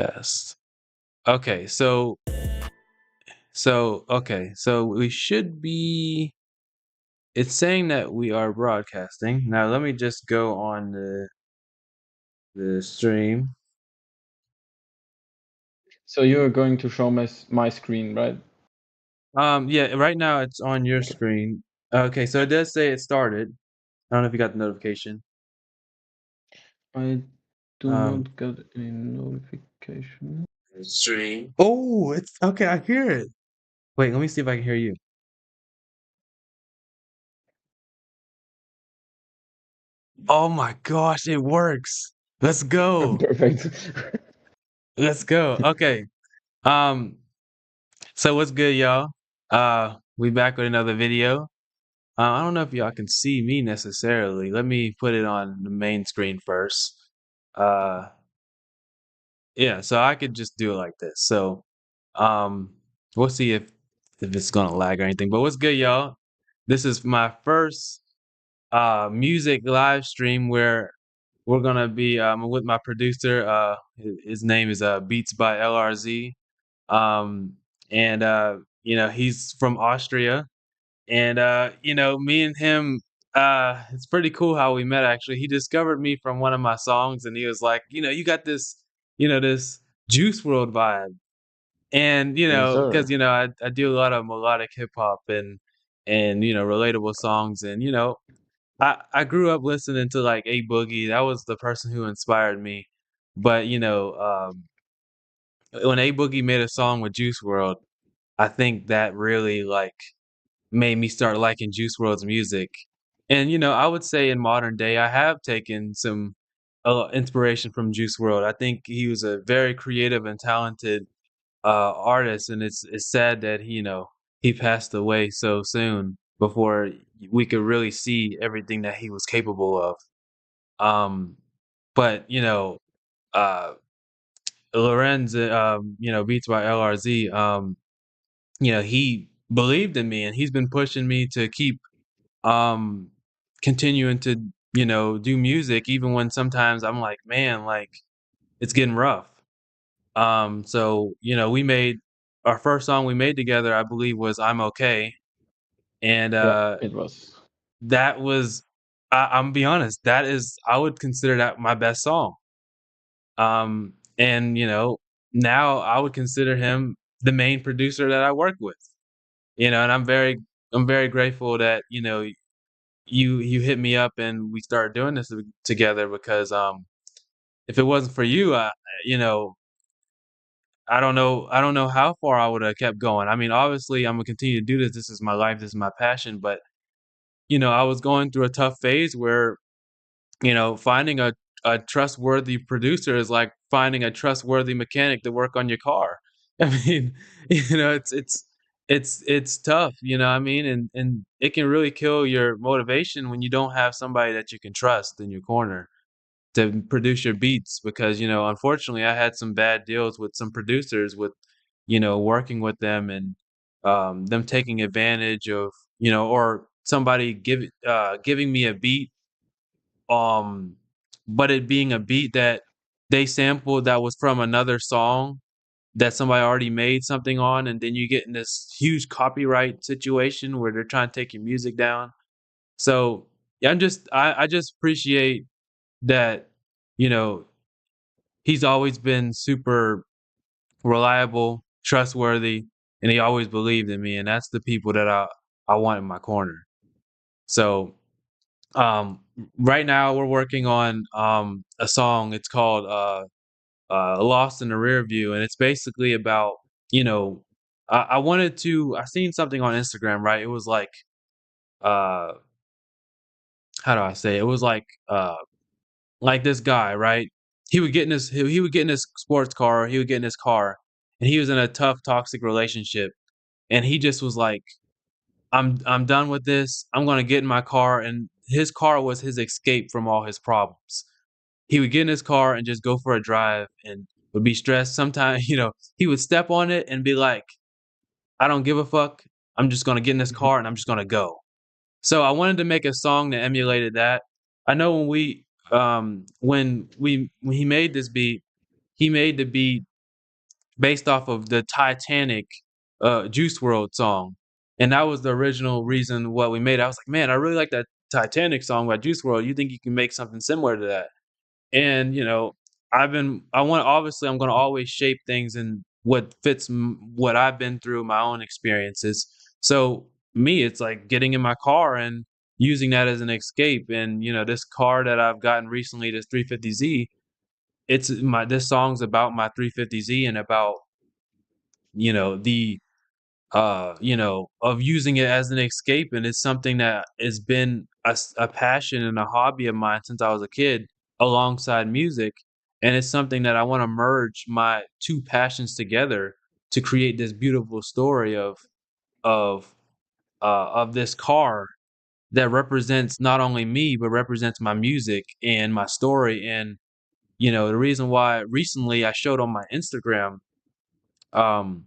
broadcast. Okay, so we should be. It's saying that we are broadcasting. Now let me just go on the stream. So you're going to show my screen, right? Yeah, right now it's on your screen. Okay, so it does say it started. I don't know if you got the notification. I do Um, not get any notification. Stream. Oh, it's okay. I hear it. Wait, let me see if I can hear you. Oh my gosh, it works. Let's go. Perfect. Let's go. Okay. Um, so what's good, y'all? We back with another video. I don't know if y'all can see me necessarily. Let me put it on the main screen first. Uh, yeah, so I could just do it like this. So, we'll see if it's gonna lag or anything. But what's good, y'all? This is my first music live stream where we're gonna be with my producer. His name is Beats by LRZ. Um, and he's from Austria. And me and him, it's pretty cool how we met actually. He discovered me from one of my songs and he was like, you got this, this Juice WRLD vibe. And Yes, because sir. I do a lot of melodic hip hop and relatable songs. And I grew up listening to like A Boogie. That was the person who inspired me. But when A Boogie made a song with Juice WRLD, I think that really like made me start liking Juice WRLD's music. And I would say in modern day, I have taken some inspiration from Juice WRLD. I think he was a very creative and talented artist, and it's sad that he passed away so soon before we could really see everything that he was capable of. Um, but uh, Lorenz, Beats by LRZ, he believed in me, and he's been pushing me to keep um continuing to do music even when sometimes I'm like, man, like it's getting rough. So we made our first song we made together, I believe, was I'm Okay. And Yeah, it was. that was I'm gonna be honest, that is, I would consider that my best song. And now I would consider him the main producer that I work with. And I'm very grateful that you hit me up and we started doing this together because if it wasn't for you, you know I don't know how far I would have kept going. I mean, obviously I'm gonna continue to do this. This is my life, this is my passion. But I was going through a tough phase where finding a trustworthy producer is like finding a trustworthy mechanic to work on your car. I mean, it's tough, what I mean? And it can really kill your motivation when you don't have somebody that you can trust in your corner to produce your beats because, unfortunately I had some bad deals with some producers with, working with them and them taking advantage of, or somebody giving me a beat, um, but it being a beat that they sampled that was from another song that somebody already made something on, and then you get in this huge copyright situation where they're trying to take your music down. So yeah, I just appreciate that, you know, he's always been super reliable, trustworthy, and he always believed in me, and that's the people that I want in my corner. So, right now we're working on a song. It's called "Lost in the Rearview," and it's basically about you know I wanted to. I seen something on Instagram, right? It was like uh, how do I say it? It was like this guy, right? He would get in his sports car, he would get in his car, and he was in a tough, toxic relationship, and he just was like, I'm done with this. I'm gonna get in my car, and his car was his escape from all his problems. He would get in his car and just go for a drive and would be stressed. Sometimes, he would step on it and be like, I don't give a fuck. I'm just gonna get in this Mhm. car and I'm just gonna go. So I wanted to make a song that emulated that. I know when he made this beat, he made the beat based off of the Titanic Juice WRLD song. And that was the original reason what we made. I was like, man, I really like that Titanic song by Juice WRLD. You think you can make something similar to that? And I want obviously I'm going to always shape things in what fits what I've been through, my own experiences. So me, it's like getting in my car and using that as an escape. And this car that I've gotten recently, this 350Z, it's my this song's about my 350Z and about the of using it as an escape, and it's something that has been a passion and a hobby of mine since I was a kid, alongside music, and it's something that I want to merge my two passions together to create this beautiful story of of this car that represents not only me but represents my music and my story. And the reason why recently I showed on my Instagram, um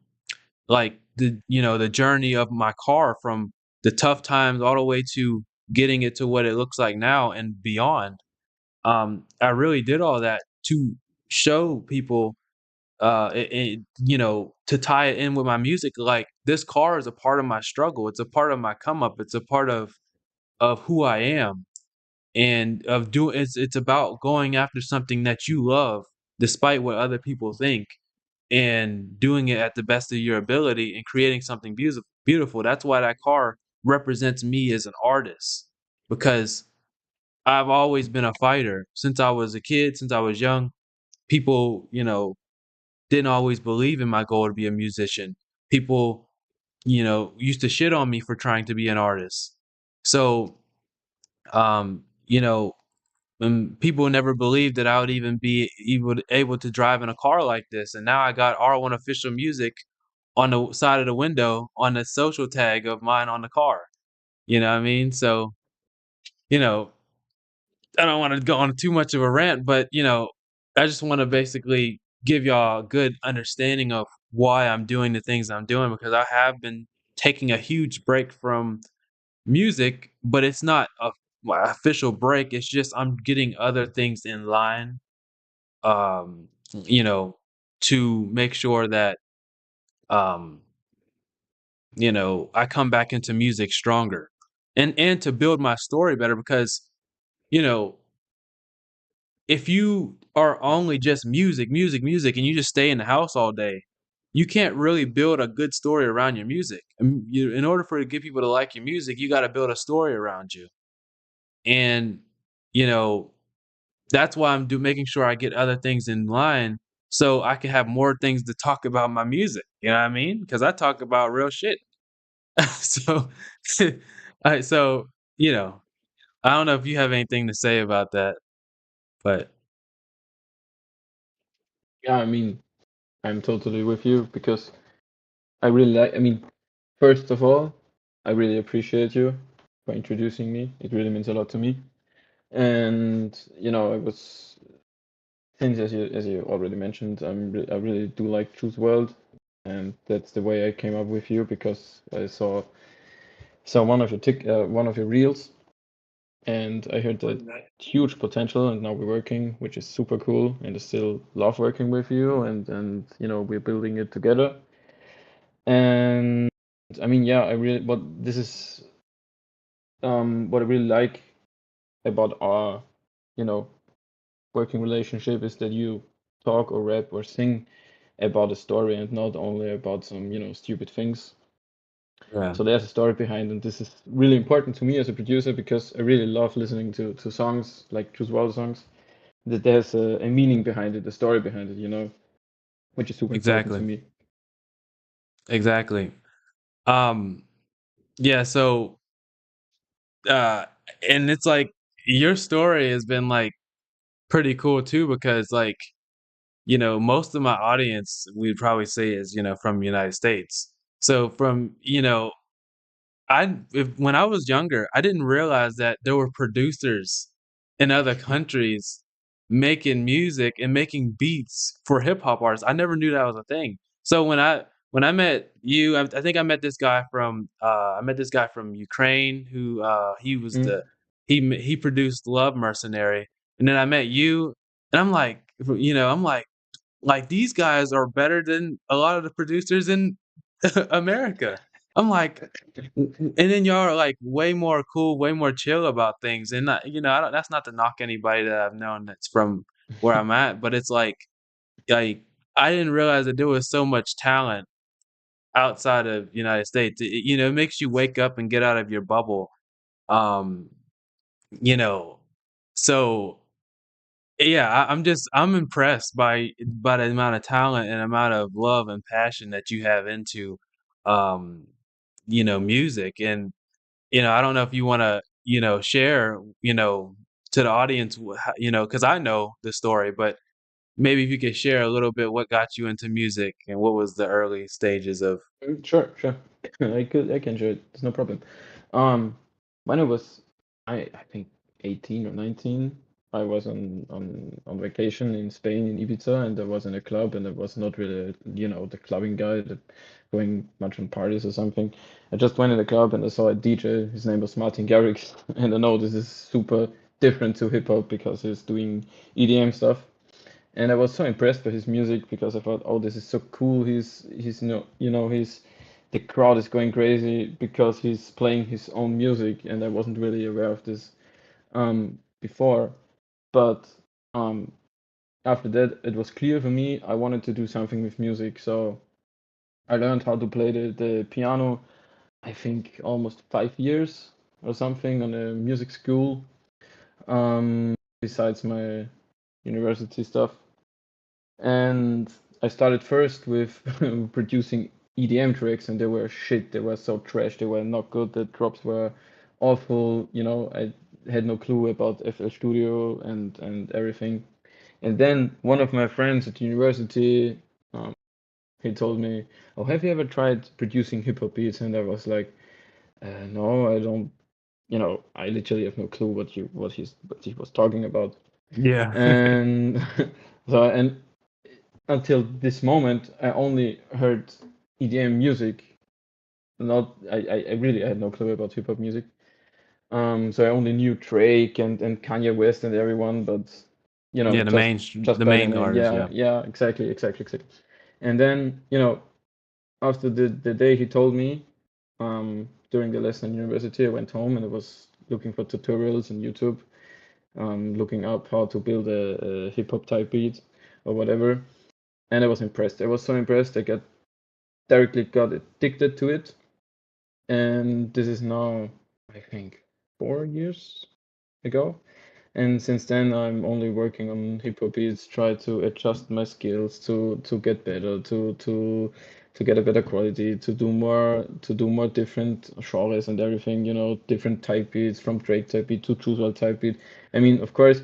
like the journey of my car from the tough times all the way to getting it to what it looks like now and beyond. I really did all that to show people, to tie it in with my music. Like, this car is a part of my struggle. It's a part of my come up. It's a part of who I am, and of doing. It's about going after something that you love, despite what other people think, and doing it at the best of your ability and creating something beautiful. That's why that car represents me as an artist, because I've always been a fighter since I was a kid, since I was young. People, didn't always believe in my goal to be a musician. People, used to shit on me for trying to be an artist. So, um, you know, and people never believed that I would even be able to drive in a car like this. And now I got R1 official music on the side of the window on the social tag of mine on the car. You know what I mean? So, you know, I don't want to go on too much of a rant, but I just want to basically give y'all a good understanding of why I'm doing the things I'm doing, because I have been taking a huge break from music, but it's not a my official break. It's just I'm getting other things in line, um, you know, to make sure that um, I come back into music stronger, and to build my story better, because you know, if you are only just music, music, music, and you just stay in the house all day, you can't really build a good story around your music. In order for to get people to like your music, you got to build a story around you, and you know that's why I'm making sure I get other things in line so I can have more things to talk about my music. You know what I mean? Because I talk about real shit. So, so you know, I don't know if you have anything to say about that, but Yeah, I mean, I'm totally with you because I really like. I mean, first of all, I really appreciate you for introducing me. It really means a lot to me. And I was since as you already mentioned, I really do like Juice WRLD, and that's the way I came up with you because I saw one of your reels, and I heard that huge potential, and now we're working, which is super cool, and I still love working with you, and we're building it together. And I mean, yeah, I really, but this is what I really like about our, you know, working relationship is that you talk or rap or sing about a story and not only about some, stupid things. yeah, So there's a story behind, and this is really important to me as a producer because I really love listening to songs like Juice WRLD songs. That there's a meaning behind it, a story behind it, which is super important to exactly, me. exactly. Um, yeah. So, uh, and it's like your story has been like pretty cool too, because like most of my audience, we'd probably say, is from the United States. So from when I was younger, I didn't realize that there were producers in other countries making music and making beats for hip hop artists. I never knew that was a thing. So when I met you, I think I met this guy from Ukraine who he was Mm. he produced Love Mercenary, and then I met you, and I'm like, like, these guys are better than a lot of the producers in America. I'm like, and then y'all are, like, way more cool, way more chill about things, and not you know, I don't that's not to knock anybody that I've known that's from where I'm at, but it's like, I didn't realize that there was so much talent outside of United States. It makes you wake up and get out of your bubble, um, you know, so yeah, I'm impressed by the amount of talent and amount of love and passion that you have into, um, music. And, I don't know if you wanna, share, to the audience, because I know the story, but maybe if you could share a little bit what got you into music and what was the early stages of. Sure, sure. I can share it. It's no problem. Um, when I was, I think 18 or 19, I was on vacation in Spain in Ibiza, and I was in a club, and I was not really, the clubbing guy that going much on parties or something. I just went in the club and I saw a DJ. His name was Martin Garrix, and I know this is super different to hip hop because he's doing EDM stuff. And I was so impressed by his music because I thought, oh, this is so cool. He's he's the crowd is going crazy because he's playing his own music, and I wasn't really aware of this before. But um, after that, it was clear for me I wanted to do something with music. So I learned how to play the piano. I think almost 5 years or something on a music school. Besides my university stuff. And I started first with producing EDM tracks, and they were shit. They were so trash. They were not good. The drops were awful. I had no clue about FL Studio and everything. And then one of my friends at university, um, he told me, "Oh, have you ever tried producing hip hop beats?" And I was like, "No, I don't. I literally have no clue what he was talking about." Yeah. And and until this moment, I only heard EDM music. Not, I really had no clue about hip hop music. So I only knew Drake and Kanye West and everyone, but Yeah, just the by the main name. artist, Yeah, yeah. yeah, exactly, exactly, exactly. And then, after the day he told me, during the lesson in university, I went home and I was looking for tutorials on YouTube, looking up how to build a hip hop type beat or whatever. And I was impressed. I was so impressed. I directly got addicted to it. And this is now, I think, 4 years ago. And since then, I'm only working on hip hop beats, try to adjust my skills to get better, to get a better quality, to do more different genres and everything. Different type beats from Drake type beat to Juice WRLD type beat. I mean, of course,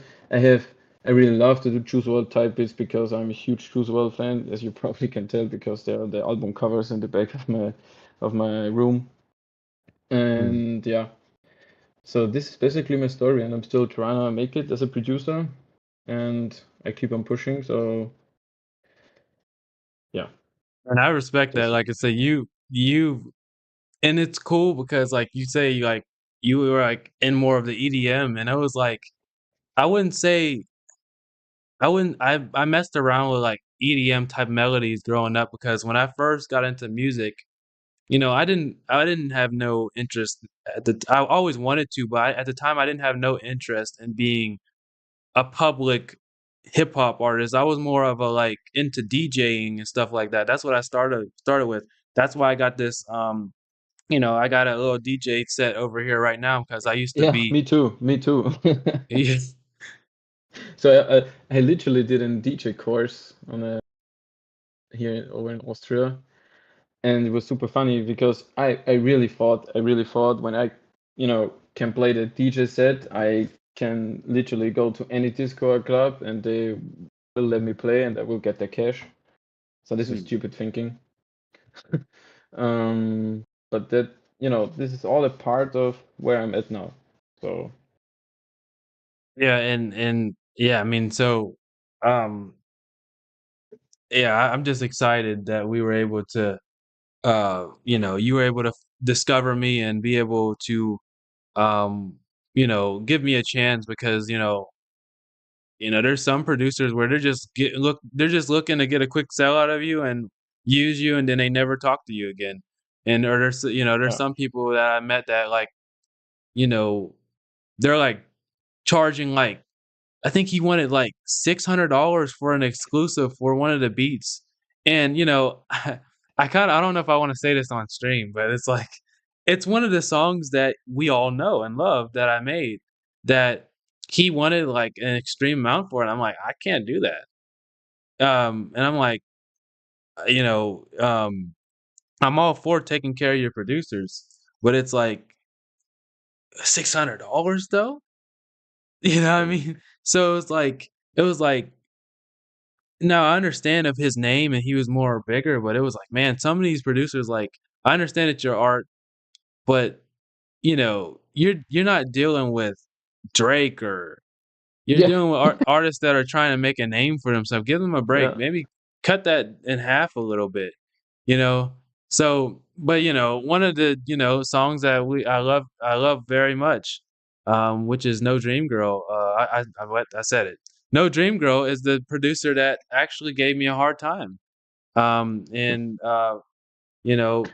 I really love to do Juice WRLD type beats because I'm a huge Juice WRLD fan, as you probably can tell because there are the album covers in the back of my room. Mm. And yeah, so this is basically my story, and I'm still trying to make it as a producer, and I keep on pushing. So yeah, And I respect that. just Like I say, you and it's cool because like you say like you were like in more of the EDM and I was like I wouldn't say I messed around with like EDM type melodies growing up because when I first got into music, I didn't have no interest I always wanted to, but at the time I didn't have no interest in being a public hip hop artist. I was more of a like into DJing and stuff like that. That's what I started with. That's why I got this I got a little DJ set over here right now because I used to yeah, be me too, me too. yes. So I literally did a DJ course on a here over in Austria, and it was super funny because I really thought when I can play the DJ set, I can literally go to any disco or club and they will let me play and I will get the cash. So this was Mm. stupid thinking. um, but this is all a part of where I'm at now. So Yeah, and yeah, I mean, so, um, yeah, I'm just excited that we were able to, you were able to discover me and be able to, give me a chance because, You know, there's some producers where they're just looking to get a quick sell out of you and use you, and then they never talk to you again. And or there's you know, there's Yeah. some people that I met that like, you know, they're like charging like I think he wanted like $600 for an exclusive for one of the beats. And you know, I don't know if I want to say this on stream, but it's like it's one of the songs that we all know and love that I made that he wanted like an extreme amount for it. I'm like, I can't do that. And I'm like, you know, I'm all for taking care of your producers, but it's like $600 though. You know what I Crazy. mean? So it was like no, I understand of his name and he was more bigger, but it was like, man, some of these producers, like, I understand it's your art, but you know, you're not dealing with Drake or you're Yeah. dealing with artists that are trying to make a name for themselves. Give them a break. Yeah. Maybe cut that in half a little bit, you know? So, but you know, one of the, you know, songs that I love very much, which is No Dream Girl. I said it. No Dream Girl is the producer that actually gave me a hard time. And you know,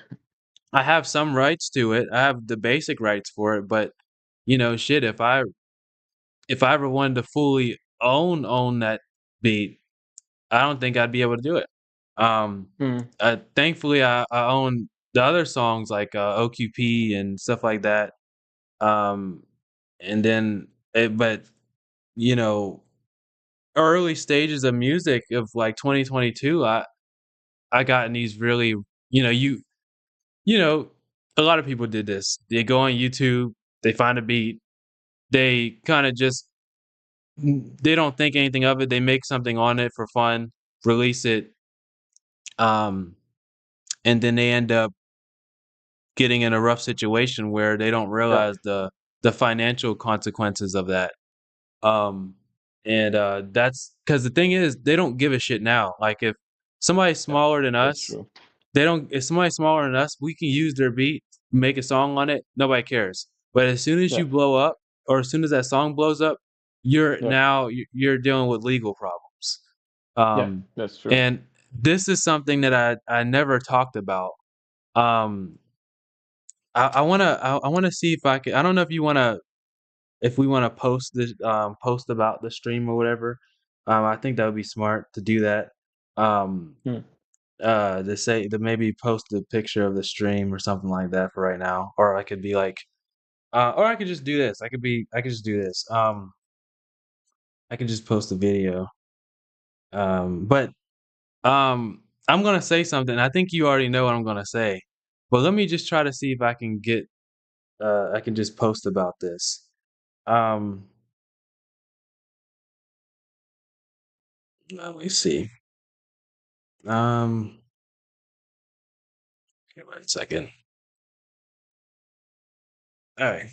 I have some rights to it. I have the basic rights for it, but you know, shit, if I ever wanted to fully own that beat, I don't think I'd be able to do it. Mm. Thankfully, I own the other songs like OQP and stuff like that. Um, and then, but you know, early stages of music of like 2022, I got in these really, you know, you know, a lot of people did this. They go on YouTube, they find a beat, they kind of just they don't think anything of it. They make something on it for fun, release it, um, and then they end up getting in a rough situation where they don't Yeah. realize the financial consequences of that. Um, and that's because the thing is, they don't give a shit now. Like if somebody's Yeah. smaller than That's us, true. they don't. If somebody's smaller than us, we can use their beat, make a song on it. Nobody cares. But as soon as Yeah. you blow up, or as soon as that song blows up, Yeah. you're dealing with legal problems. Yeah. Um, That's true. and this is something that I never talked about. Um, I wanna see if I can. I don't know if you wanna if we wanna post this post about the stream or whatever. I think that would be smart to do that. Um, Mm. to maybe post a picture of the stream or something like that for right now, or I could be like, or I could just do this. I could just do this. I could just post a video. But I'm gonna say something. I think you already know what I'm gonna say, but let me just try to see if I can get. I can just post about this. Um, let me see. Um, okay, wait a second. All right.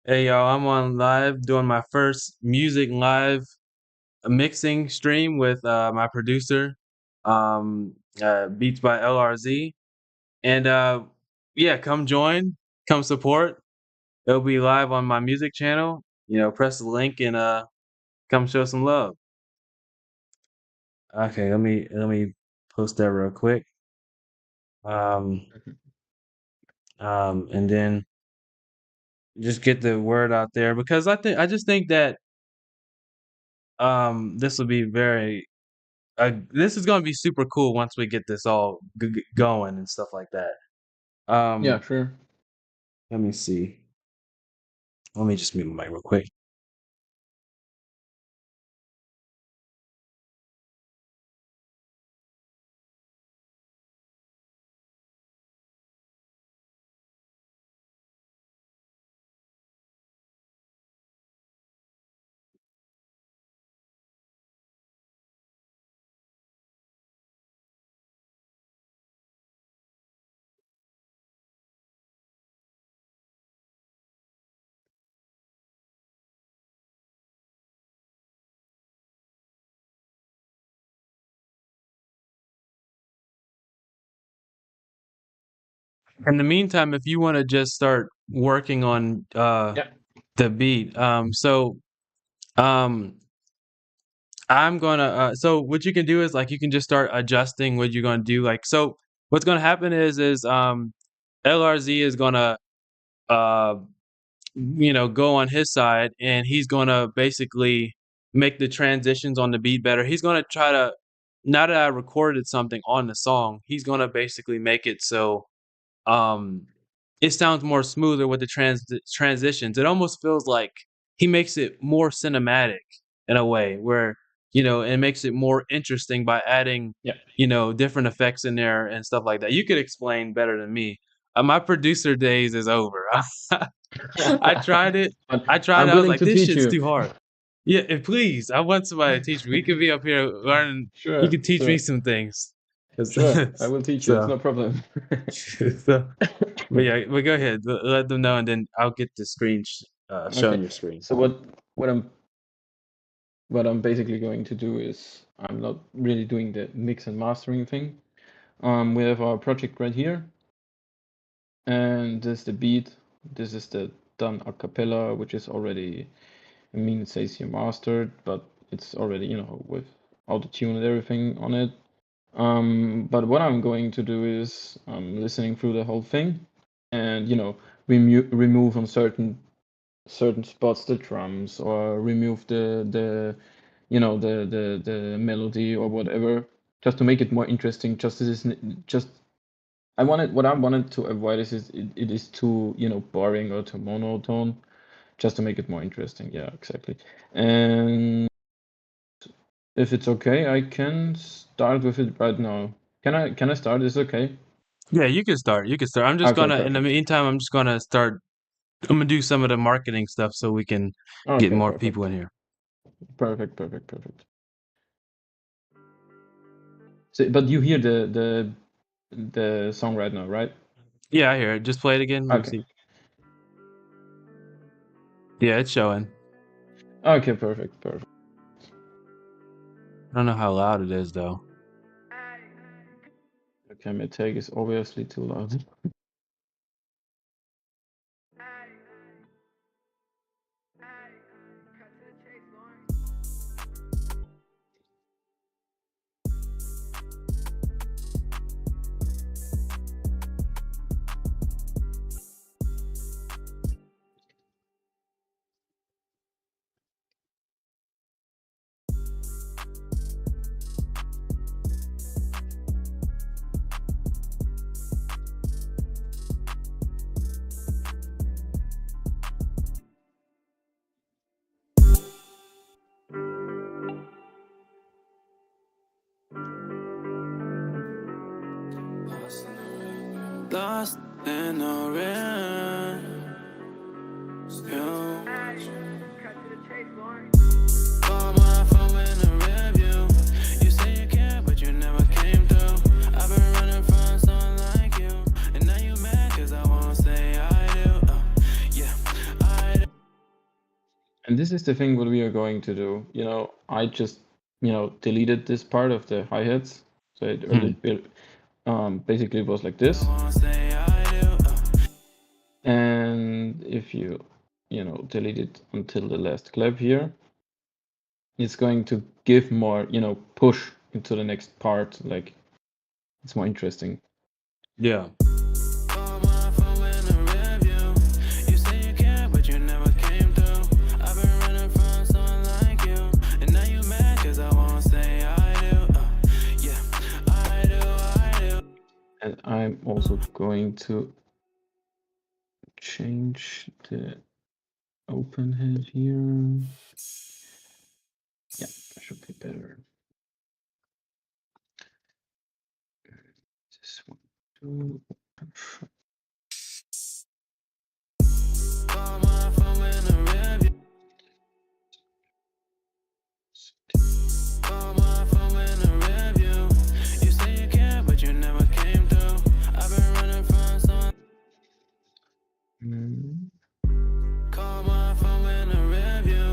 Hey y'all, I'm on live doing my first music live mixing stream with my producer, Beats by LRZ. And yeah, come join, come support. It'll be live on my music channel. You know, press the link and come show some love. Okay, let me post that real quick. Um, Mhm. and then just get the word out there because I just think that this will be very this is gonna be super cool once we get this all going and stuff like that. Yeah. Um, Sure. let me see. Let me just mute my mic real quick. In the meantime, if you want to just start working on Yeah. the beat, so Um, I'm gonna so what you can do is like you can just start adjusting what you're gonna do. Like so what's gonna happen is LRZ is gonna uh go on his side and he's gonna basically make the transitions on the beat better. He's gonna try to now that I recorded something on the song, he's gonna basically make it so um, it sounds more smoother with the transitions. It almost feels like he makes it more cinematic in a way where, it makes it more interesting by adding, Yeah. different effects in there and stuff like that. You could explain better than me. My producer days is over. I tried it. But I tried I'm it. I was willing like, to this teach shit's you. too hard. Yeah, and please, I want somebody to teach me. We could be up here learning. You Sure, could teach me sure, some things. sure. I will teach you. It's So, no problem. so but yeah, but go ahead. Let them know, and then I'll get the screen Okay. showing your screen. So what I'm what I'm basically going to do is I'm not really doing the mix and mastering thing. We have our project right here, and this is the beat. This is the done a cappella, which is already, I mean, it says here mastered, but it's already, with auto tune and everything on it. But what I'm going to do is I'm listening through the whole thing, and remove on certain spots the drums, or remove the melody or whatever, just to make it more interesting. Just what I wanted to avoid is it is too boring or too monotone, just to make it more interesting. Yeah, exactly. And if it's okay, I can start with it right now. Can I start? Is it okay? Yeah, you can start. You can start. I'm just Okay, gonna. In the perfect. meantime, I'm just gonna start. I'm gonna do some of the marketing stuff so we can get Okay, more people perfect. in here. Perfect, perfect, perfect. So, but you hear the song right now, right? Yeah, I hear it. Just play it again. Let me Okay. see. Yeah, it's showing. Okay, perfect, perfect. I don't know how loud it is though. Okay, my take is obviously too loud. Lost in the call my phone in a rearview. You say you care, but you never came through. I've been running from someone like you, and now you mad 'cause I won't say I do. Yeah, I do. And this is the thing what we are going to do. I just deleted this part of the hi-hats. So basically it was like this. I won't say I do. And if you delete it until the last clap here, it's going to give more push into the next part. Like, it's more interesting. Yeah. Call my phone in a rearview. You say you care, but you never came through. I've been running from someone like you, and now you mad 'cause I won't say I do. Yeah, I do. And I'm also going to change the open head here. Yeah, that should be better. This one, two, Call my phone in a rearview. Call my phone in a rearview. You say you care, but you never came through. I've been running from someone. Call my phone in a rearview.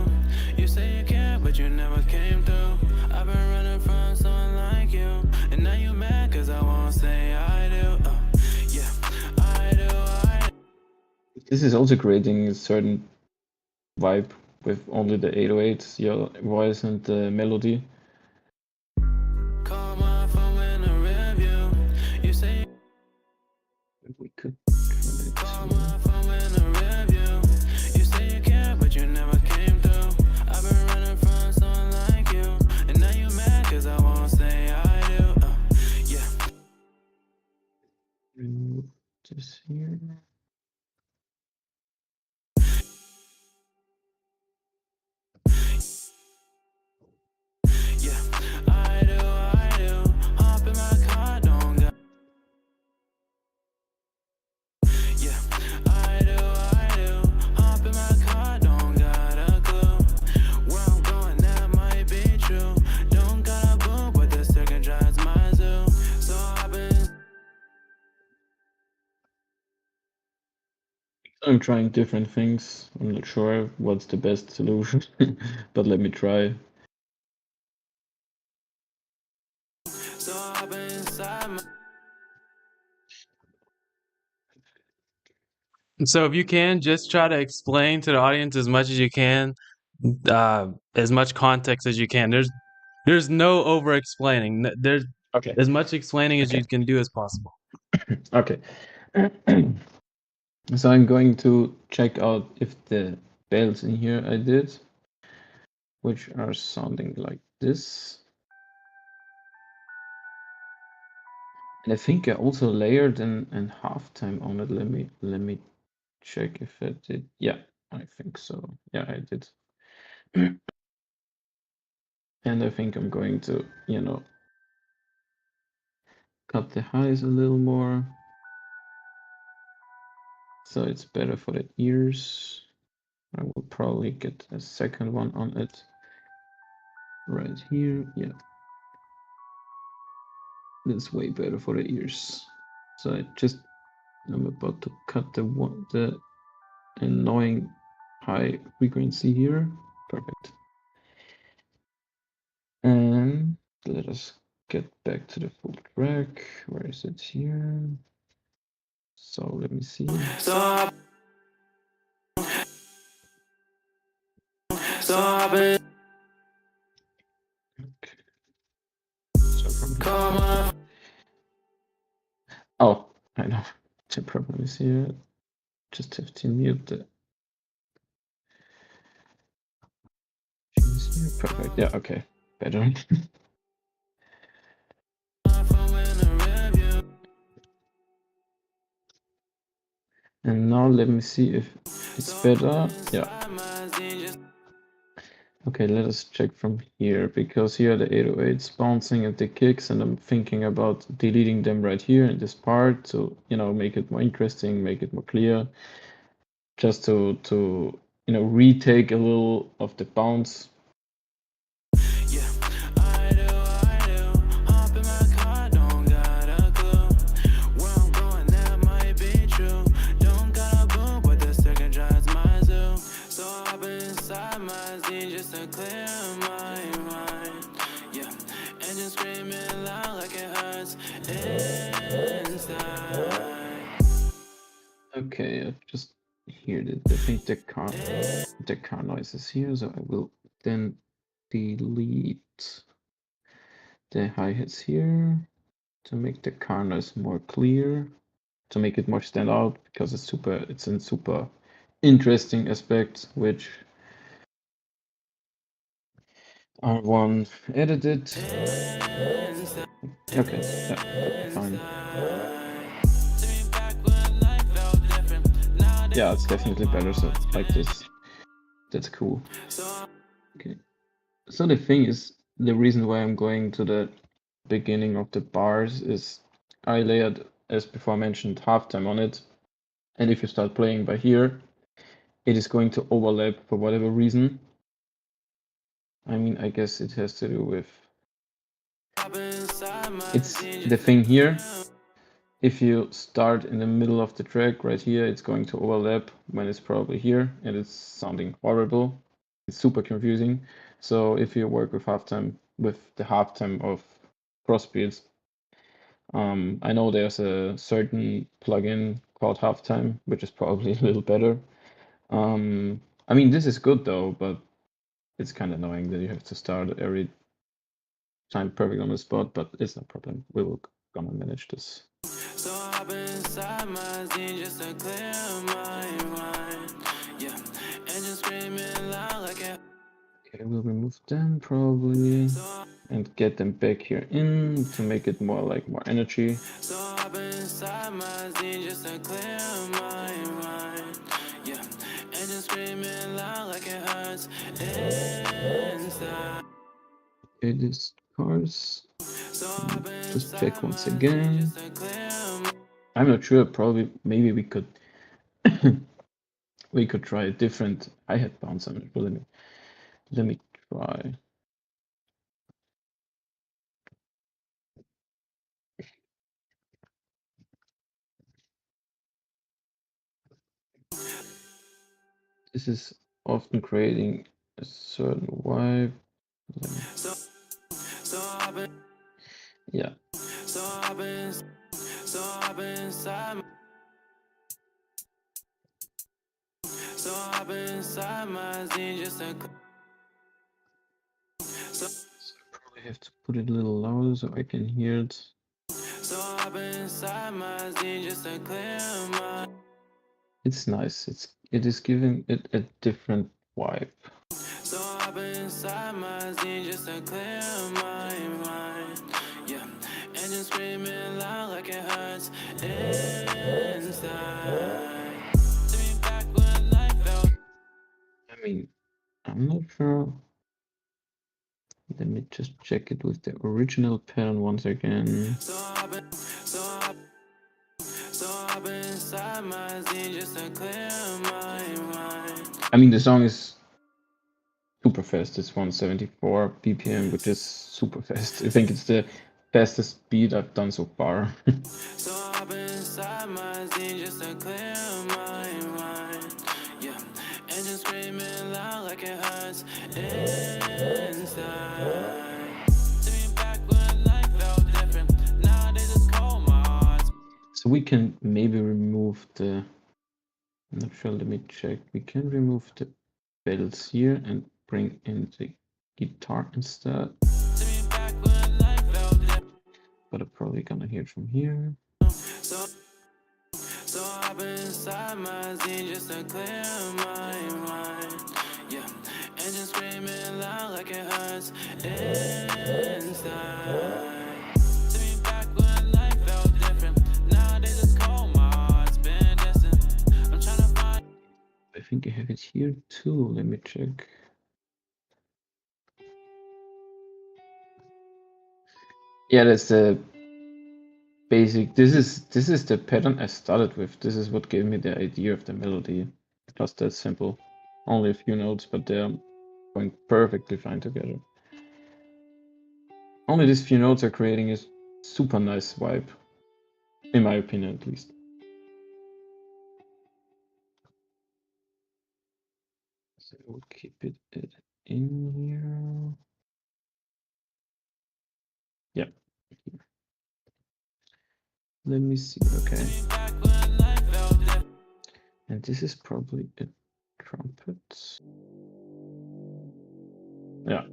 You say you care, but you never came through. I've been running from someone like you, and now you mad 'cause I won't say I do. Yeah, I do. This is also creating a certain vibe with only the 808s, your voice and the melody. Call my phone in a rearview. You say If we could call my phone in a rearview. You say you care, but you never came through. I've been running from someone like you, and now you mad 'cause I won't say I do. Yeah. remove this here. Yeah, I do. Hop in my car, don't go. Yeah, I do. Hop in my car, don't got a clue. Where I'm going, that might be true. Don't got a boo, but the second drives my zoo. So I've been. I'm trying different things. I'm not sure what's the best solution, but let me try. So I've been inside my. So if you can, just try to explain to the audience as much as you can, as much context as you can. There's no over explaining. There's Okay. as much explaining as Okay. you can do as possible. Okay. So I'm going to check out if the bells in here I did, which are sounding like this. And I think I also layered and halftime on it. Let me check if I did. Yeah, I think so. Yeah, I did. And I think I'm going to, you know, cut the highs a little more, so it's better for the ears. I will probably get a second one on it right here. Yeah, that's way better for the ears. So I'm about to cut the annoying high frequency here. Perfect. And let us get back to the full track. Where is it here? So let me see. So I've been. Okay. So from Call my. oh, I know. The problem is here. Just have to mute the. Perfect. Yeah. Okay. Better. And now let me see if it's better. Yeah. Okay, let us check from here, because here the 808s bouncing at the kicks, and I'm thinking about deleting them right here in this part to, you know, make it more interesting, make it more clear, just to you know, retake a little of the bounce. Yeah, I do. Hop in my car, don't got a clue. Where I'm going, that might be true. Don't got a boo, but the second drives my zoo. So I've been inside my Z just to clear my mind. Yeah, engine screaming loud like it hurts inside. Okay, I just heard it. I think the car noise is here, so I will then delete the hi-hats here to make the car noise more clear, to make it more stand out, because it's a super interesting aspect, which R1 edited. Okay, yeah, fine. Yeah, it's definitely better, so like this. That's cool. Okay. So the thing is, the reason why I'm going to the beginning of the bars is I layered, as before mentioned, halftime on it. And if you start playing by here, it is going to overlap for whatever reason. I mean, I guess it has to do with, it's the thing here. If you start in the middle of the track right here, it's going to overlap when it's probably here, and it's sounding horrible. It's super confusing. So if you work with the halftime of crossbeats, I know there's a certain plugin called halftime, which is probably a little better. I mean, this is good though, but it's kind of annoying that you have to start every time perfect on the spot, but it's no problem. We will gonna manage this. So hop inside my zine just to clear my mind. Yeah, and just screaming loud like a. Okay, we'll remove them probably and get them back here in to make it more like more energy. So hop inside my zine just to clear my mind. Yeah, and just screaming loud like it hurts inside. Okay, this cars. Just check once again. I'm not sure. Probably, maybe we could we could try a different hi-hat bounce. I'm not sure. Let me try. This is often creating a certain vibe. Yeah. So I probably have to put it a little louder so I can hear it. It's nice. It is giving it a different vibe. So I've been inside my zine just to clear my mind. Yeah, and just screaming loud like it hurts inside. Back when life felt. I mean, I'm not sure. Let me just check it with the original pattern once again. So I've been inside my zine just to clear my mind. I mean, the song is super fast. It's 174 BPM, which is super fast. I think it's the fastest beat I've done so far. So I've been inside my zine just to clear my mind. Yeah, and just screaming loud like it hurts inside. So we can maybe remove the, I'm not sure, let me check. We can remove the bells here and bring in the guitar instead. But I'm probably gonna hear it from here. So I've been inside my zine just to clear my mind. Yeah, and just screaming loud like it hurts inside. I think I have it here too. Let me check. Yeah, that's the basic. This is the pattern I started with. This is what gave me the idea of the melody. Just that simple. Only a few notes, but they're going perfectly fine together. Only these few notes are creating a super nice vibe, in my opinion at least. So we'll keep it in here. Yeah. Let me see. Okay. And this is probably a trumpet. Yeah.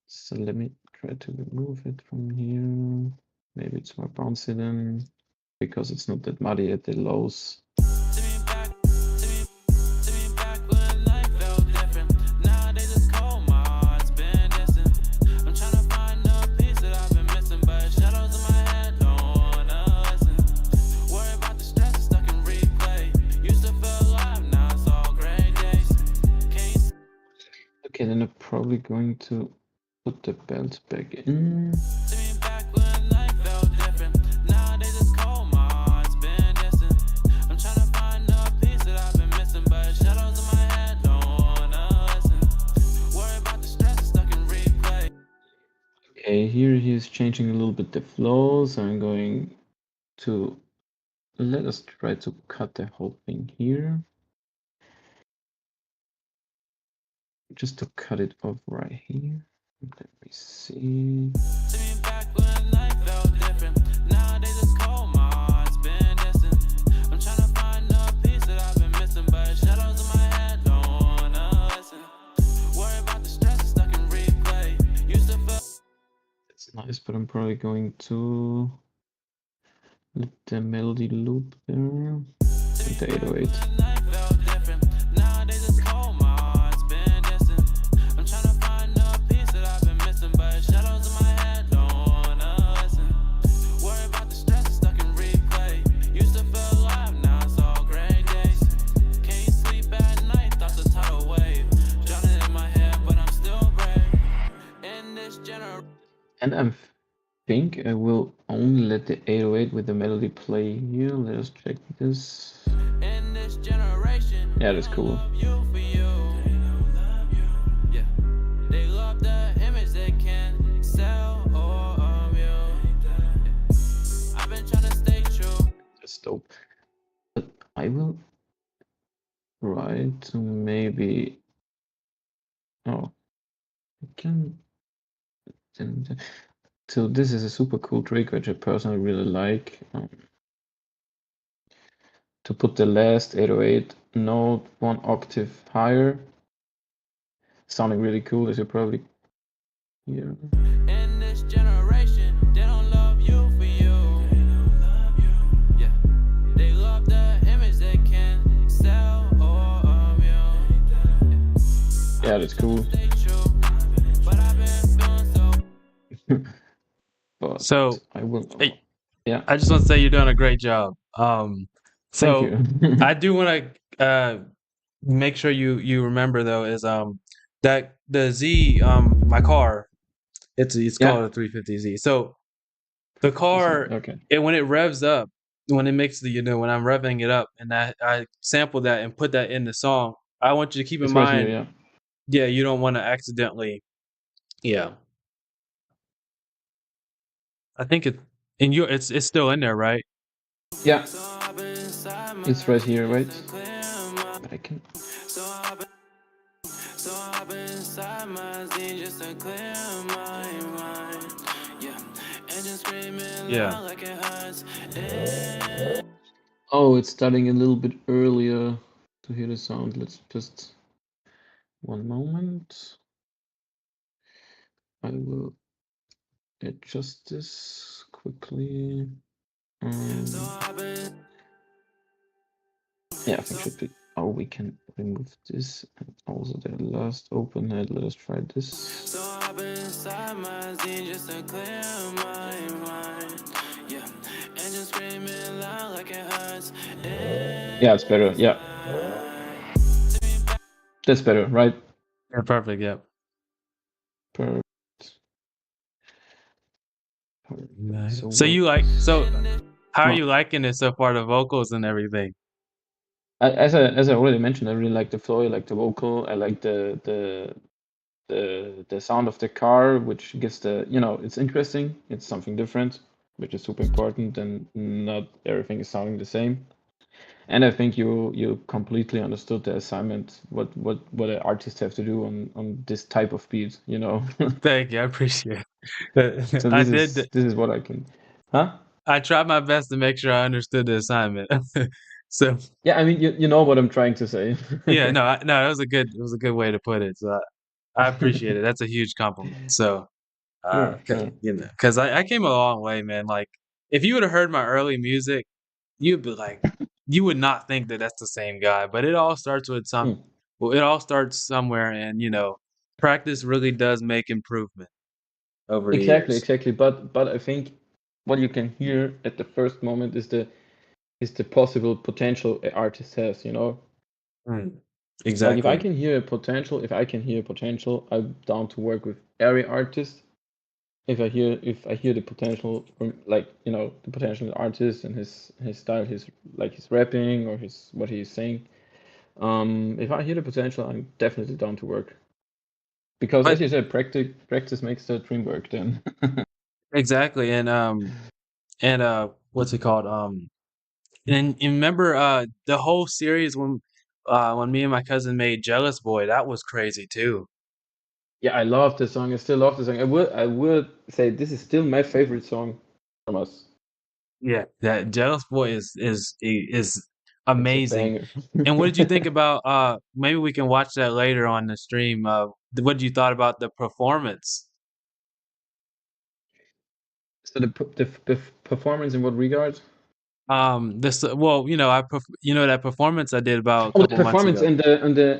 So let me try to remove it from here. Maybe it's more bouncy then, because it's not that muddy at the lows. Okay, then I'm probably going to put the bells back in. Okay, here he's changing a little bit the flow, so I'm going to let us try to cut the whole thing here. Just to cut it off right here. Let me see. nice, but I'm probably going to let the melody loop there. Take the 808. And I think I will only let the 808 with the melody play here. Let us check this. Yeah, that's cool. That's dope. But I will try to maybe. Oh, I can. So this is a super cool trick which I personally really like. To put the last 808 note 1 octave higher. Sounding really cool, as you probably hear. In this generation, they don't love you for you. Yeah. They love the image they can sell of you. Yeah, that's cool. But So, I will. hey, Yeah. I just want to say you're doing a great job. Thank So you. I do want to make sure you remember though is that the Z my car it's called Yeah. a 350Z. So the Easy. car Okay. when it revs up, when it makes the when I'm revving it up and I sample that and put that in the song, I want you to keep in It's right here. mind, Yeah. you don't want to accidentally, yeah. I think it's still in there, right? Yeah. It's right here, right? But I can. So I've been inside my zine just to clear my mind. Yeah. And just screaming loud like it hurts. Oh, it's starting a little bit earlier to hear the sound. Let's just 1 moment. I will adjust this quickly. Yeah, I think should be. Oh, we can remove this and also the last open head. Let us try this. So I've been inside my zine just to clear my mind. Yeah, and just screaming loud like it hurts. Yeah, it's better. Yeah, that's better, right? Yeah, perfect. Yeah. Perfect. Nice. So So you like how are well, you liking it so far, the vocals and everything? as I already mentioned, I really like the flow. I like the vocal. I like the sound of the car, which gives the it's interesting. It's something different, which is super important, and not everything is sounding the same. And I think you completely understood the assignment, what an artist have to do on this type of beat, Thank you. I appreciate it. So I this did. is what I can, huh? I tried my best to make sure I understood the assignment. So Yeah, I mean you know what I'm trying to say. yeah, no, no, it was a good way to put it. So I appreciate it. That's a huge compliment. So, Sure, sure. because I came a long way, man. Like, if you would have heard my early music, you'd be like, you would not think that that's the same guy. But it all starts with Hmm. well, it all starts somewhere, and practice really does make improvement over the Exactly, years. exactly. But I think what you can hear at the first moment is the possible potential an artist has, Mm, Like if I exactly. can hear a potential, I'm down to work with every artist. If I hear the potential from the potential of the artist and his style, his rapping or his what he's saying. If I hear the potential, I'm definitely down to work. Because as But you said, practice makes the dream work then. exactly, and what's it called? And remember the whole series when me and my cousin made Jealous Boy, that was crazy too. Yeah, I love the song. I still love the song. I would say this is still my favorite song from us. Yeah, that Jealous Boy is It's a amazing. banger. And what did you think about maybe we can watch that later on the stream. What did you thought about the performance? So the performance in what regard? This well, that performance I did about a Oh, the couple months performance ago.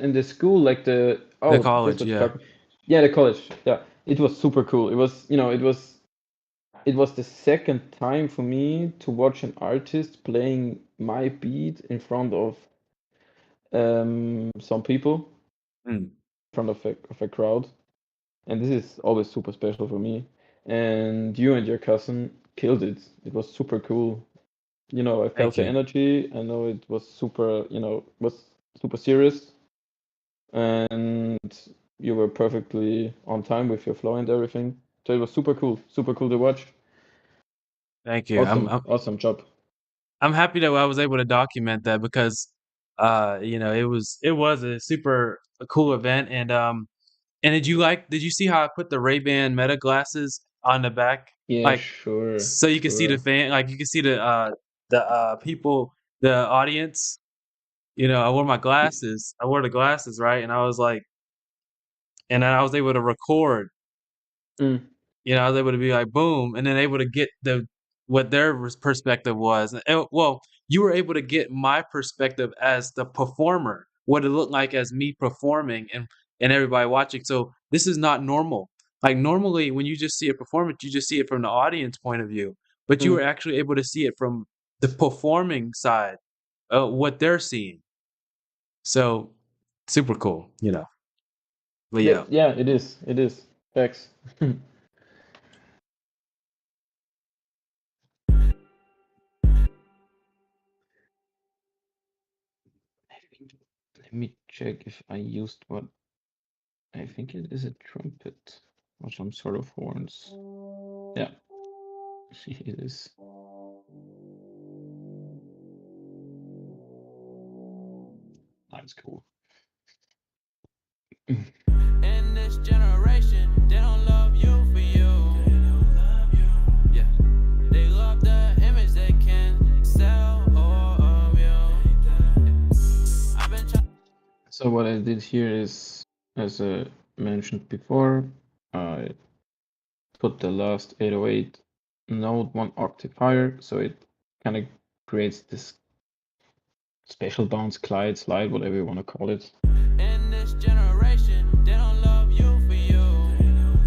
in the school, like The this college, what you're yeah. talking. Yeah, the college. Yeah, it was super cool. It was, it was the second time for me to watch an artist playing my beat in front of some people, Mm, in front of a crowd, and this is always super special for me. And you and your cousin killed it. It was super cool. I felt thank the you. energy. I know it was super, was super serious, and you were perfectly on time with your flow and everything. So it was super cool to watch. Thank you. Awesome, awesome job. I'm happy that I was able to document that because it was a super cool event. And did you see how I put the Ray-Ban Meta glasses on the back? Yeah, Like, sure, so you can see the sure. fan, like you can see the people, the audience. I wore my Y- glasses. I wore the glasses, right? And I was like, and then I was able to record. Mm, I was able to be like, boom, and then able to get what their perspective was. Well, you were able to get my perspective as the performer, what it looked like as me performing and everybody watching. So this is not normal. Like normally, when you just see a performance, you just see it from the audience point of view, but you were mm. actually able to see it from the performing side, what they're seeing. So super cool. But Yeah, yeah, yeah, it is. It is. Facts. I think, let me check if I used what I think it is, a trumpet or some sort of horns. Yeah, it is. That's cool. In this generation, they don't love you for you. They don't love you. Yeah. They love the image they can sell of you. I've been trying. So what I did here is, as mentioned before, I put the last 808 note one octave higher, so it kind of creates this special bounce, glide, slide, whatever you want to call it. In this generation, they don't love you for you.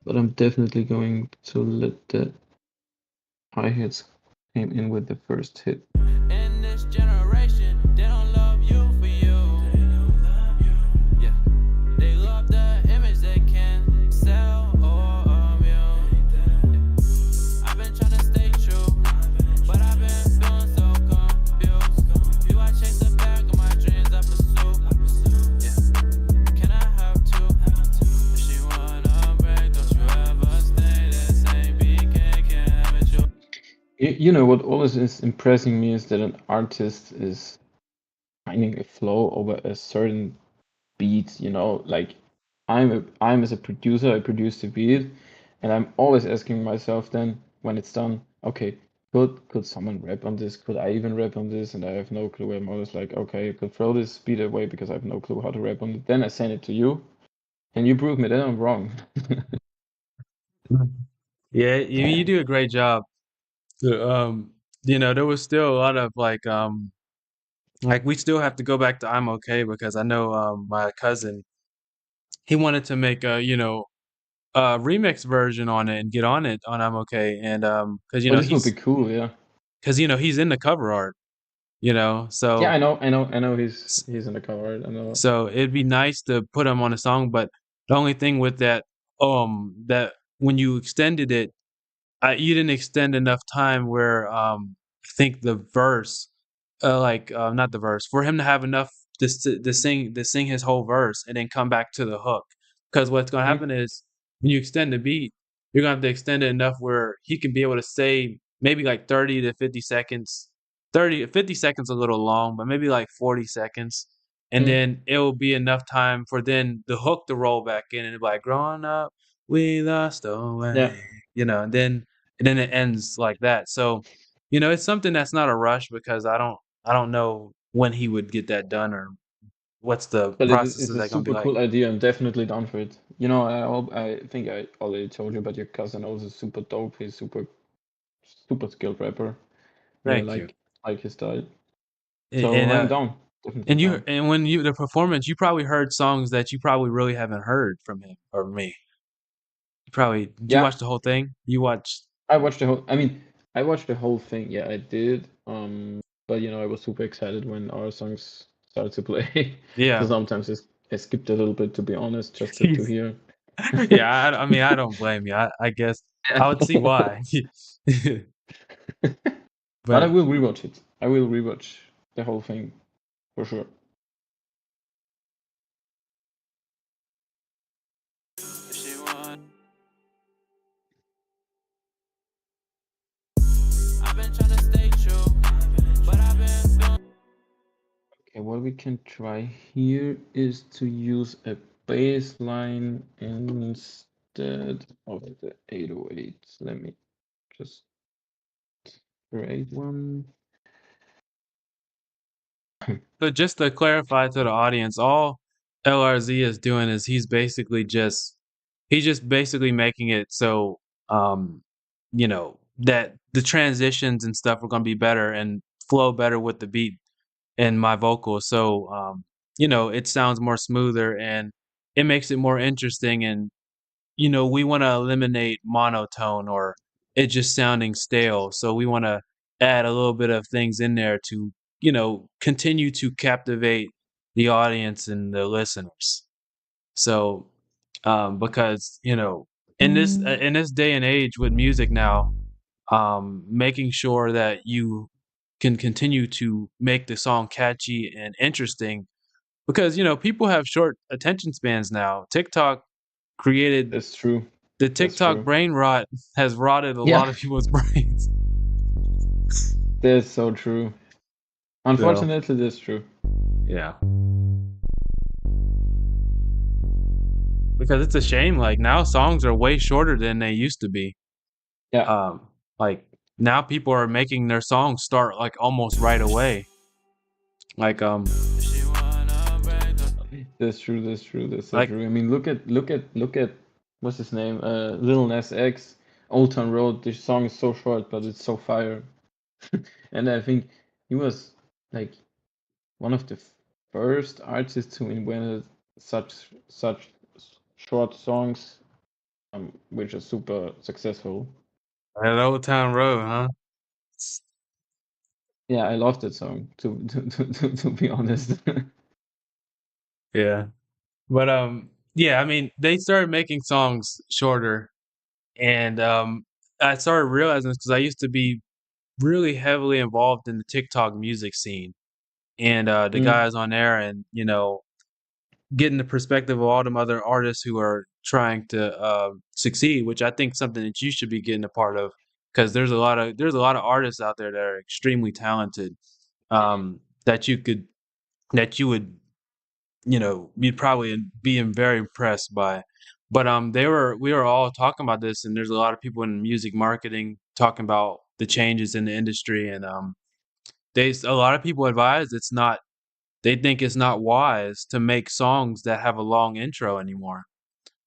But I'm definitely going to let the hi-hats came in with the first hit. In this generation, they don't love you for you. Yeah. They love the image they can sell of you. I've been trying to stay true, but I've been feeling so confused. Do I chase the back of my dreams I pursue? Yeah. Can I have two? If she wanna break, don't you ever stay the same. BK can't have it you. You know what always is impressing me is that an artist is finding a flow over a certain beat. Like I'm as a producer, I produce the beat, and I'm always asking myself then when it's done, okay, could someone rap on this? Could I even rap on this? And I have no clue. I'm always like, okay, I could throw this beat away because I have no clue how to rap on it. Then I send it to you, and you prove me that I'm wrong. yeah, you do a great job. There was still a lot of like we still have to go back to I'm okay because I know my cousin he wanted to make a remix version on it and get on it on I'm okay and because Oh, this would be cool, yeah. he's in the cover art, Yeah, so I know he's in the cover art. I know. so it'd be nice to put him on a song, but the only thing with that when you extended it you didn't extend enough time where I think the verse, not the verse, for him to have enough to sing his whole verse and then come back to the hook. Because what's gonna Mm, happen is when you extend the beat, you're gonna have to extend it enough where he can be able to say maybe like 30 to 50 seconds. 50 seconds a little long, but maybe like 40 seconds. And mm, then it will be enough time for then the hook to roll back in and it'll be like growing up, we lost our yeah. way. And then it ends like that. So, it's something that's not a rush because I don't know when he would get that done or what's the But process it's is a that gonna be super like. cool idea. I'm definitely down for it. I think I already told you, but your cousin also super dope. He's super skilled rapper. Really Thank you. like his style. A- So And I'm down, definitely down. when you the performance, you probably heard songs that you probably really haven't heard from him or me. You probably did you Yeah, watch the whole thing? You watched I watched the whole. I mean, I watched the whole thing. Yeah, I did. But I was super excited when our songs started to play. So yeah. sometimes I skipped a little bit, to be honest, just to hear. Yeah, I mean, I don't blame you. I guess I would see why. But I But will rewatch it. I will rewatch the whole thing for sure. She want. I've been trying to stay true, but I've been feeling. Okay, what we can try here is to use a bass line instead of the 808. Let me just create one. so just to clarify to the audience, all LRZ is doing is he's just basically making it so that the transitions and stuff are gonna be better and flow better with the beat and my vocals. So it sounds more smoother and it makes it more interesting and we want to eliminate monotone or it just sounding stale. So we want to add a little bit of things in there to, continue to captivate the audience and the listeners. So, because in this day and age with music now, making sure that you can continue to make the song catchy and interesting because people have short attention spans now. TikTok created That's true. the That's TikTok true. brain rot has rotted a Yeah, lot of people's brains. that's so true. So Unfortunately, that's true. yeah, because it's a shame. Like now, songs are way shorter than they used to be. Yeah, Like now, people are making their songs start like almost right away. Like She wanna break the. that's true. That's true. That's so like true. I mean, look at what's his name? Lil Nas X, Old Town Road. This song is so short, but it's so fire. And I think he was like one of the first artists who invented such short songs, which are super successful. that Old Town Road, huh? Yeah, I love that song. To be honest. Yeah, but yeah. I mean, they started making songs shorter, and I started realizing this because I used to be really heavily involved in the TikTok music scene and the Mm, guys on there and getting the perspective of all them other artists who are trying to succeed, which I think something that you should be getting a part of because there's a lot of artists out there that are extremely talented that you would you'd probably be very impressed by. But we were all talking about this, and there's a lot of people in music marketing talking about the changes in the industry, and a lot of people advise they think it's not wise to make songs that have a long intro anymore.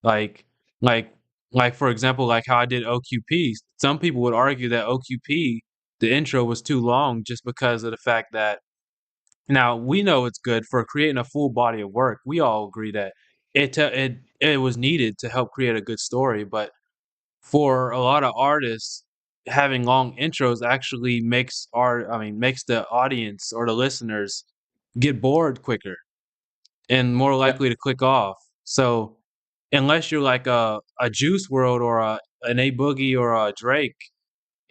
Like like like for example, like how I did OQP. Some people would argue that OQP, the intro was too long just because of the fact that now we know it's good for creating a full body of work. We all agree that it was needed to help create a good story, but for a lot of artists, having long intros actually makes the audience or the listeners get bored quicker and more yeah. likely to click off. So unless you're like a Juice World or an A Boogie or a Drake,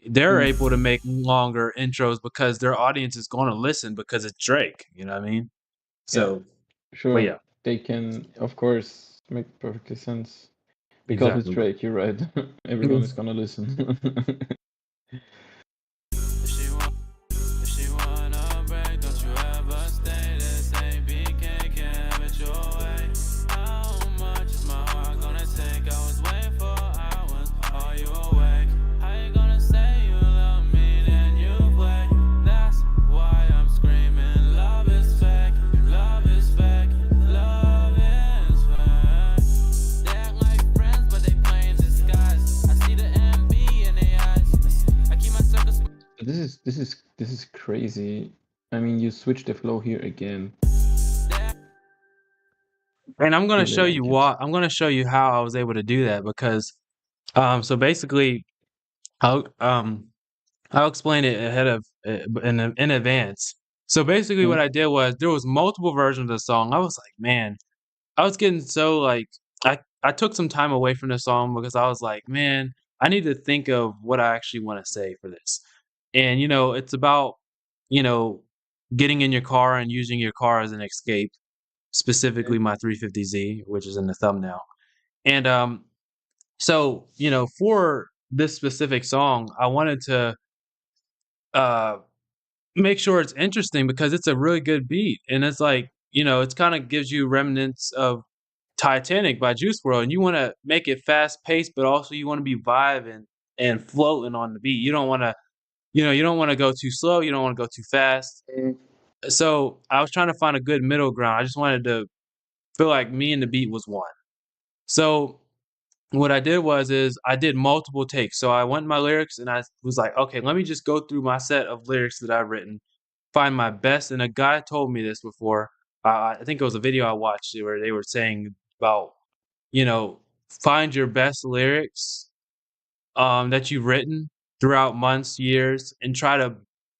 they're Mm, able to make longer intros because their audience is going to listen because it's Drake. You know what I mean? yeah. So, but Sure. yeah, They can, of course, make perfectly sense. Because it's exactly. Drake, you're right. Everyone is gonna listen. She want. She wanna break. Don't you ever stay the same. BK can't have it your way. How much is my heart gonna take? I was waiting for hours. Are you awake? How you gonna say you love me then you play? That's why I'm screaming. Love is fake. Love is fake. Love is fake. this is crazy. I mean, you switched the flow here again. And I'm gonna Really show you like it. why. I'm gonna show you how I was able to do that because, so basically, I'll um I'll explain it ahead of in advance. So basically, what Mm, I did was there was multiple versions of the song. I was like, man, I was getting so like I took some time away from the song because I was like, man, I need to think of what I actually want to say for this. And it's about you know getting in your car and using your car as an escape, mm, specifically my 350Z, which is in the thumbnail. And so for this specific song, I wanted to uh make sure it's interesting because it's a really good beat, and it's like it's kind of gives you remnants of Titanic by Juice WRLD, and you want to make it fast paced, but also you want to be vibing and floating on the beat. You don't want to you don't want to go too slow, you don't want to go too fast. mm, So I was trying to find a good middle ground. I just wanted to feel like me and the beat was one. So what I did is I did multiple takes. So I went in my lyrics and I was like, okay, let me just go through my set of lyrics that I've written, find my best. And a guy told me this before. I think it was a video I watched where they were saying about, you know, find your best lyrics that you've written throughout months, years, and try to,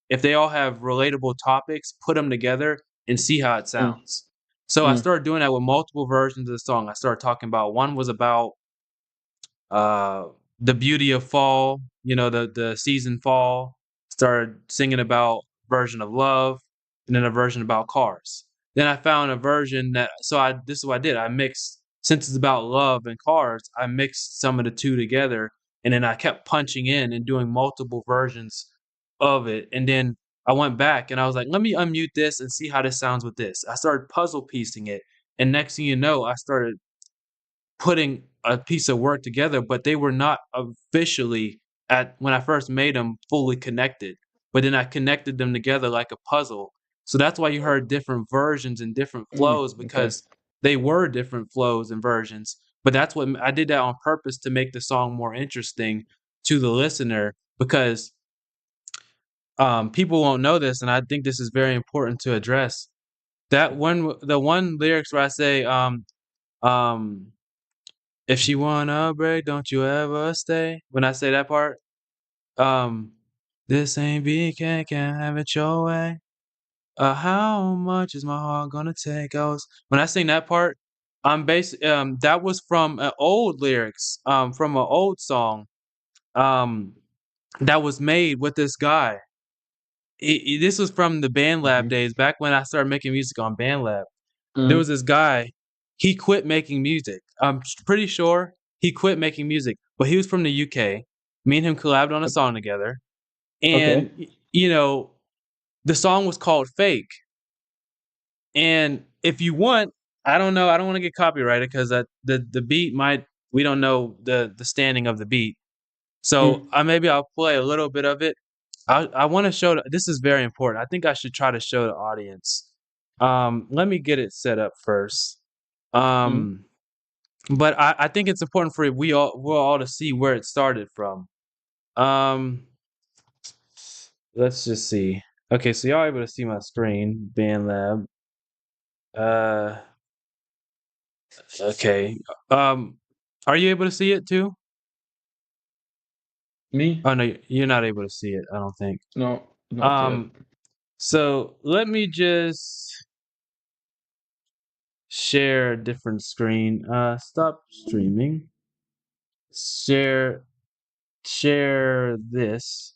if they all have relatable topics, put them together and see how it mm, sounds. So I mm, started doing that with multiple versions of the song. I started talking about one was about uh, the beauty of fall, the season fall. Started singing about version of love, and then a version about cars. Then I found a version that this is what I did. I mixed since it's about love and cars. I mixed some of the two together, and then I kept punching in and doing multiple versions of it. And then I went back and I was like, let me unmute this and see how this sounds with this. I started puzzle piecing it, and next thing you know, I started putting a piece of work together, but they were not officially at when I first made them fully connected. But then I connected them together like a puzzle. So that's why you heard different versions and different mm. flows Okay. because they were different flows and versions. But that's what I did that on purpose to make the song more interesting to the listener because people won't know this, and I think this is very important to address. The one lyrics where I say um if she wanna break, don't you ever stay. When I say that part, um, this ain't BK, can't have it your way. How much is my heart gonna take? When I sing that part, I'm that was from old lyrics, from an old song, um, that was made with this guy. This was from the BandLab Mhm. days, back when I started making music on BandLab. There Mm, was this guy, he quit making music. I'm pretty sure he quit making music, but he was from the UK. Me and him collabed on a o song together, okay. and the song was called "Fake." And if you want, I don't know, I don't want to get copyrighted because the beat might we don't know the standing of the beat. So Mm, maybe I'll play a little bit of it. I want to show. This is very important. I think I should try to show the audience. Let me get it set up first. mm. Um, but I think it's important for we're all to see where it started from. Um, let's just see. Okay, so y'all able to see my screen, BandLab. Uh, okay. Um, are you able to see it too? Me? Oh no, you're not able to see it. I don't think. No, not yet. Um, so let me just share a different screen. Stop streaming. Share share this.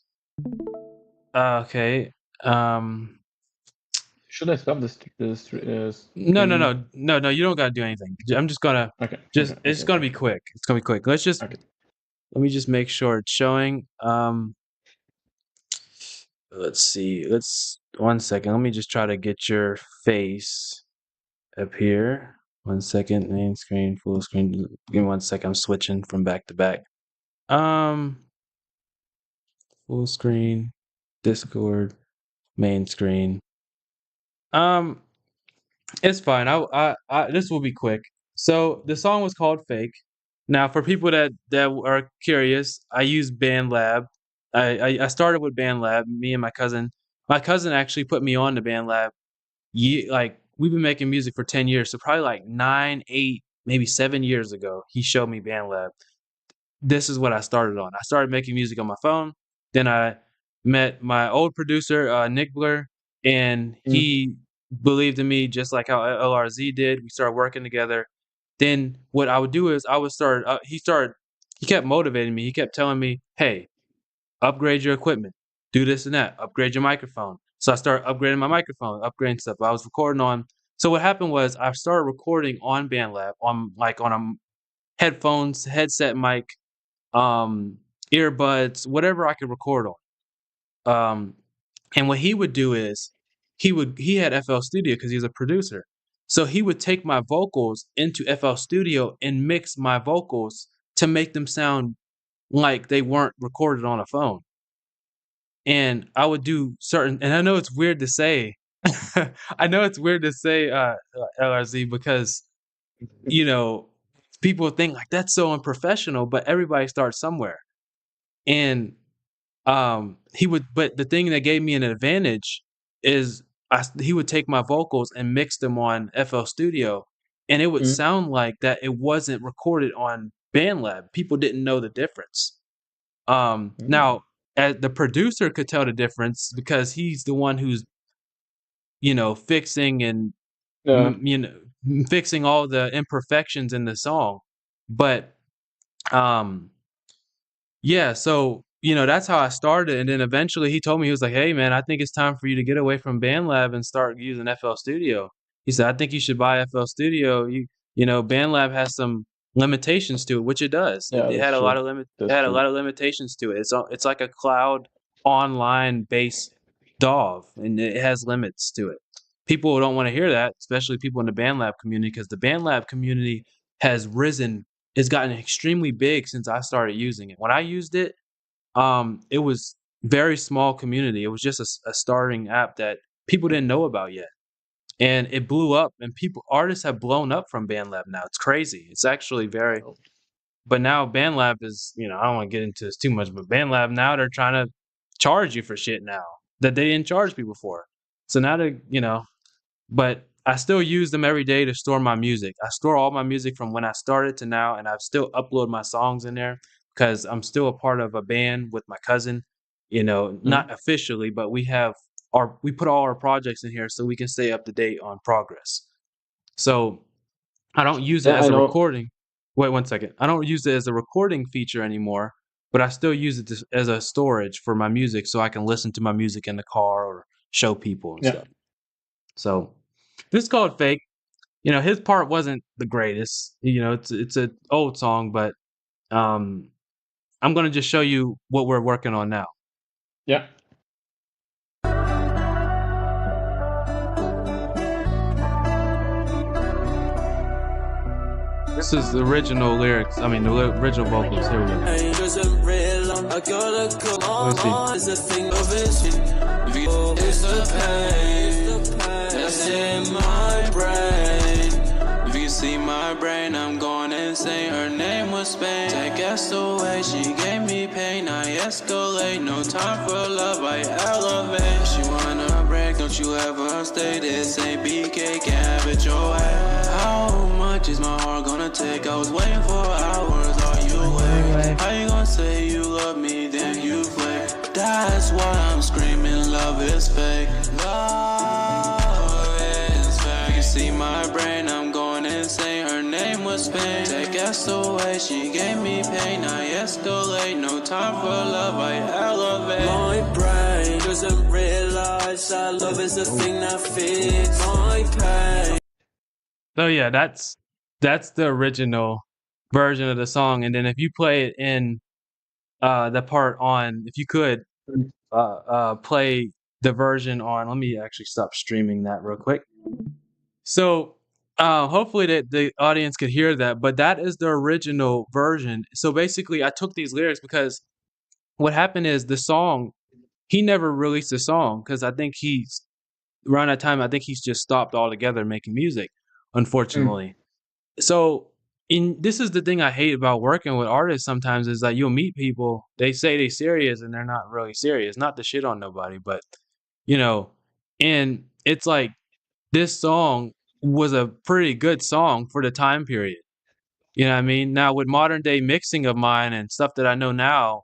Okay. Um, Should I stop no, no, streaming? no, no, no. You don't gotta do anything. I'm just gonna Okay, just. okay, It's okay, gonna okay, be quick. It's gonna be quick. okay. Let me just make sure it's showing. Let's see. Let's 1 second. Let me just try to get your face up here. 1 second. Main screen, full screen. Give me 1 second. I'm switching from back to back. Um, full screen, Discord, main screen. Um, it's fine. This will be quick. So the song was called "Fake." Now, for people that are curious, I use BandLab. I started with BandLab, me and my cousin. My cousin actually put me on to BandLab. Like, we've been making music for 10 years, so probably like 9, 8, maybe 7 years ago, he showed me BandLab. This is what I started on. I started making music on my phone. Then I met my old producer, Nick Blur, and Mm. he believed in me just like how LRZ did. We started working together. Then what I would do is I would start. He kept motivating me. He kept telling me, "Hey, upgrade your equipment, do this and that, upgrade your microphone." So I started upgrading my microphone, upgrading stuff. I was recording on. So what happened was I started recording on BandLab on a headphones, headset mic, um, earbuds, whatever I could record on. And what he would do is he had FL Studio because he was a producer. So he would take my vocals into FL Studio and mix my vocals to make them sound like they weren't recorded on a phone. And I would do certain, and I know it's weird to say, I know it's weird to say LRZ because you know people think like that's so unprofessional, but everybody starts somewhere. And he would, but the thing that gave me an advantage is he would take my vocals and mix them on FL Studio, and it would Mm. sound like that it wasn't recorded on BandLab. People didn't know the difference. Mm. Now, as the producer could tell the difference because he's the one who's fixing and Yeah. fixing all the imperfections in the song, but um yeah, so, that's how I started, and then eventually he told me, he was like, "Hey, man, I think it's time for you to get away from BandLab and start using FL Studio." He said, "I think you should buy FL Studio. BandLab has some limitations to it," which it does. It Yeah, it that's had a lot true. of it That's had a true. lot of limitations to it. It's like a cloud online-based DAW, and it has limits to it. People don't wanna hear that, especially people in the BandLab community, because the BandLab community has risen it's gotten extremely big since I started using it. When I used it, it was very small community. It was just a starting app that people didn't know about yet, and it blew up. And artists have blown up from BandLab now. It's crazy. It's actually very. But now BandLab is, I don't want to get into this too much, but BandLab now they're trying to charge you for shit now that they didn't charge people for. So now but I still use them every day to store my music. I store all my music from when I started to now, and I've still upload my songs in there because I'm still a part of a band with my cousin. Mm. Not officially, but we put all our projects in here so we can stay up to date on progress. So I don't use it Yeah, I as a know. recording. Wait 1 second. I don't use it as a recording feature anymore, but I still use it as a storage for my music so I can listen to my music in the car or show people and Yeah. stuff. So this is called Fake. His part wasn't the greatest. It's an old song, but um, I'm gonna just show you what we're working on now. Yeah. This is the original lyrics. I mean, the original vocals. Here we go. Let's see. It's a thing of vision. It's the pain that's in my brain. If you see my brain, I'm going insane. Her name was Spain. Take us away, she gave me pain. I escalate, no time for love, I elevate. She wanna break, don't you ever stay. This ain't BK, can't have it your way. How much is my heart gonna take? I was waiting for hours, are you awake? How you gonna say you love me, then you flake? That's why I'm screaming, love is fake. Love is fake. You see my brain, I'm going insane. Her name was Spain. Take us away, she gave me pain. I escalate, no time for love, I elevate. My brain doesn't realize that love is the thing that fits my pain. So yeah, that's the original version of the song, and then if you play it in the part on, if you could Mm. play the version on. Let me actually stop streaming that real quick. So hopefully the audience could hear that, but that is the original version. So basically, I took these lyrics because what happened is the song. He never released the song because I think he's around that time. I think he's just stopped altogether making music, Mm. unfortunately. So and this is the thing I hate about working with artists sometimes is that you'll meet people, they say they serious and they're not really serious. Not to shit on nobody, but you know, and it's like this song was a pretty good song for the time period. You know what I mean? Now with modern day mixing of mine and stuff that I know now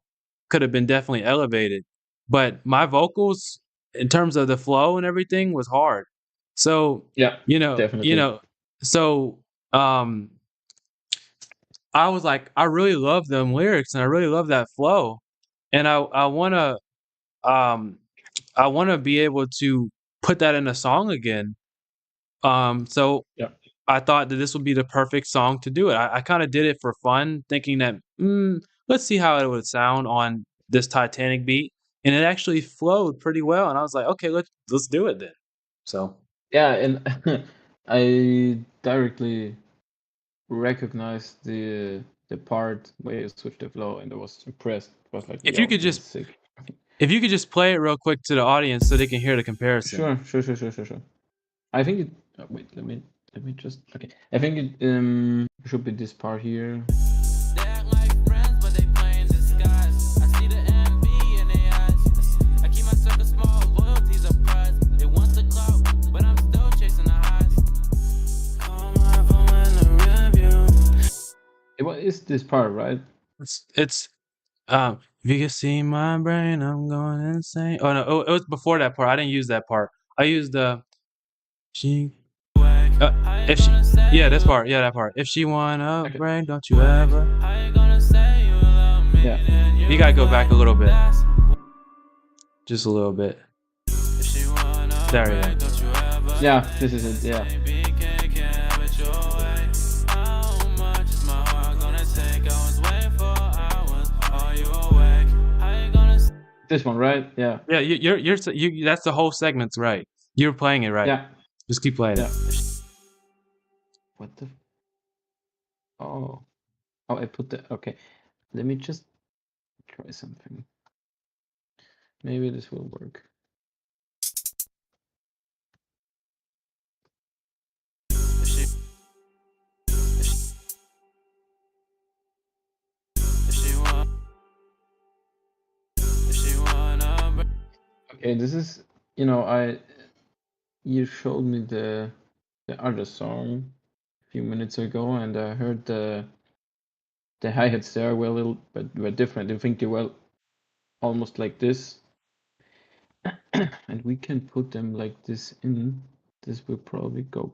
could have been definitely elevated. But my vocals in terms of the flow and everything was hard. So, Yeah, you know, you definitely. know, so um I was like, I really love them lyrics and I really love that flow. And um I wanna be able to put that in a song again. So Yeah. I thought that this would be the perfect song to do it. I kinda did it for fun, thinking that, let's see how it would sound on this Titanic beat, and it actually flowed pretty well, and I was like, "Okay, let's do it then." So, Yeah, and I directly recognized the part where you switched the flow, and I was impressed. I was like, if you yo, could this is just sick. if you could just play it real quick to the audience so they can hear the comparison. Sure. I think it. Oh, wait, let me just. Okay, I think it should be this part here. They act like friends, but they play in disguise. I see the envy in their eyes. I keep my circle small, loyalty's a prize. They want the clout, but I'm still chasing the highs. Call my phone in the rearview. What is this part, right? It's if you can see my brain, I'm going insane. Oh no, it was before that part. I didn't use that part. I used the she uh, if she yeah, this part. Yeah, that part. If she wanna Okay. break, don't you ever. How you gonna say you love me? Yeah. Then You gotta go back a little bit. That's Just a little bit. if she wanna There we break, go. don't you ever Yeah, this is it. Yeah. BK can't have it your way. How much is my heart gonna take? I was waiting for hours. Are you awake? How you gonna say This one, right? Yeah. Yeah, you that's the whole segment's right. You're playing it right. Yeah. Just keep playing Yeah. it. What the? Oh. Oh, I put the. Okay. Let me just try something. Maybe this will work. if she if she want if she wanna break? Okay, this is. You showed me the other song a few minutes ago, and I heard the hi-hats there were a little but were different. I think they were almost like this. And we can put them like this in. This will probably go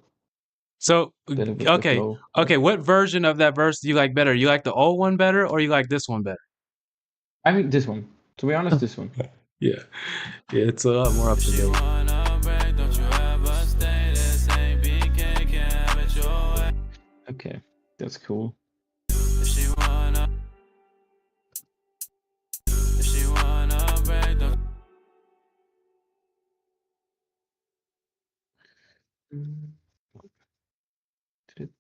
So better with the okay, flow. okay. What version of that verse do you like better? You like the old one better, or you like this one better? I think this one. To be honest, this one. Yeah, yeah. It's a lot more up to She date. wanna break, don't you ever stay the same. BK can't have it your way. Okay, that's cool. If she wanna break, don't Mm, did it-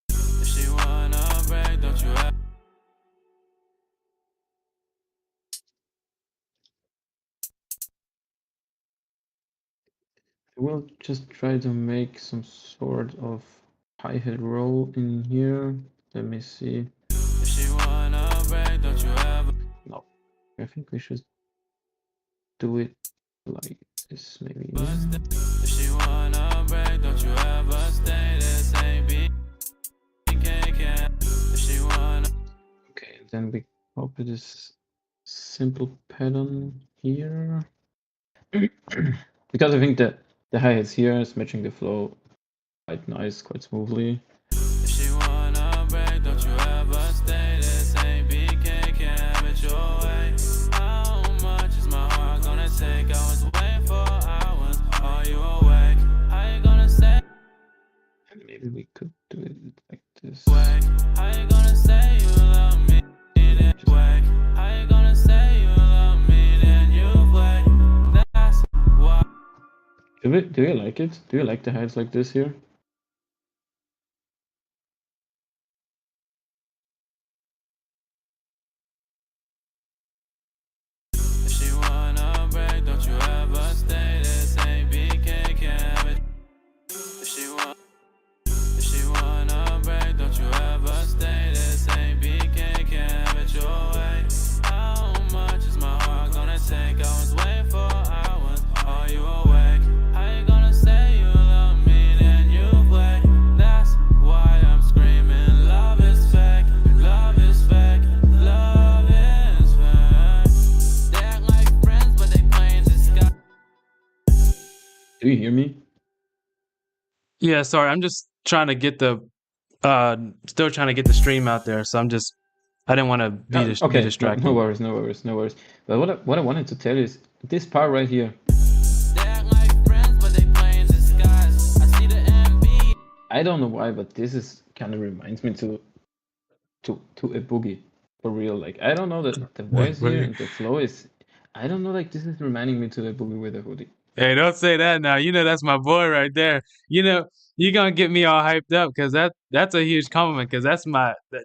if she wanna break, don't you ever I will just try to make some sort of hi-hat roll in here. Let me see. if she wanna break, don't you ever No, I think we should do it like this, maybe. if she wanna break, don't you ever stay the same. BK can't if she wanna Okay, then we copy this simple pattern here. Because I think that the hi-hats here is matching the flow quite nice, quite smoothly. if she wanna break, don't you ever stay the same. BK can't have it your way. How much is my heart gonna take? I was waiting for hours. Are you awake? How you gonna say And maybe we could do it like this. awake? How you gonna say you love me? Then wake. How you gonna say you love me? Then you wake. That's why. Do you like it? Do you like the hi-hats like this here? If she wanna break, don't Yeah, sorry, I'm just trying to get the still trying to get the stream out there, so I didn't want to be Okay, distracted. no worries, no worries, no worries. But what I wanted to tell you is this part right here. I don't know why, but this is kind of reminds me to a boogie for real. Like I don't know that the voice here and the flow is. I don't know. Like this is reminding me to a boogie with a hoodie. Hey, don't say that now. You know that's my boy right there. You know you're gonna get me all hyped up because that's a huge compliment because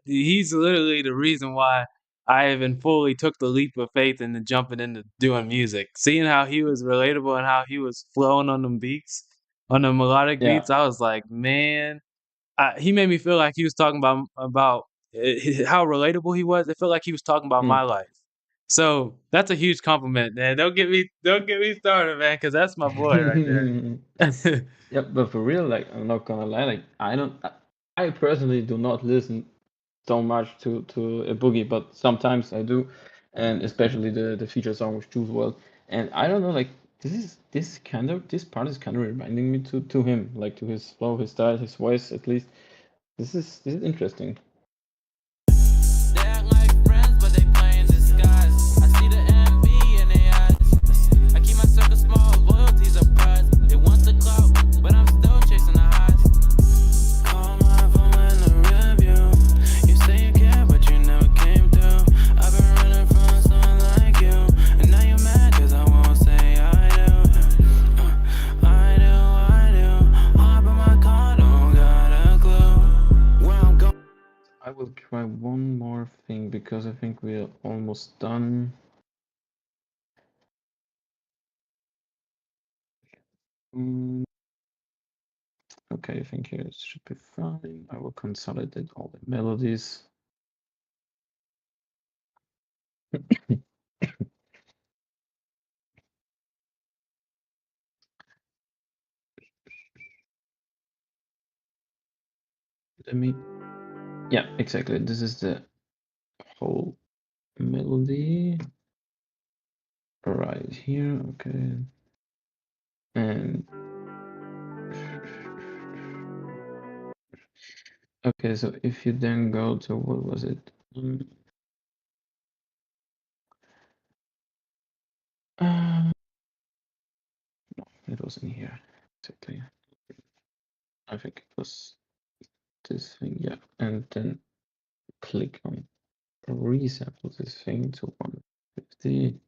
he's literally the reason why I even fully took the leap of faith into jumping into doing music. Seeing how he was relatable and how he was flowing on them beats, on the melodic Yeah. beats, I was like, man, he made me feel like he was talking about how relatable he was. It felt like he was talking about my life. So that's a huge compliment, man. Don't get me started, man, because that's my boy right there. Yeah, but for real, like I'm not gonna lie, like I personally do not listen so much to a boogie, but sometimes I do, and especially the feature song with Juice WRLD. And I don't know, like this part is kind of reminding me to him, like to his flow, his style, his voice at least. This is interesting. I will try one more thing because I think we're almost done. Okay, I think here it should be fine. I will consolidate all the melodies. Yeah, exactly. This is the whole melody right here. Okay. And okay, so if you then go to what was it? No, it wasn't here exactly. I think it was this thing, yeah. And then click on resample this thing to 150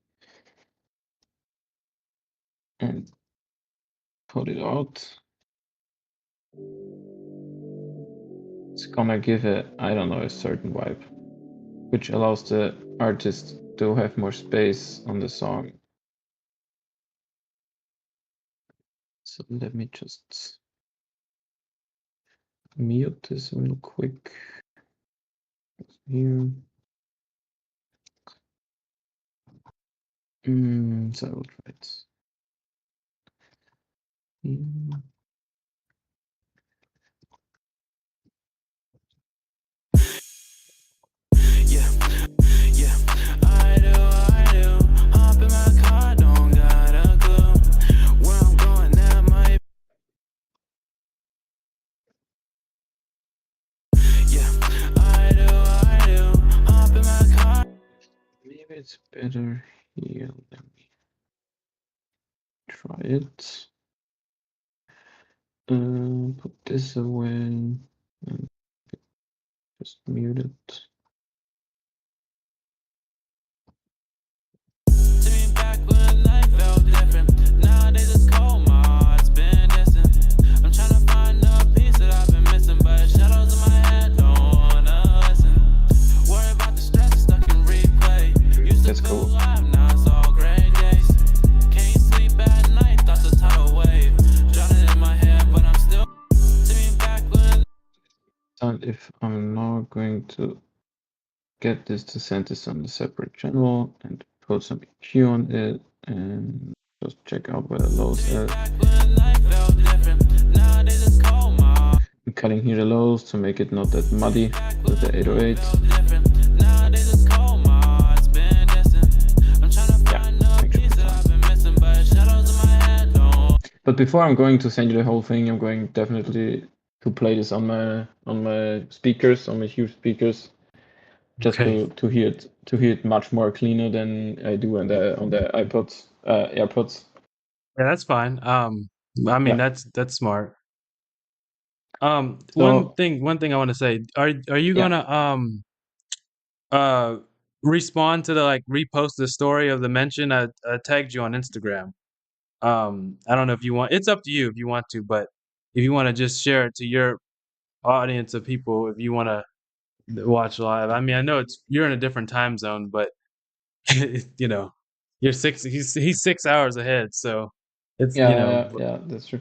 and put it out. It's gonna give I don't know, a certain vibe, which allows the artist to have more space on the song. So let me just mute this real quick here. So I will try it. Here. Maybe it's better here. Let me try it. Put this away and just mute it. That's cool. And if I'm now going to get this to send this on a separate channel and put some EQ on it and just check out where the lows are. I'm cutting here the lows to make it not that muddy with the 808. But before I'm going to send you the whole thing, I'm going definitely to play this on my speakers, on my huge speakers, just Okay. to hear it much more cleaner than I do on the iPods, AirPods. Yeah, that's fine. I mean, Yeah. that's smart. One So thing I want to say, are you yeah, gonna uh respond to the like repost the story of the mention? I tagged you on Instagram. I don't know if you want. It's up to you if you want to, but if you want to just share it to your audience of people, if you want to watch live. I mean, I know you're in a different time zone, but you know, you're he's 6 hours ahead, so it's yeah, that's true.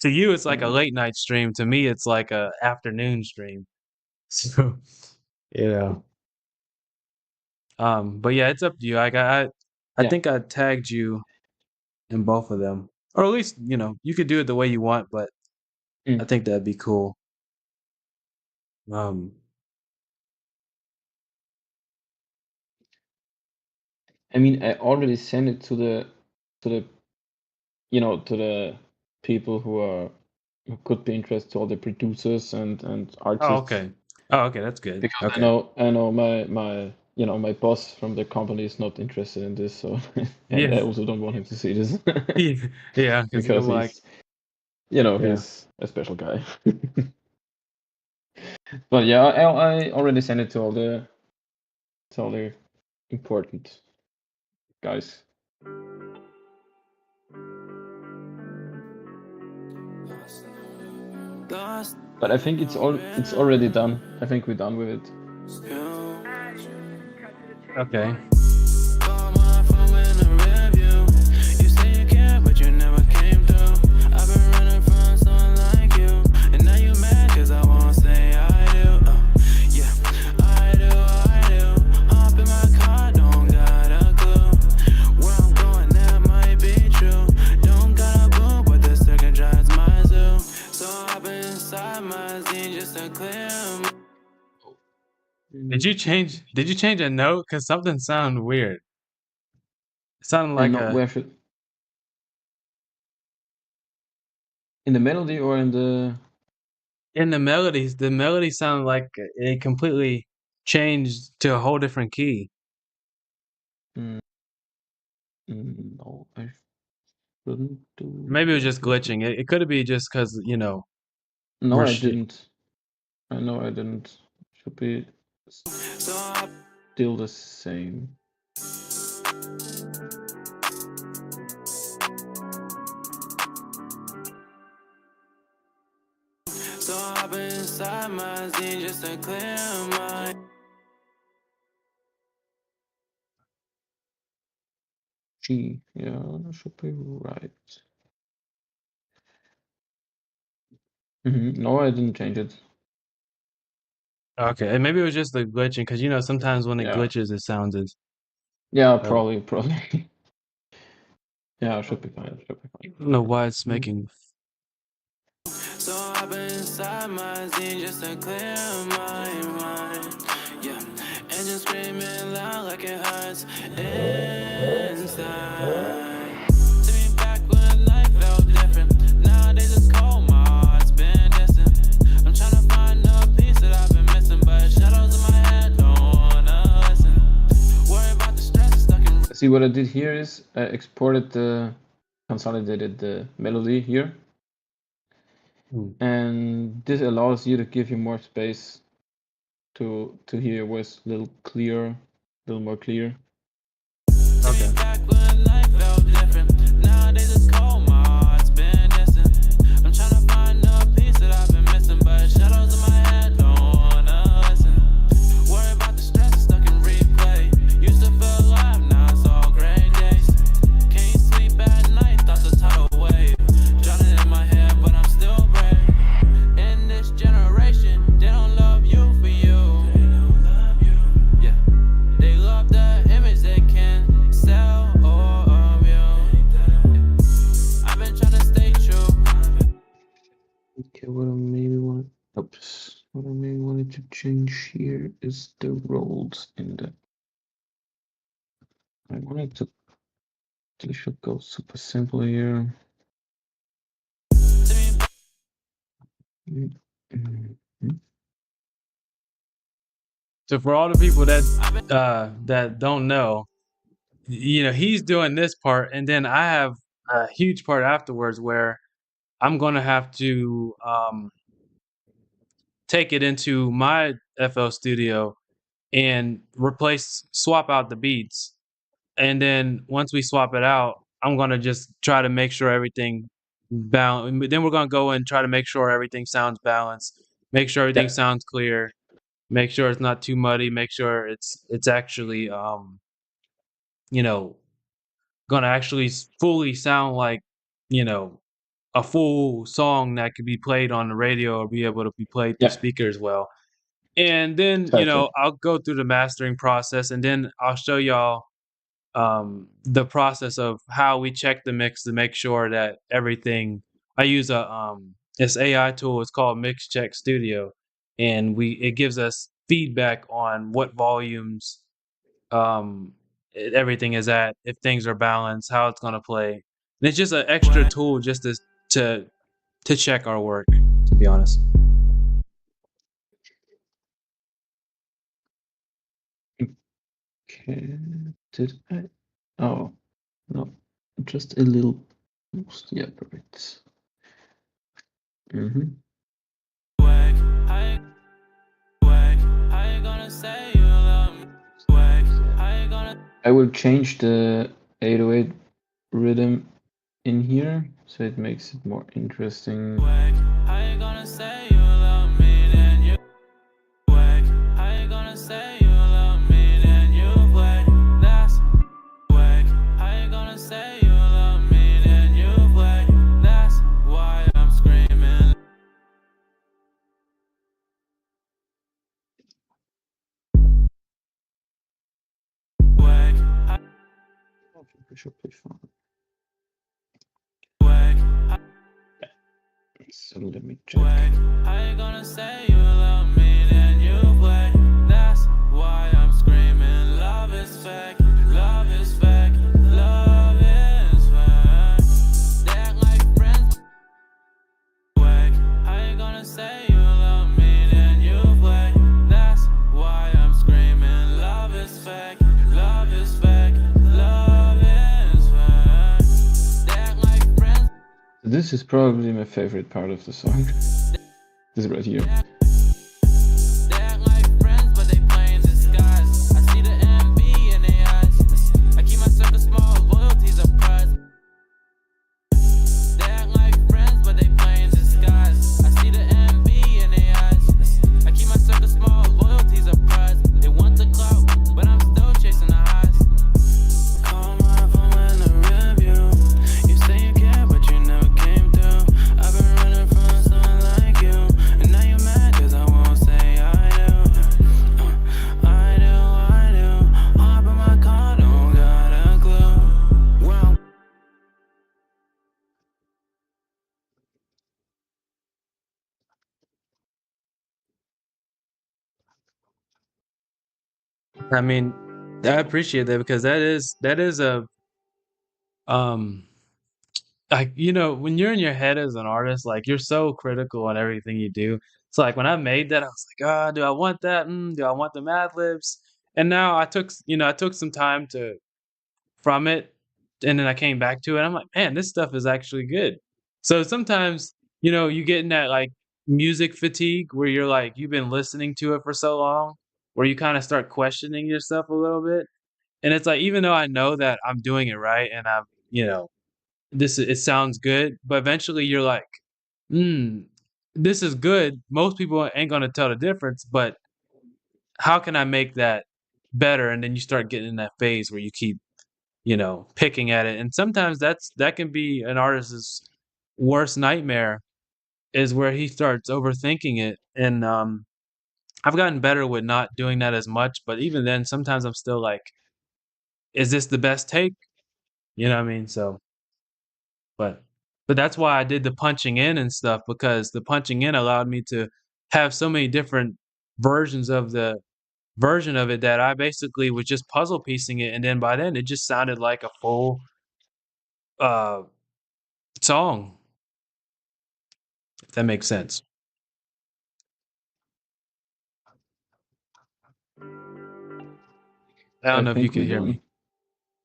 to you it's like a Uh, late night stream. To me, it's like a afternoon stream. So you know, but yeah, it's up to you. I yeah. think I tagged you in both of them, or at least you could do it the way you want, but I Mm. think that'd be cool. Um, I mean, I already sent it to the to the people who could be interested, to all the producers and oh, artists, okay. Oh, okay, that's good. because Okay. I know my my boss from the company is not interested in this, so and Yeah. I also don't want him to see this Yeah, yeah, because because I'm like, he's yeah. he's a special guy. But yeah, I already sent it to all the important guys. Lost But I think it's already done. I think we're done with it. you. Okay. Call my phone in the rearview. You say you care, but you never came through. I've been running from someone like you, and now you mad 'cause I won't say I do. Yeah, I do, I do. Hop in my car, don't got a clue. Where I'm going, that might be true. Don't got a boo, but the circuit drives my zoo. So hop inside my zine just to clear my Did you change a note? Cause something sounded weird. It sounded And like not a where should in the melody or in the in the melody sounded like it completely changed to a whole different key. mm, no, I shouldn't do Maybe it was that. just Let me. glitching. It could be just cause, No, we're I sh didn't. I know I didn't. Should be so hop still the same. So hop inside my zine just to clear my G. Yeah, that should be right. No, I didn't change it. Okay, and maybe it was just the glitching, cause sometimes when it Yeah. glitches, it sounds as Yeah, uh, probably. Yeah, should be fine. Should be I don't know why it's fine. making. so hop inside my zine just to clear my mind. Yeah, and just screaming loud like it hurts inside. See me back when life felt different. Nowadays it's cold, my heart's been distant. I'm trying to find a piece that I've been missing, but shadows in my head don't wanna listen. Worry about the stress stuck in. See, what I did here is I exported consolidated the melody here, Hmm. and this allows you to give you more space to hear your voice a little clearer, a little more clear. See me Okay. back when life felt different. Nowadays it's cold, my heart's been distant. I'm trying to find a piece that I've been missing, but shadows in my head don't wanna listen. Worry about the stress stuck in replay. Used to feel alive, now it's all gray days. Can't sleep at night, thoughts a tidal wave. Drowning in my head, but I'm still brave. In this generation, they don't love you for you. Yeah, they love the image they can sell of you. I've been trying to stay true. Okay, what I maybe want, oops, what I maybe wanted to change here is the roles in the. I wanted to. This should go super simple here. So for all the people that don't know, he's doing this part, and then I have a huge part afterwards where I'm gonna have to take it into my FL Studio and swap out the beats. And then once we swap it out, I'm gonna just try to make sure everything then we're gonna go and try to make sure everything sounds balanced, make sure everything Yeah. sounds clear, make sure it's not too muddy, make sure it's actually you know, gonna actually fully sound like, you know, a full song that could be played on the radio or be able to be played through Yeah. speakers well. And then, Exactly. I'll go through the mastering process, and then I'll show y'all the process of how we check the mix to make sure that everything. I use this AI tool. It's called Mix Check Studio, and it gives us feedback on what volumes everything is at, if things are balanced, how it's gonna play. And it's just an extra tool just to to check our work, to be honest. Okay. Did I? Oh, no. Just a little boost. Yeah, perfect. Mm-hmm. I will change the 808 rhythm in here so it makes it more interesting. Should be fine. So let me check. How you gonna say you love me then you play? That's why I'm screaming. Love is fake, love is fake, love is fake. They act like friends. How you gonna say you love me then you play? That's why I'm screaming. Love is fake, love is fake, love is fake. They act like friends. This is probably my favorite part of the song. This right here. I mean, I appreciate that because that is a um like, when you're in your head as an artist, like, you're so critical on everything you do. So, like, when I made that, I was like, do I want that? Do I want the Mad Libs? And now I took some time from it, and then I came back to it. I'm like, man, this stuff is actually good. So sometimes, you get in that like music fatigue where you're like, you've been listening to it for so long, where you kind of start questioning yourself a little bit. And it's like, even though I know that I'm doing it right and it sounds good, but eventually you're like, "Hmm, this is good." Most people ain't gonna tell the difference, but how can I make that better? And then you start getting in that phase where you keep, picking at it. And sometimes that can be an artist's worst nightmare is where he starts overthinking it. And I've gotten better with not doing that as much, but even then, sometimes I'm still like, is this the best take? You know what I mean? So But but that's why I did the punching in and stuff because the punching in allowed me to have so many different versions of the version of it that I basically was just puzzle piecing it, and then by then it just sounded like a full uh song, if that makes sense. I don't I know if you think can we're hear done. me.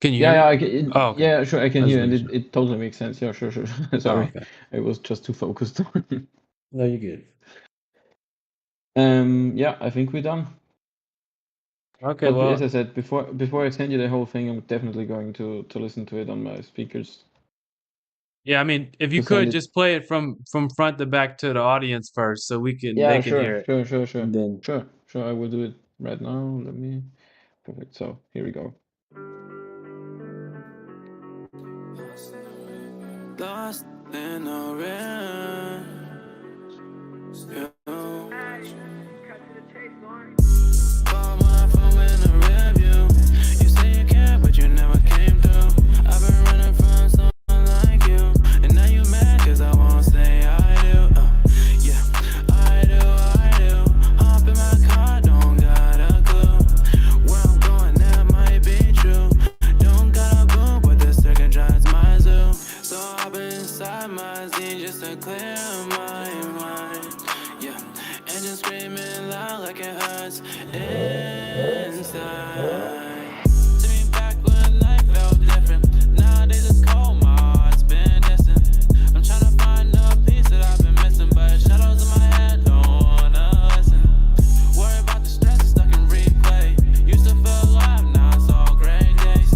Can you hear Yeah, yeah, me? Oh, okay. yeah, sure, I can I was hear, and making it, sure. it totally makes sense. Yeah, sure, sure. Oh, Sorry, okay. I was just too focused. No, you're good. Yeah, I think we're done. Okay, But as well, I said before I send you the whole thing, I'm definitely going to listen to it on my speakers yeah, I mean, if you to send could it. just play it from front to back to the audience first so they Yeah, can hear sure, it. sure, sure, sure, And then sure, sure. I will do it right now. Let me. Perfect. So here we go. Lost in a rain. Call my phone in a rearview. You say you care, but you never came through. I've been running from someone like you, and now you mad 'cause I won't say I do. Yeah, I do, I do. Hop in my car, don't got a clue. Where I'm going, that might be true. Don't got a boom, but the second drives my zoo. So I've been inside my zine just to clear my mind. Yeah, and just screaming loud like it hurts inside. Take me back when life felt different. Nowadays it's cold, my heart's been distant. I'm trying to find a piece that I've been missing, but shadows in my head don't wanna listen. Worry about the stress stuck in replay. Used to feel alive, now it's all gray days.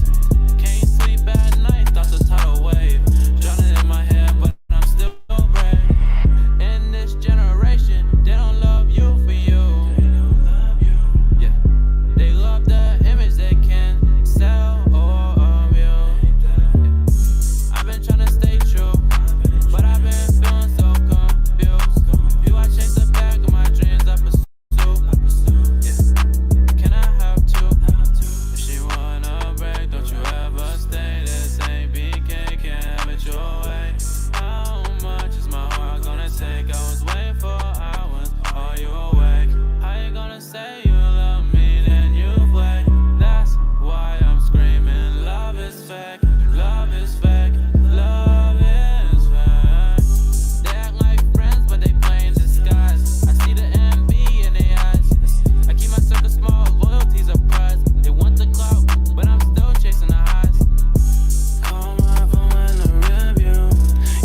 Can't sleep at night, thoughts a tidal wave. Drowning in my head, but I'm still brave. In this generation, they don't love you for you. Yeah, they love the image they can sell of you. Yeah. I've been trying to stay true, but I've been feeling so confused. You, I chase the back of my dreams, I pursue. Yeah, can I have two? If she wanna break, don't you ever stay. This ain't BK, can't have it your way. How much is my heart gonna take? I was waiting for hours, are you awake? How you gonna say you love me, then you play? That's why I'm screaming, love is fake, love is fake, love is fake. They act like friends, but they play in disguise. I see the envy in their eyes. I keep my circle small, loyalty's a prize. They want the clout, but I'm still chasing the highs. Call my phone in the rearview.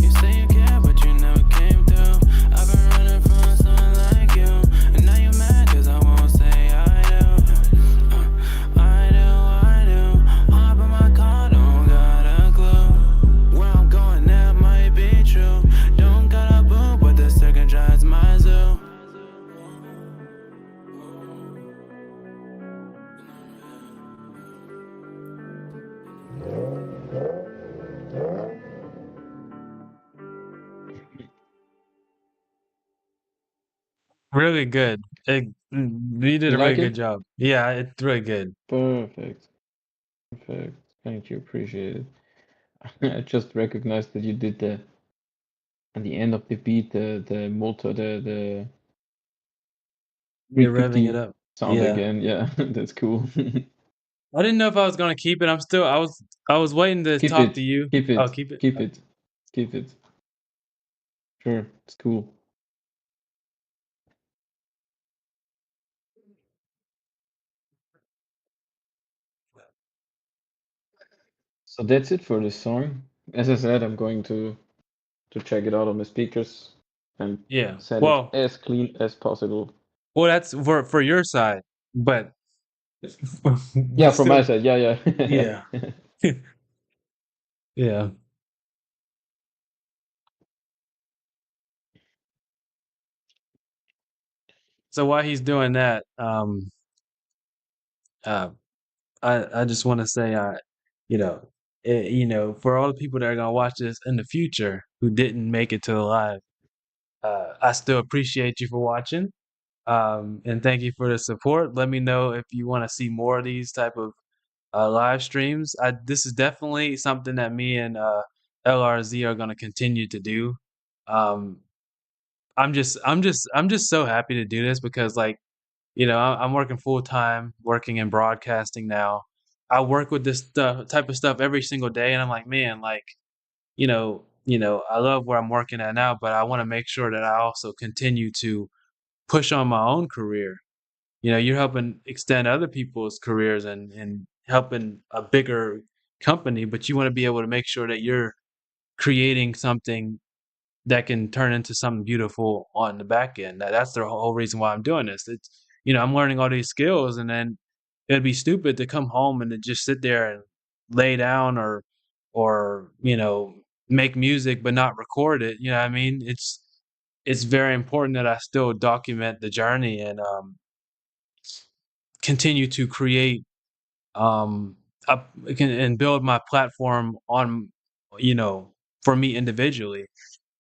You say you care, but you never came through. I've been running from someone like you, and now you mad 'cause I won't say I do. I do, I do. Hop in my car, don't got a clue. Where I'm going, that might be true. Don't got a boom, but the second drives my zoo. really good. You did You a really like good it? job. Yeah, it's really good. Perfect. Perfect. Thank you. Appreciate it. I just recognized that you did the at the end of the beat the motor the You're revving it 350 up. sound Yeah. again. Yeah, that's cool. I didn't know if I was gonna keep it. I was waiting to Keep talk it. to you. Keep Oh, it. keep it? Keep Okay. it. Keep it. Sure. It's cool. So that's it for this song. As I said, I'm going to check it out on my speakers and Yeah. send it as clean as possible. Well, that's for your side, but Yeah, but from my still, side. Yeah, yeah. yeah. Yeah. So while he's doing that, uh, I just want to say, you know, for all the people that are gonna watch this in the future who didn't make it to the live, I still appreciate you for watching, and thank you for the support. Let me know if you want to see more of these type of live streams. This is definitely something that me and LRZ are gonna continue to do. Um, I'm just so happy to do this because like I'm working full time, working in broadcasting now. I work with this type of stuff every single day, and I'm like, man, like I love where I'm working at now, but I want to make sure that I also continue to push on my own career. you know, you're helping extend other people's careers and helping a bigger company, but you want to be able to make sure that you're creating something that can turn into something beautiful on the back end. That's the whole reason why I'm doing this. It's, you know, I'm learning all these skills, and then it'd be stupid to come home and to just sit there and lay down or you know, make music but not record it. You know what I mean? It's very important that I still document the journey and continue to create um up and build my platform on, you know, for me individually,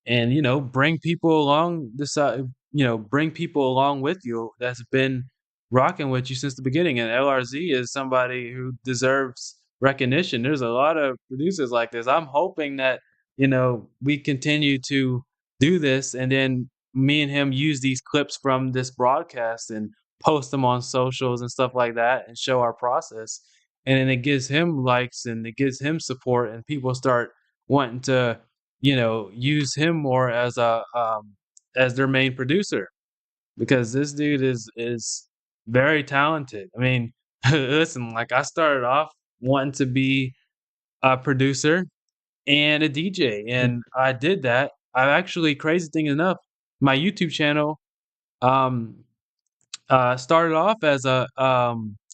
and you know, bring people along this you know, bring people along with you that's been rocking with you since the beginning. And LRZ is somebody who deserves recognition. There's a lot of producers like this. I'm hoping that, you know, we continue to do this, and then me and him use these clips from this broadcast and post them on socials and stuff like that and show our process, and then it gives him likes and it gives him support, and people start wanting to, you know, use him more as their main producer, because this dude is very talented. I mean, listen, like I started off wanting to be a producer and a DJ, and I did that. I actually, crazy thing enough, my YouTube channel um started off as a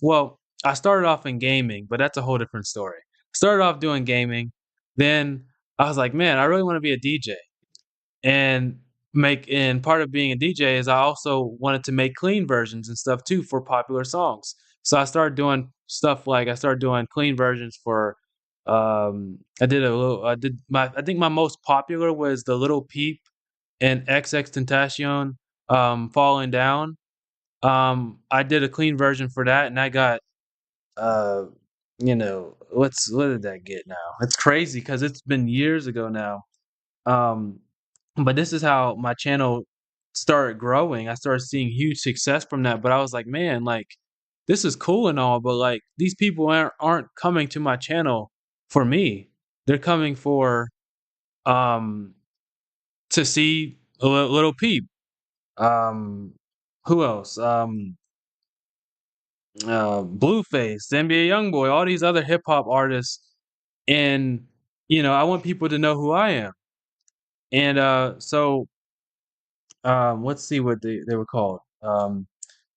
well, I started off in gaming, but that's a whole different story. Started off doing gaming, then I was like, man, I really want to be a DJ. And part of being a DJ is I also wanted to make clean versions and stuff too for popular songs. So I started doing stuff like I started doing clean versions for I did my I think my most popular was the Little Peep and XXXTentacion Falling Down. I did a clean version for that, and I got uh you know, what did that get now? It's crazy because it's been years ago now. Um, but this is how my channel started growing. I started seeing huge success from that. But I was like, man, like this is cool and all, but like these people aren't coming to my channel for me. They're coming for um to see Little Peep. Who else? Blueface, NBA YoungBoy, all these other hip hop artists, and you know, I want people to know who I am. And so let's see what they were called.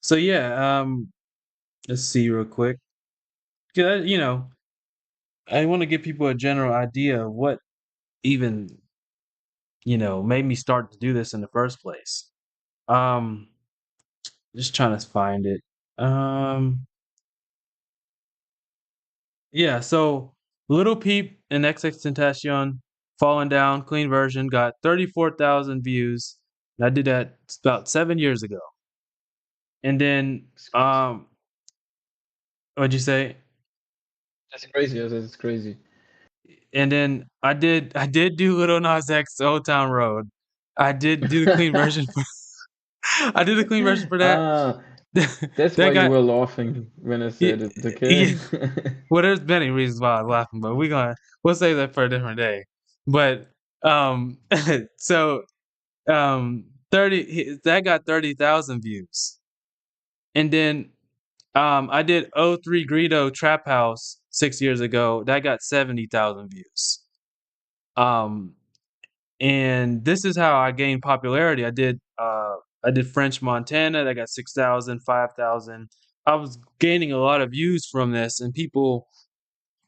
So yeah, let's see real quick. 'Cause, you know, I want to give people a general idea of what even, you know, made me start to do this in the first place. Um, just trying to find it. Um, yeah, so Little Peep and XXXTentacion Falling Down clean version got 34,000 views. And I did that about 7 years ago. And then It's crazy. what'd you say? That's crazy. That's crazy. And then I did do Little Nas X Old Town Road. I did do the clean version for I did a clean version for that. Ah, that's That why you got were laughing when I yeah, said it, yeah. okay? Well, there's many reasons why I was laughing, but we'll save that for a different day. But um so that got 30,000 views. And then I did O3 Greedo Trap House 6 years ago. That got 70,000 views. Um And this is how I gained popularity. I did French Montana, that got 6,000, 5,000. I was gaining a lot of views from this, and people,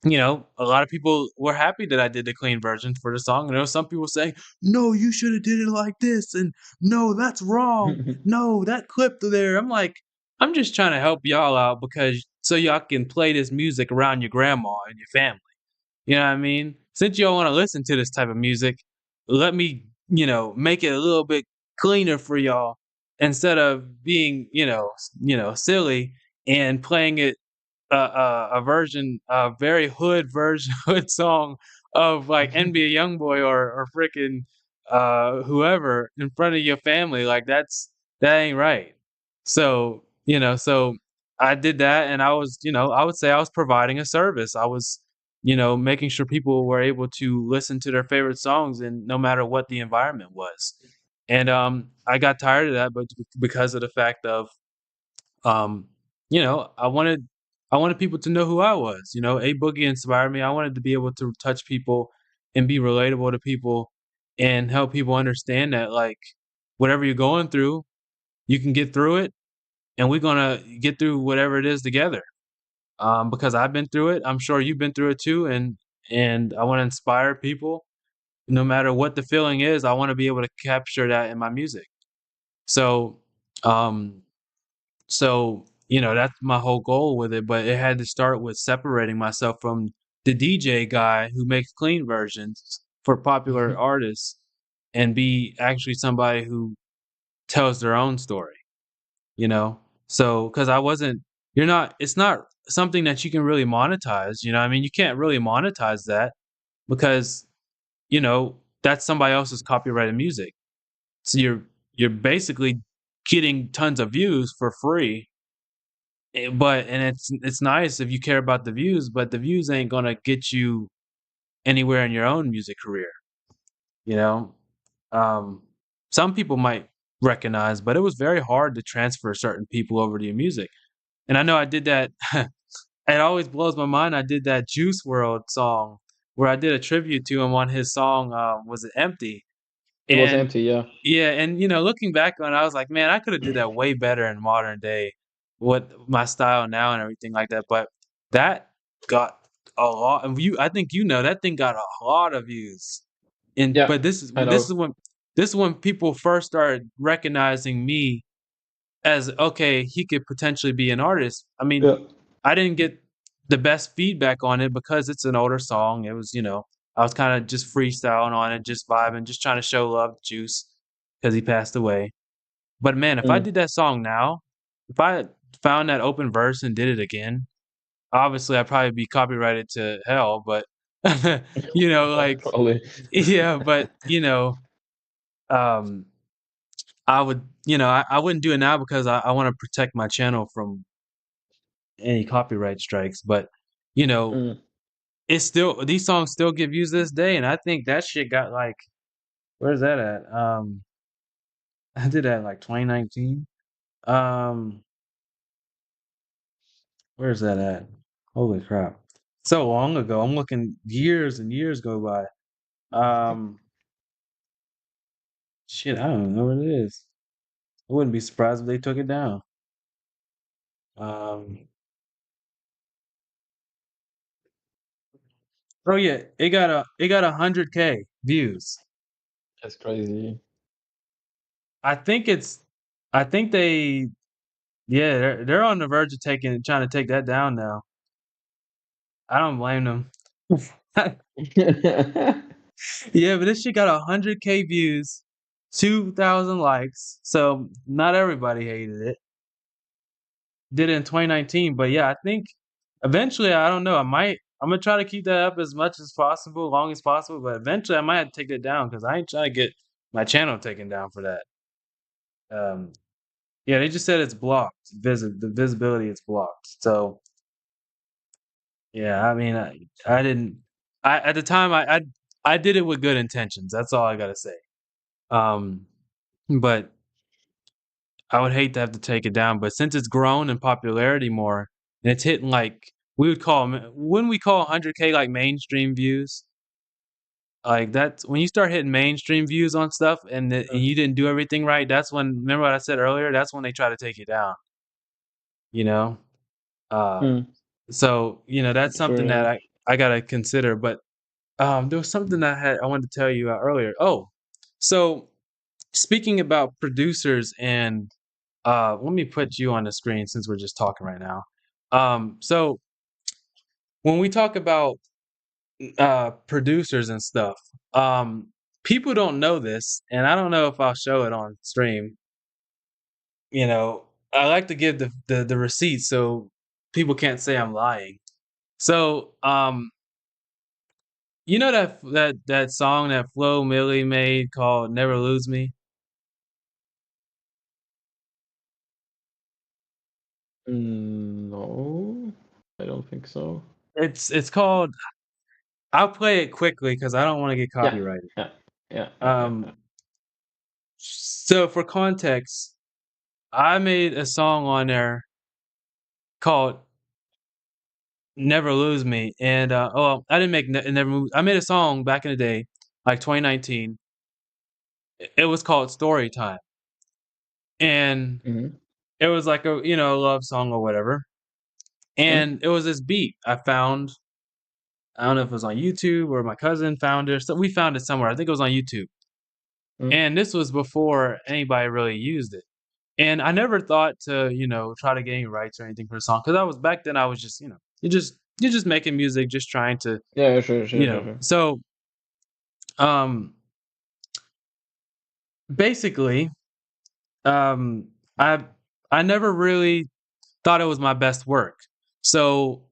you know, a lot of people were happy that I did the clean version for the song. And there was some people saying, "No, you should have did it like this," and "No, that's wrong. No, that clip there." I'm like, I'm just trying to help y'all out because so y'all can play this music around your grandma and your family. You know what I mean? Since you all wanna listen to this type of music, let me, you know, make it a little bit cleaner for y'all instead of being, you know, silly and playing it a version, a very hood version, hood song of like NBA YoungBoy or freaking whoever in front of your family. Like that ain't right. So you know, so I did that, and I was, you know, I would say I was providing a service. I was, you know, making sure people were able to listen to their favorite songs, and no matter what the environment was. And I got tired of that, but because of the fact of um, you know, I wanted people to know who I was. You know, A Boogie inspired me. I wanted to be able to touch people and be relatable to people and help people understand that like whatever you're going through, you can get through it, and we're gonna get through whatever it is together. Because I've been through it. I'm sure you've been through it too, and I want to inspire people. No matter what the feeling is, I want to be able to capture that in my music. So, um, so you know that's my whole goal with it. But it had to start with separating myself from the DJ guy who makes clean versions for popular artists, and be actually somebody who tells their own story. You know, so because I wasn't, you're not. It's not something that you can really monetize. You know, I mean, you can't really monetize that because you know that's somebody else's copyrighted music. So you're basically getting tons of views for free. But and it's nice if you care about the views, but the views ain't gonna get you anywhere in your own music career. You know, um, some people might recognize, but it was very hard to transfer certain people over to your music. And I know I did that. It always blows my mind. I did that Juice World song where I did a tribute to him on his song. Was it Empty? It was And empty, yeah. yeah, and you know, looking back on it, I was like, man, I could have did that way better in modern day with my style now and everything like that. But that got a lot of view. I think you know that thing got a lot of views. And Yeah, but I this know. is when people first started recognizing me as okay, he could potentially be an artist. I mean, Yeah. I didn't get the best feedback on it because it's an older song. It was, you know, I was kind of just freestyling on it, just vibing, just trying to show love to Juice because he passed away. But man, if I Mm. did that song now, if I found that open verse and did it again, obviously I'd probably be copyrighted to hell. But you know, like Probably. yeah, but you know, um, I would, you know, I wouldn't do it now because I want to protect my channel from any copyright strikes. But you know, Mm. it's still these songs still get views this day, and I think that shit got like where's that at? I did that in like 2019. Um, where's that at? Holy crap! So long ago. I'm looking years and years go by. Um, shit, I don't know what it is. I wouldn't be surprised if they took it down. Um, oh yeah, it got 100K views. That's crazy. I think it's, I think they, yeah, they're on the verge of trying to take that down now. I don't blame them. Yeah, but this shit got 100K views, 2,000 likes. So not everybody hated it. Did it in 2019, but yeah, I think eventually, I don't know. I'm gonna try to keep that up as much as possible, long as possible. But eventually, I might have to take that down because I ain't trying to get my channel taken down for that. Um, yeah, they just said it's blocked. The visibility is blocked. So yeah, I mean, I didn't. I at the time I did it with good intentions. That's all I gotta say. Um, but I would hate to have to take it down. But since it's grown in popularity more, and it's hitting like we would call wouldn't we call 100K like mainstream views? Like that's when you start hitting mainstream views on stuff, and you didn't do everything right. That's when remember what I said earlier. That's when they try to take you down. You know. Uh, Mm. so you know that's Sure, something yeah. that I gotta consider. But there was something I wanted to tell you earlier. Oh, so speaking about producers and let me put you on the screen since we're just talking right now. So when we talk about producers and stuff, um, people don't know this, and I don't know if I'll show it on stream. You know, I like to give the receipts so people can't say I'm lying. So, you know that song that Flo Milli made called "Never Lose Me." No, I don't think so. It's called. I'll play it quickly because I don't want to get Yeah, copyrighted. yeah, yeah. Um, so for context, I made a song on there. called "Never Lose Me," and I didn't make Never Move. I made a song back in the day, like 2019. It was called "Story Time," and Mm-hmm. it was like a love song or whatever. And it was this beat I found. I don't know if it was on YouTube or my cousin found it. So we found it somewhere. I think it was on YouTube. Mm-hmm. And this was before anybody really used it. And I never thought to, try to get any rights or anything for the song because I was back then. I was just, you're just making music, just trying to, Yeah, sure, sure, sure, sure. So, um, basically, um, I I never really thought it was my best work. So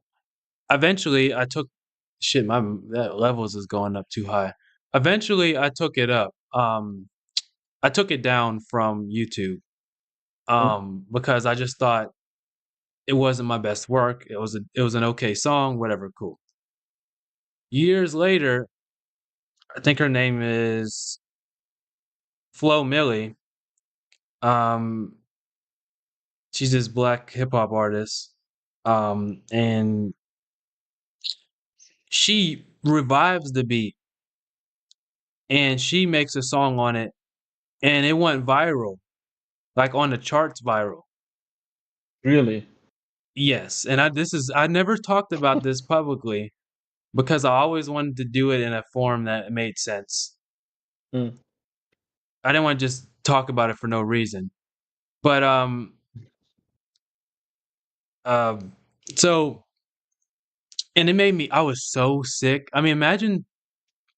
eventually, I took shit. My that levels is going up too high. Eventually, I took it up. I took it down from YouTube. Mm-hmm. Because I just thought it wasn't my best work. It was an okay song, whatever, cool. Years later, I think her name is Flo Millie. Um, she's this black hip hop artist. And she revives the beat and she makes a song on it and it went viral, like on the charts viral. Really? Yes, and I never talked about this publicly because I always wanted to do it in a form that made sense. Mm. I didn't want to just talk about it for no reason. But um so and it made me I was so sick. I mean, imagine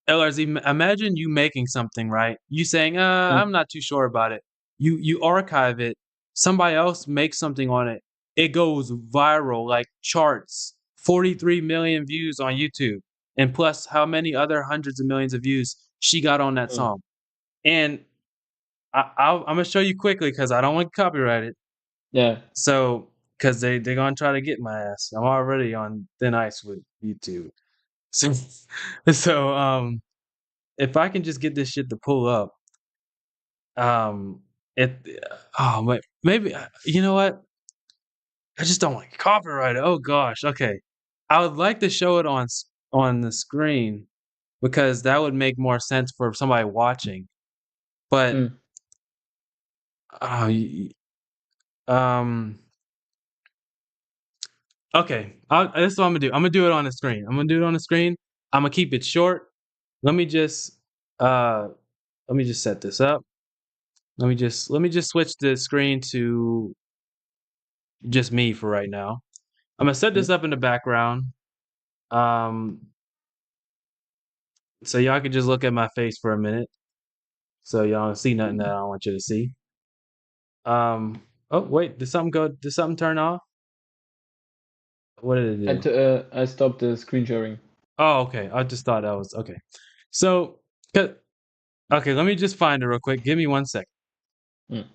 LRZ, imagine you making something, right? You saying, Mm. I'm not too sure about it. You archive it, somebody else makes something on it. It goes viral, like charts, 43 million views on YouTube, and plus how many other hundreds of millions of views she got on that Mm. song. And I'm gonna show you quickly because I don't want to copyright it. Yeah. So, because they're gonna try to get my ass. I'm already on thin ice with YouTube. So, so if I can just get this shit to pull up, um, it, maybe you know what? I just don't want to copyright it. Oh gosh, okay. I would like to show it on the screen because that would make more sense for somebody watching. But Mm. uh, y- um, okay, this is what I'm gonna do. I'm gonna do it on the screen. I'm gonna do it on the screen. I'm gonna keep it short. Let me just uh, let me just set this up. Let me just switch the screen to just me for right now. I'm gonna set this Mm. up in the background, um, so y'all can just look at my face for a minute, so y'all don't see nothing that I don't want you to see. Oh wait, did something go? Did something turn off? What did it do? I stopped the screen sharing. Oh, okay. I just thought that was okay. So, okay, let me just find it real quick. Give me 1 second. Mm.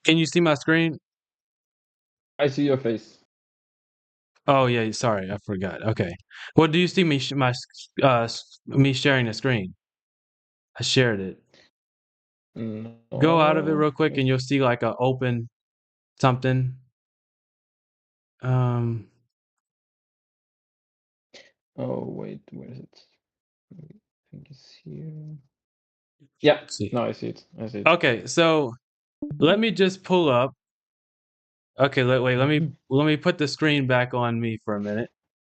Can you see my screen? I see your face. Oh yeah, sorry, I forgot. Okay. Well, do you see me sharing the screen? I shared it. Go out of it No. real quick, and you'll see like a open something. Um, Oh wait, where is it? I think it's here. Yeah. let's see. No, I see it. I see it. Okay, so let me just pull up. Okay, wait. Let me put the screen back on me for a minute.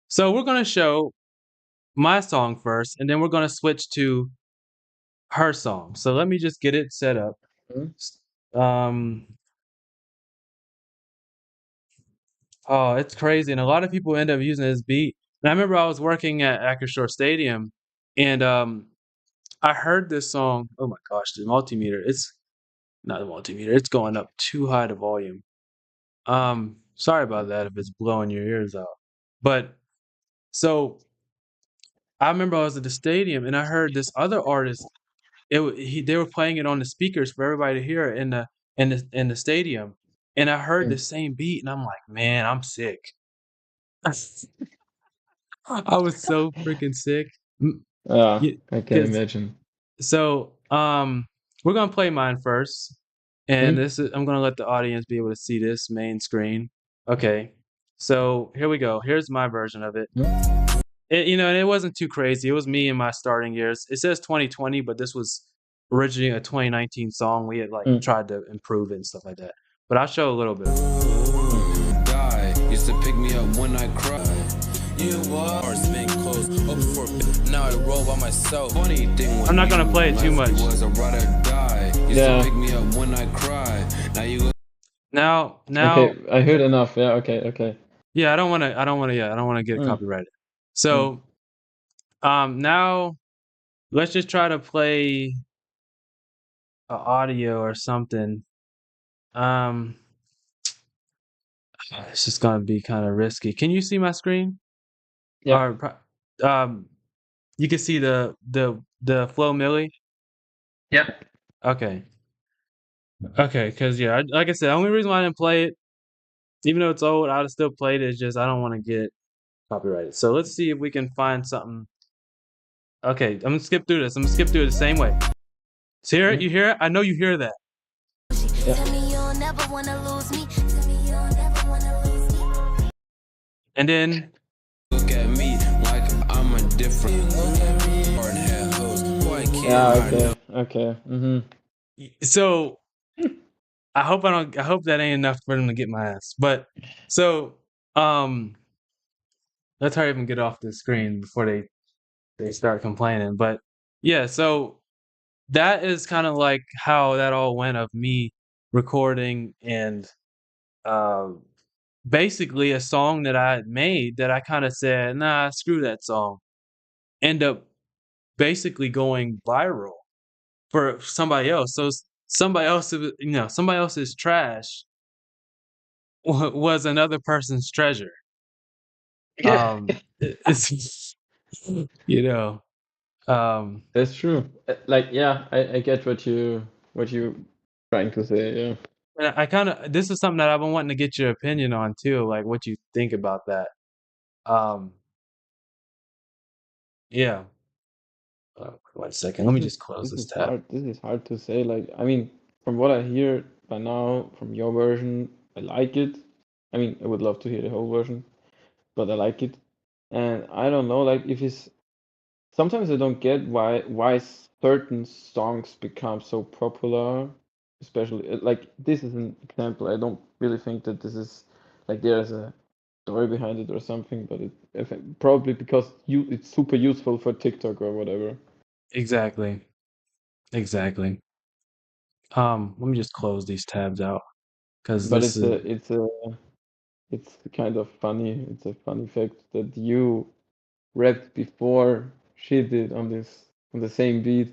So we're gonna show my song first, and then we're gonna switch to her song. So let me just get it set up. Mm. Um, Oh, it's crazy, and a lot of people end up using this beat. And I remember I was working at Acrisure Stadium, and, I heard this song. Oh my gosh, the multimeter, it's not the multimeter, it's going up too high the volume. Sorry about that if it's blowing your ears out. But so I remember I was at the stadium and I heard this other artist. They were playing it on the speakers for everybody to hear in the stadium, and I heard the Mm. same beat, and I'm like, man, I'm sick. I was so freaking sick. Yeah, Yeah, I can cause imagine. so we're gonna play mine first, and Mm. this is I'm gonna let the audience be able to see this main screen. Okay, so here we go. Here's my version of it. Mm. And it wasn't too crazy. It was me in my starting years. It says 2020, but this was originally a 2019 song. We had like Mm. tried to improve it and stuff like that. But I'll show a little bit of it. Die. Used to pick me up when I cry. You was been close, open for now I roll by myself. Funny thing was I'm not gonna play it too much. was a ride or die. Used Yeah. to pick me up when I cry. Now you Now, Okay, I heard enough. Yeah, okay. yeah, I don't wanna get Mm. copyrighted. Mm. So, now let's just try to play a audio or something. Um, it's just gonna be kind of risky. Can you see my screen? Yeah. Or you can see the flow milli? Yeah. Okay. Okay, because yeah, like I said, the only reason why I didn't play it, even though it's old, I'd have still played it. It's just I don't want to get copyrighted. So let's see if we can find something. Okay, I'm gonna skip through this. I'm gonna skip through it the same way. So hear it? You hear it? I know you hear that. Yeah. Tell me you'll never wanna lose me. Tell me you'll never wanna lose me. And then look at me like I'm a different. Look at me, hard head host. Boy, I can't Yeah, hide okay. no. Okay. Mm-hmm. so I hope that ain't enough for them to get my ass. But so let's hurry up and get off the screen before they start complaining. But yeah, so that is kind of like how that all went of me recording and uh, basically a song that I had made that I kind of said, nah, screw that song. End up basically going viral for somebody else. So somebody else, somebody else's trash was another person's treasure. Yeah. It's you know, um, That's true. Like, yeah, I get what you trying to say. Yeah. and I kind of this is something that I've been wanting to get your opinion on too, like what you think about that. Um, yeah. 1 second. Let me This is just close this this is tab. hard. This is hard to say. Like, I mean, from what I hear by now from your version, I like it. I mean, I would love to hear the whole version, but I like it. And I don't know, like if it's sometimes I don't get why certain songs become so popular, especially like this is an example. I don't really think that this is like there's a story behind it or something, but I think probably because it's super useful for TikTok or whatever. Exactly. Exactly. Let me just close these tabs out because But this is it's kind of funny. It's a funny fact that you rapped before she did on the same beat.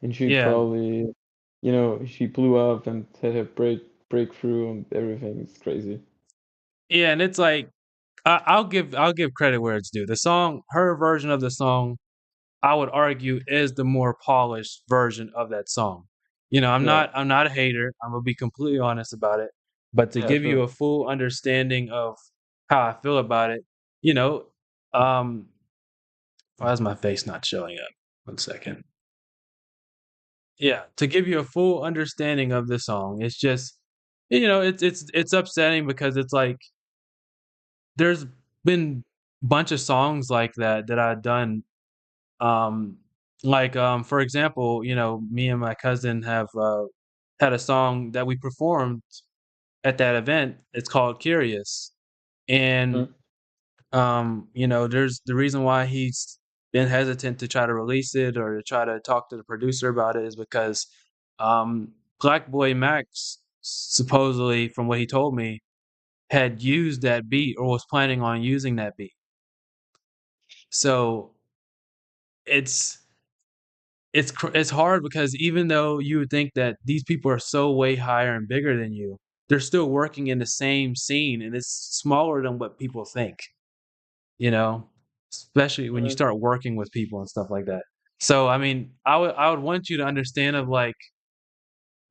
And she yeah. probably, she blew up and had her breakthrough and everything. It's crazy. Yeah, and it's like I'll give credit where it's due. The song, her version of the song, I would argue is the more polished version of that song. Yeah, I'm not a hater. I'm gonna be completely honest about it. But to yeah, give you sure. a full understanding of how I feel about it, you know, um, why is my face not showing up? 1 second. Yeah, to give you a full understanding of the song, it's just, it's upsetting because it's like there's been bunch of songs like that I've done. Um, for example, me and my cousin have had a song that we performed at that event. It's called Curious. And Mm, there's the reason why he's been hesitant to try to release it or to try to talk to the producer about it is because Black Boy Max supposedly, from what he told me, had used that beat or was planning on using that beat. So it's it's hard because even though you would think that these people are so way higher and bigger than you, they're still working in the same scene and it's smaller than what people think, you know, especially when you Right. start working with people and stuff like that. So I mean, I would want you to understand of like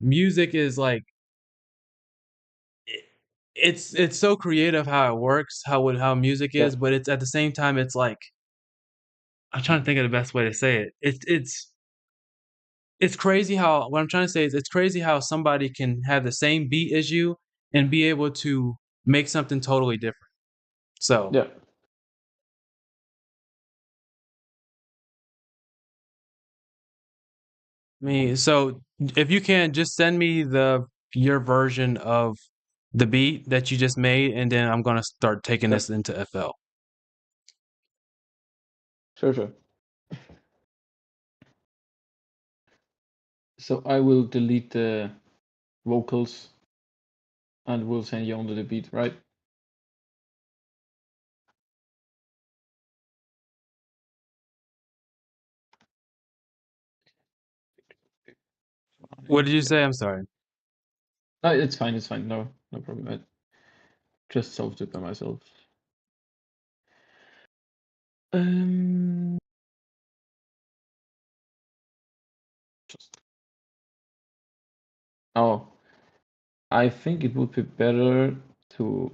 music is like it, it's so creative how it works, how music Yeah. is, but it's at the same time it's like I'm trying to think of the best way to say it. It's crazy how what I'm trying to say is it's crazy how somebody can have the same beat as you and be able to make something totally different. So, Yeah. so if you can just send me your version of the beat that you just made, and then I'm gonna start taking Sure. this into FL. Sure. Sure. So I will delete the vocals and we'll send you onto the beat, right? What did you say? I'm sorry. No, it's fine. It's fine. No, no problem. I just solved it by myself. Um, just oh, I think it would be better to,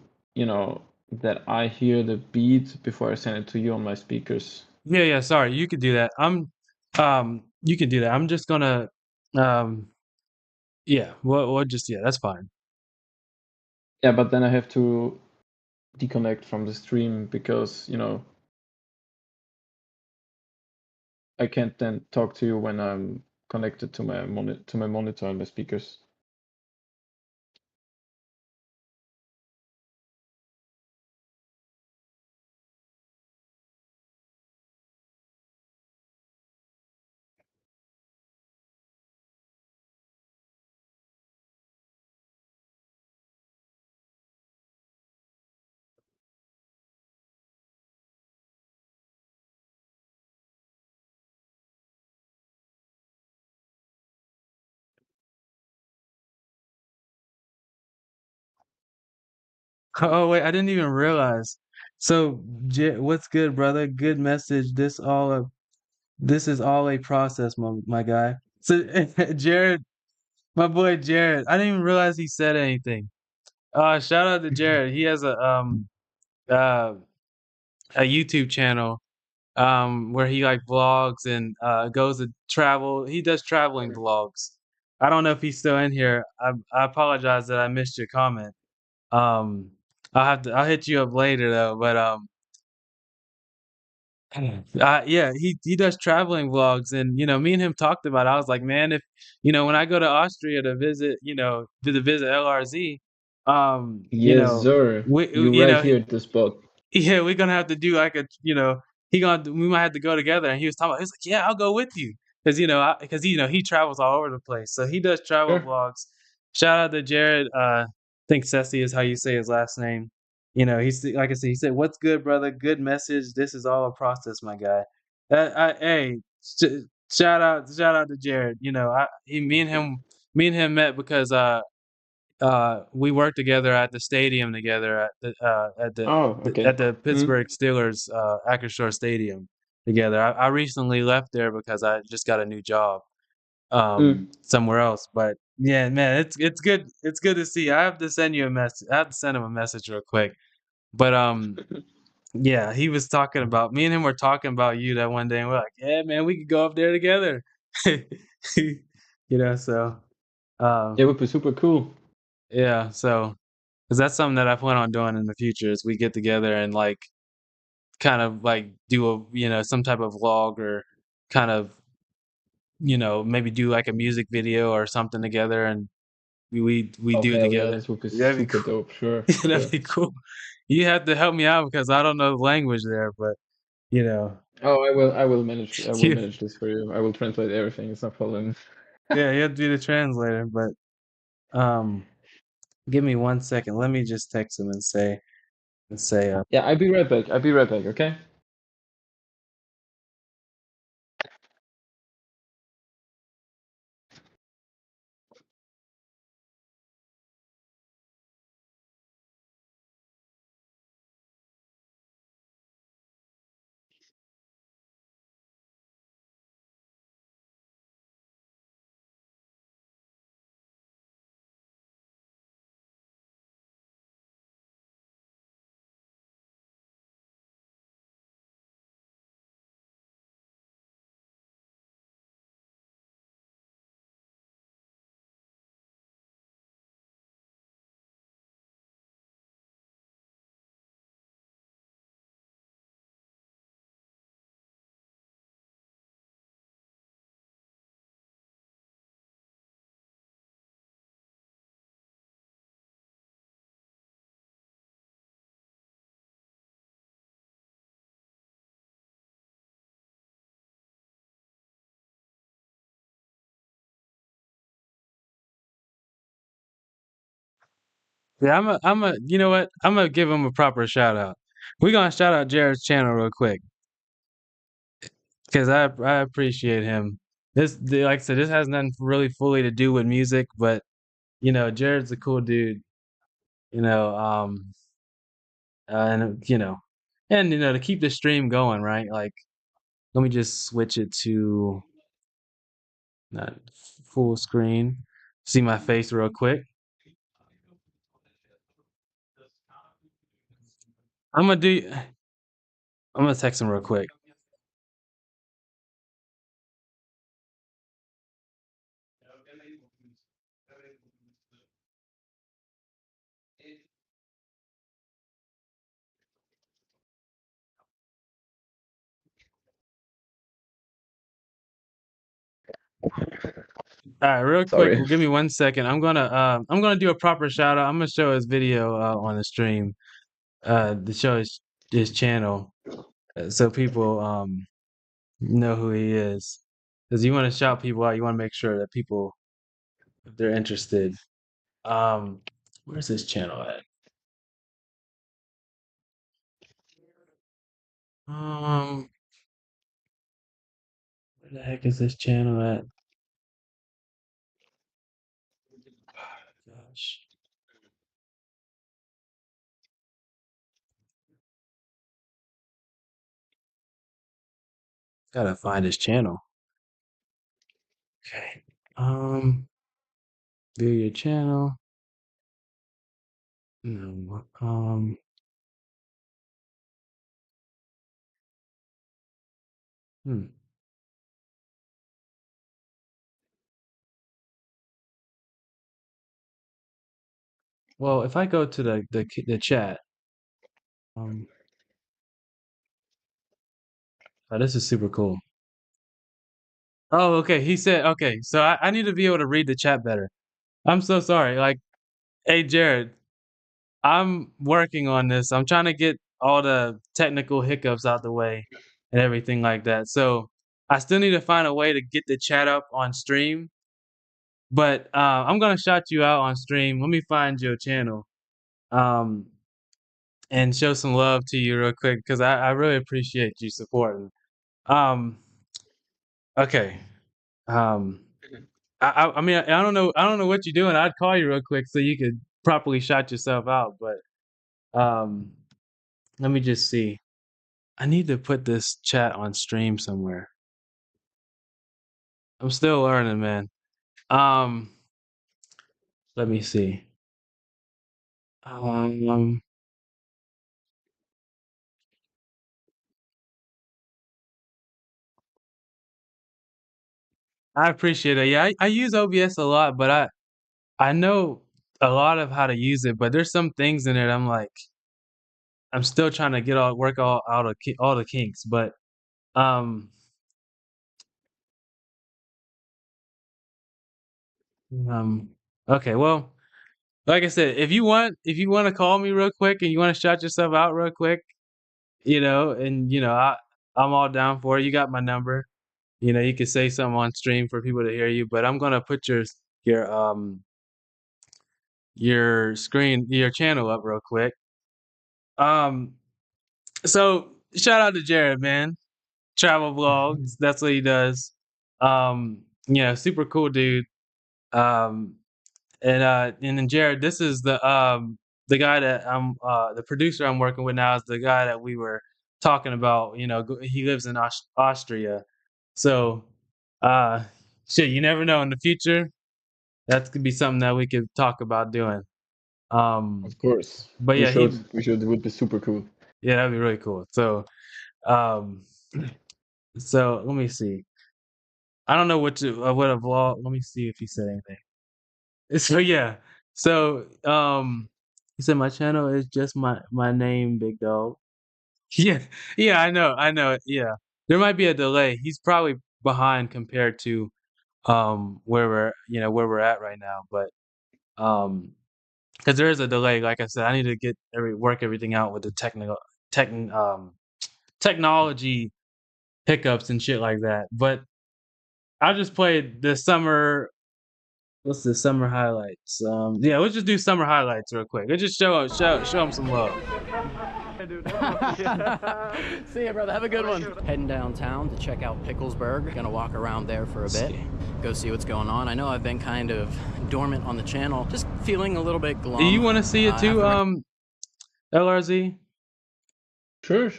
that I hear the beat before I send it to you on my speakers. Yeah, yeah, sorry. You could do that. You can do that. I'm just gonna, um, yeah, we'll just, yeah, that's fine. Yeah, but then I have to disconnect from the stream because, I can't then talk to you when I'm connected to my monitor and my speakers. Oh wait, I didn't even realize. So, what's good, brother? Good message. This is all a process, my guy. So, Jared, my boy Jared, I didn't even realize he said anything. Shout out to Jared. He has uh, a YouTube channel where he like vlogs and goes to travel. He does traveling vlogs. I don't know if he's still in here. I apologize that I missed your comment. Um, I'll hit you up later though. But yeah, he does traveling vlogs, and me and him talked about it. I was like, man, if when I go to Austria to visit, to visit LRZ, Yes, sir. we, You right here at the spot. yeah, we're gonna have to do like we might have to go together. And he was talking about, he was like, yeah, I'll go with you, because he travels all over the place, so he does travel Sure. vlogs. Shout out to Jared. I think Ceci is how you say his last name. He's like I said. He said, "What's good, brother? Good message. This is all a process, my guy." Hey, shout out to Jared. Me and him met because we worked together at the stadium together Oh, okay. at the Mm, Pittsburgh Steelers Acrisure Stadium together. I recently left there because I just got a new job mm. somewhere else. But yeah, man, it's good. It's good to see. I have to send you a message. I have to send him a message real quick. But yeah, he was talking about me and him were talking about you that one day, and we're like, yeah, man, we could go up there together. So It um, would be super cool. yeah, so. Because that's something that I plan on doing in the future is we get together and like kind of like do some type of vlog or kind of maybe do like a music video or something together and we Oh, do it hell yeah, together. this would be That'd be super cool. dope. Sure, That'd sure. be cool. You have to help me out because I don't know the language there, but you know, Oh, I will you, manage this for you. I will translate everything. It's no problem. yeah, you have to be the translator. But um, Give me 1 second. Let me just text him and say, Yeah, I'll be right back. I'll be right back, okay? yeah, you know what? I'm gonna give him a proper shout out. We're gonna shout out Jared's channel real quick because I appreciate him. Like I said, this has nothing really fully to do with music, but Jared's a cool dude. You know, and to keep the stream going, right? Like, let me just switch it to not full screen. See my face real quick. I'm gonna do. I'm gonna text him real quick. All right, real quick. Sorry. Well, give me 1 second. I'm gonna do a proper shout out. I'm gonna show his video on the stream. To show his channel, so people know who he is. Because you want to shout people out. You want to make sure that people, if they're interested. Um, where's his channel at? Um, where the heck is this channel at? Gosh, gotta find his channel. Okay. View your channel. No. Hmm. Well, if I go to the chat, um, oh, this is super cool. Oh, okay. He said, okay. So I need to be able to read the chat better. I'm so sorry. Like, hey, Jared, I'm working on this. I'm trying to get all the technical hiccups out the way and everything like that. So I still need to find a way to get the chat up on stream. But I'm gonna shout you out on stream. Let me find your channel um, and show some love to you real quick because I really appreciate you supporting. Um, okay. Um, I mean I don't know what you're doing. I'd call you real quick so you could properly shout yourself out. But let me just see. I need to put this chat on stream somewhere. I'm still learning, man. Um, let me see. Um, I appreciate it. Yeah, I use OBS a lot, but I know a lot of how to use it, but there's some things in it I'm like I'm still trying to get all out of all the kinks. But um, um, okay, well, like I said, if you want to call me real quick and you want to shout yourself out real quick, and I'm all down for it. You got my number. You could say something on stream for people to hear you, but I'm gonna put your your channel up real quick. So shout out to Jared, man. Travel vlogs. That's what he does. Yeah, super cool dude. And then Jared, this is the guy that I'm the producer I'm working with now is the guy that we were talking about. You know, he lives in Austria, so shit, you never know in the future. That could be something that we could talk about doing. Of course. But We yeah, should. We should. It would be super cool. yeah, that'd be really cool. Um, so let me see. I don't know what a vlog. Let me see if he said anything. So yeah. So he said my channel is just my name, big dog. Yeah. Yeah, I know. Yeah. There might be a delay. He's probably behind compared to where we're at right now, but because there is a delay, like I said, I need to work everything out with the technology hiccups and shit like that. But I'll just play the summer. What's the summer highlights? Yeah, let's just do summer highlights real quick. Let's just show them some love. See ya, brother. Have a good one. Heading downtown to check out Picklesburg. Gonna walk around there for a bit. Go see what's going on. I know I've been kind of dormant on the channel. Just feeling a little bit glum. Do you want to see it too, LRZ? Sure.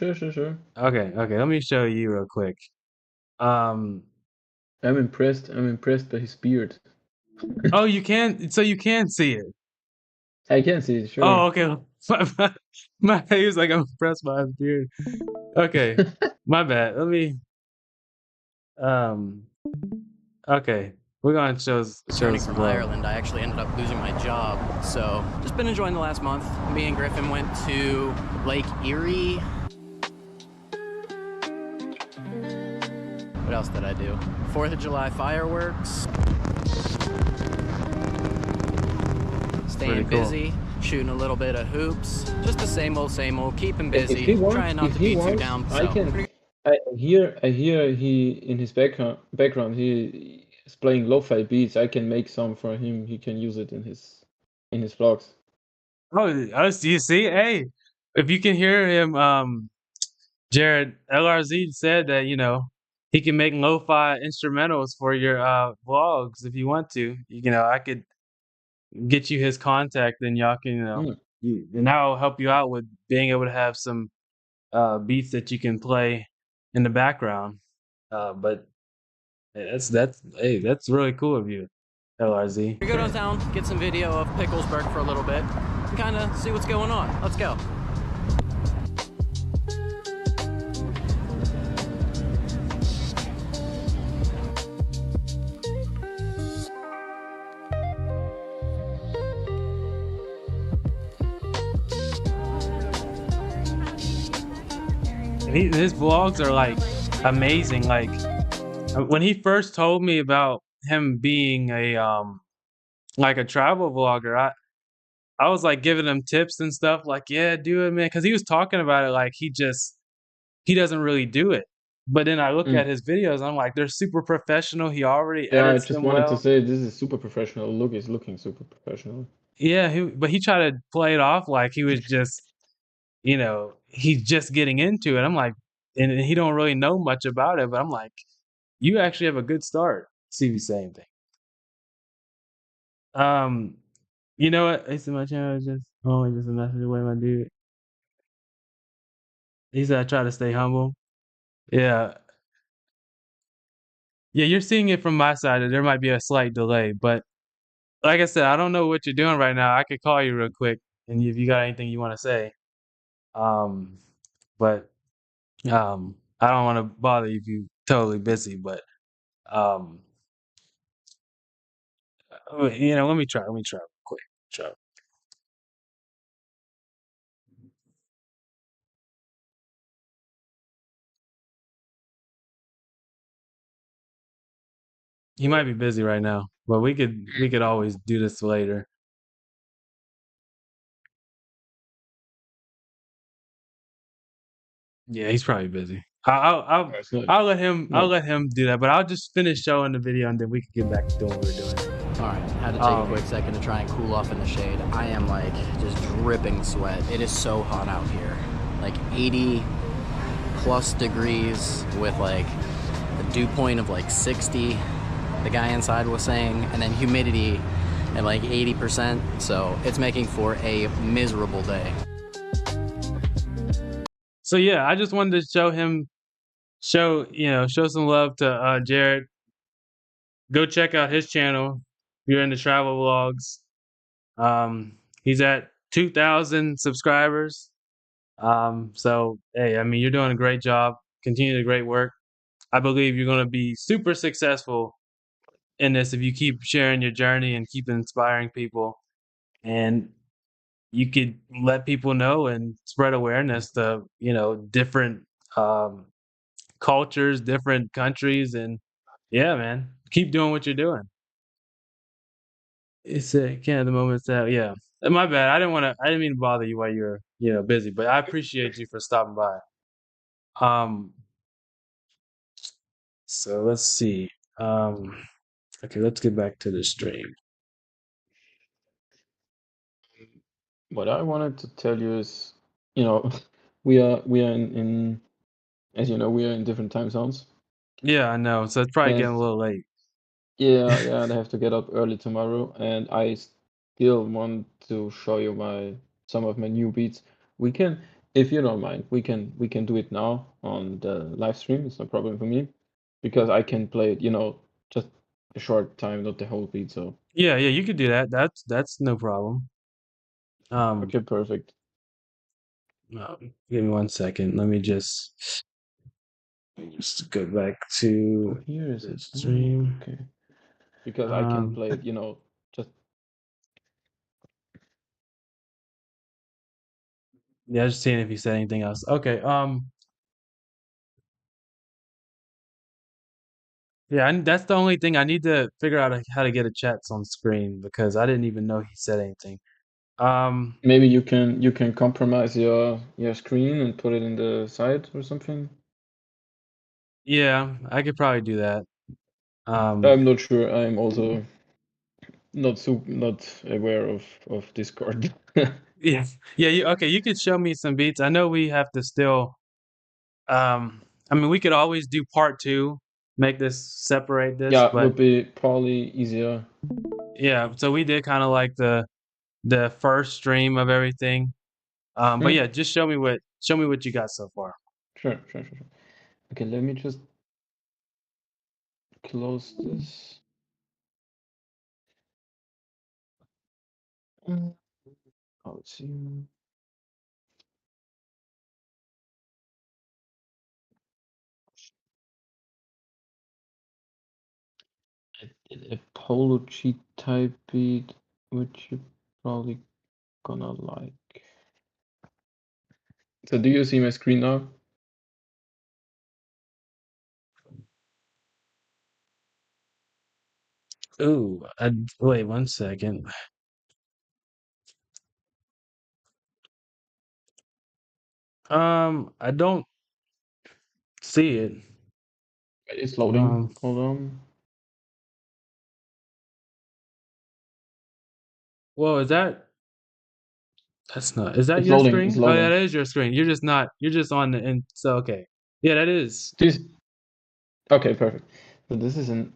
Okay. Let me show you real quick. I'm impressed. I'm impressed by his beard. Oh, you can. So you can see it. I can see it. Sure. Oh, okay. He was like, I'm impressed by his beard. Okay, my bad. Let me. Okay, we're gonna show Returning from Ireland, I actually ended up losing my job. So just been enjoying the last month. Me and Griffin went to Lake Erie. What else did I do? 4th of July fireworks. Staying busy, shooting a little bit of hoops. Just the same old, keeping busy, trying not to be too down. I hear he in his background he is playing lo-fi beats. I can make some for him. He can use it in his vlogs. Oh, do you see? Hey, if you can hear him, Jared LRZ said that he can make lo-fi instrumentals for your vlogs if you want to. I could get you his contact, and y'all can and I'll help you out with being able to have some beats that you can play in the background. But that's really cool of you, LRZ. We go downtown, get some video of Picklesburg for a little bit, and kind of see what's going on. Let's go. His vlogs are like amazing. Like when he first told me about him being a travel vlogger, I was like giving him tips and stuff, like, yeah, do it, man, because he was talking about it like he doesn't really do it. But then I look at his videos, I'm like, they're super professional. He already edits them well. I just wanted to say this is super professional. Look, he's looking super professional. Yeah, but he tried to play it off like he was just he's just getting into it. I'm like, and he don't really know much about it, but I'm like, you actually have a good start. See the same thing. You know what? He said my channel is just a message away, my dude. He said I try to stay humble. Yeah. Yeah, you're seeing it from my side. There might be a slight delay, but like I said, I don't know what you're doing right now. I could call you real quick, and if you got anything you want to say. But I don't want to bother you if you're totally busy, but let me try real quick. Try. He might be busy right now, but we could always do this later. Yeah, he's probably busy. I'll let him do that, but I'll just finish showing the video and then we can get back to doing what we're doing. All right. had to take a quick second to try and cool off in the shade. I am like just dripping sweat. It is so hot out here. Like 80 plus degrees with like a dew point of like 60, the guy inside was saying, and then humidity at like 80%. So it's making for a miserable day. So yeah, I just wanted to show some love to Jared. Go check out his channel if you're into travel vlogs. He's at 2,000 subscribers. So hey, I mean, you're doing a great job. Continue the great work. I believe you're going to be super successful in this if you keep sharing your journey and keep inspiring people. And you could let people know and spread awareness to, different cultures, different countries. And yeah, man, keep doing what you're doing. It's can't at the moment that yeah. My bad. I didn't mean to bother you while you're, busy, but I appreciate you for stopping by. Um, so let's see. Okay, let's get back to the stream. What I wanted to tell you is, you know, we are in as you know, we are in different time zones. Yeah, I know. So it's probably And getting a little late. yeah, I have to get up early tomorrow, and I still want to show you some of my new beats. We can, if you don't mind, we can do it now on the live stream. It's no problem for me, because I can play it, just a short time, not the whole beat. So Yeah, you could do that. That's no problem. okay, perfect. Give me 1 second. Let me just go back Oh, to here is the it. Oh, stream. okay. Because I can Um, play it, just yeah, just seeing if you said anything else. Okay. Yeah, and that's the only thing I need to figure out how to get a chats on screen because I didn't even know he said anything. Um, maybe you can compromise your screen and put it in the side or something. yeah, I could probably do that. I'm not sure. I'm also not aware of Discord. Yeah, yeah. Okay, you could show me some beats. I know we have to still. I mean, we could always do part two, make this separate this, Yeah, but would be probably easier. yeah. So we did kind of like the first stream of everything. But Hmm? yeah, just show me what you got so far. Sure. Okay, let me just close this. Oh, let's see. I did a Polo G type beat, which you're probably gonna like. So do you see my screen now? Ooh, wait 1 second. I don't see it. It's loading. Um, Hold on. well, that's not. Is that It's your loading. It's screen? Oh, yeah, loading. that is your screen. You're just not. You're just on the. And so okay. Yeah, that is. This Okay, perfect. So this is in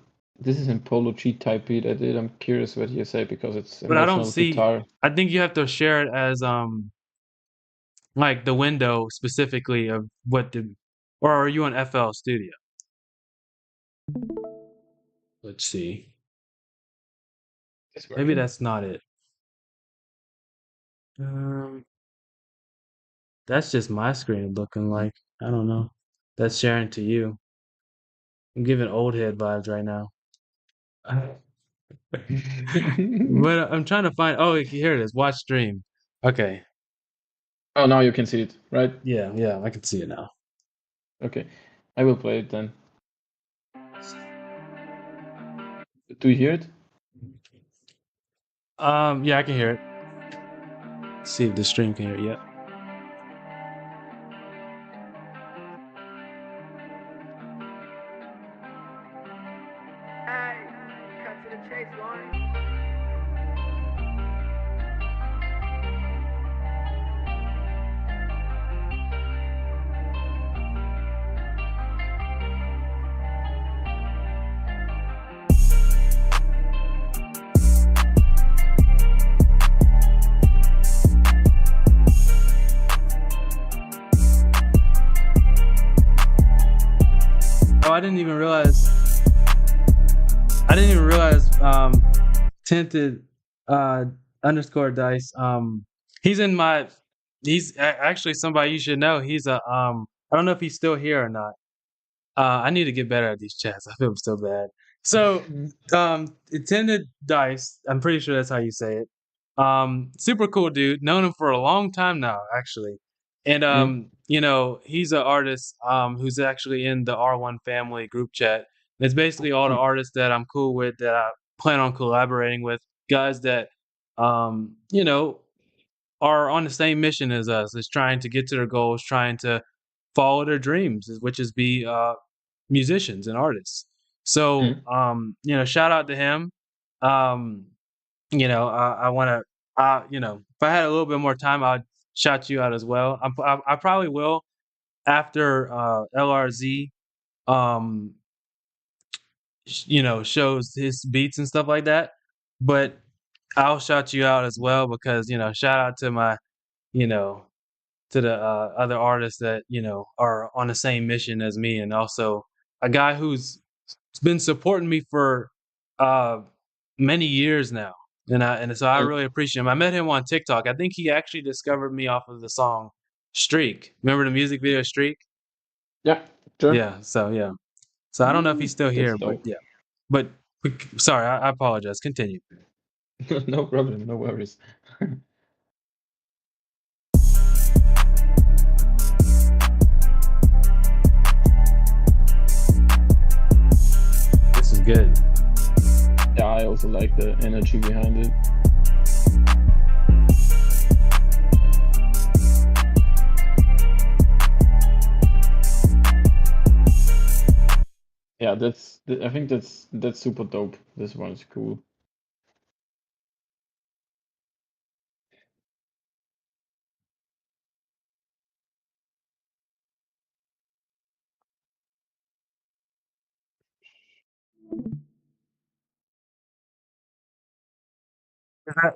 Polo G type beat I did. I'm curious what you say because it's But I don't emotional see. guitar. I think you have to share it as like the window specifically of what the, or are you on FL Studio? Let's see. It's Maybe working. that's not it. Um, that's just my screen looking like. I don't know. That's sharing to you. I'm giving old head vibes right now. But I'm trying to find. Oh, here it is. Watch stream. Okay. Oh, now you can see it, right? Yeah, I can see it now. Okay, I will play it then. Do you hear it? Yeah, I can hear it. See if the stream can hear it. Yep. Hey, cut to the chase, Lauren. I didn't even realize. I didn't even realize. Tinted underscore dice. He's in my. Actually somebody you should know. He's a. I don't know if he's still here or not. I need to get better at these chats. I feel so bad. So, Tinted dice. I'm pretty sure that's how you say it. Super cool dude. Known him for a long time now, actually. And you know, he's an artist who's actually in the R1 family group chat. It's basically all the artists that I'm cool with that I plan on collaborating with, guys that you know, are on the same mission as us, is trying to get to their goals, trying to follow their dreams, which is be musicians and artists. So you know, shout out to him. You know, I want to, you know, if I had a little bit more time, I'd shout you out as well. I probably will after LRZ, you know, shows his beats and stuff like that. But I'll shout you out as well because, you know, shout out to my, you know, to the other artists that, you know, are on the same mission as me, and also a guy who's been supporting me for many years now. And so I really appreciate him. I met him on TikTok. I think he actually discovered me off of the song Streak. Remember the music video Streak? Yeah, sure. Yeah. So yeah. So I don't know if he's still here, but dope. yeah. But sorry, I apologize. Continue. No problem. No worries. This is good. Yeah, I also like the energy behind it. Yeah, I think that's super dope. This one's cool.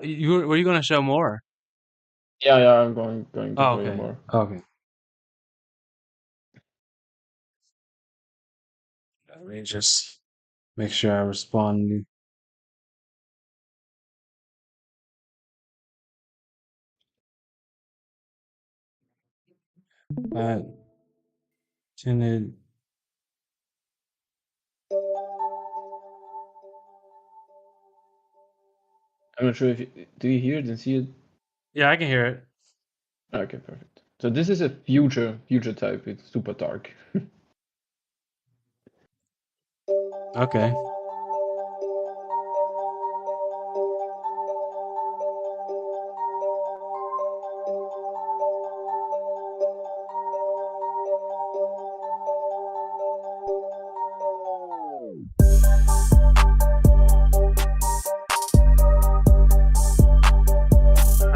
Were you going to show more? Yeah, I'm going to show you Okay. more. Okay. Let me just make sure I respond. Tinted. I'm not sure if do you hear it and see it? Yeah, I can hear it. Okay, perfect. So this is a future type. It's super dark. Okay.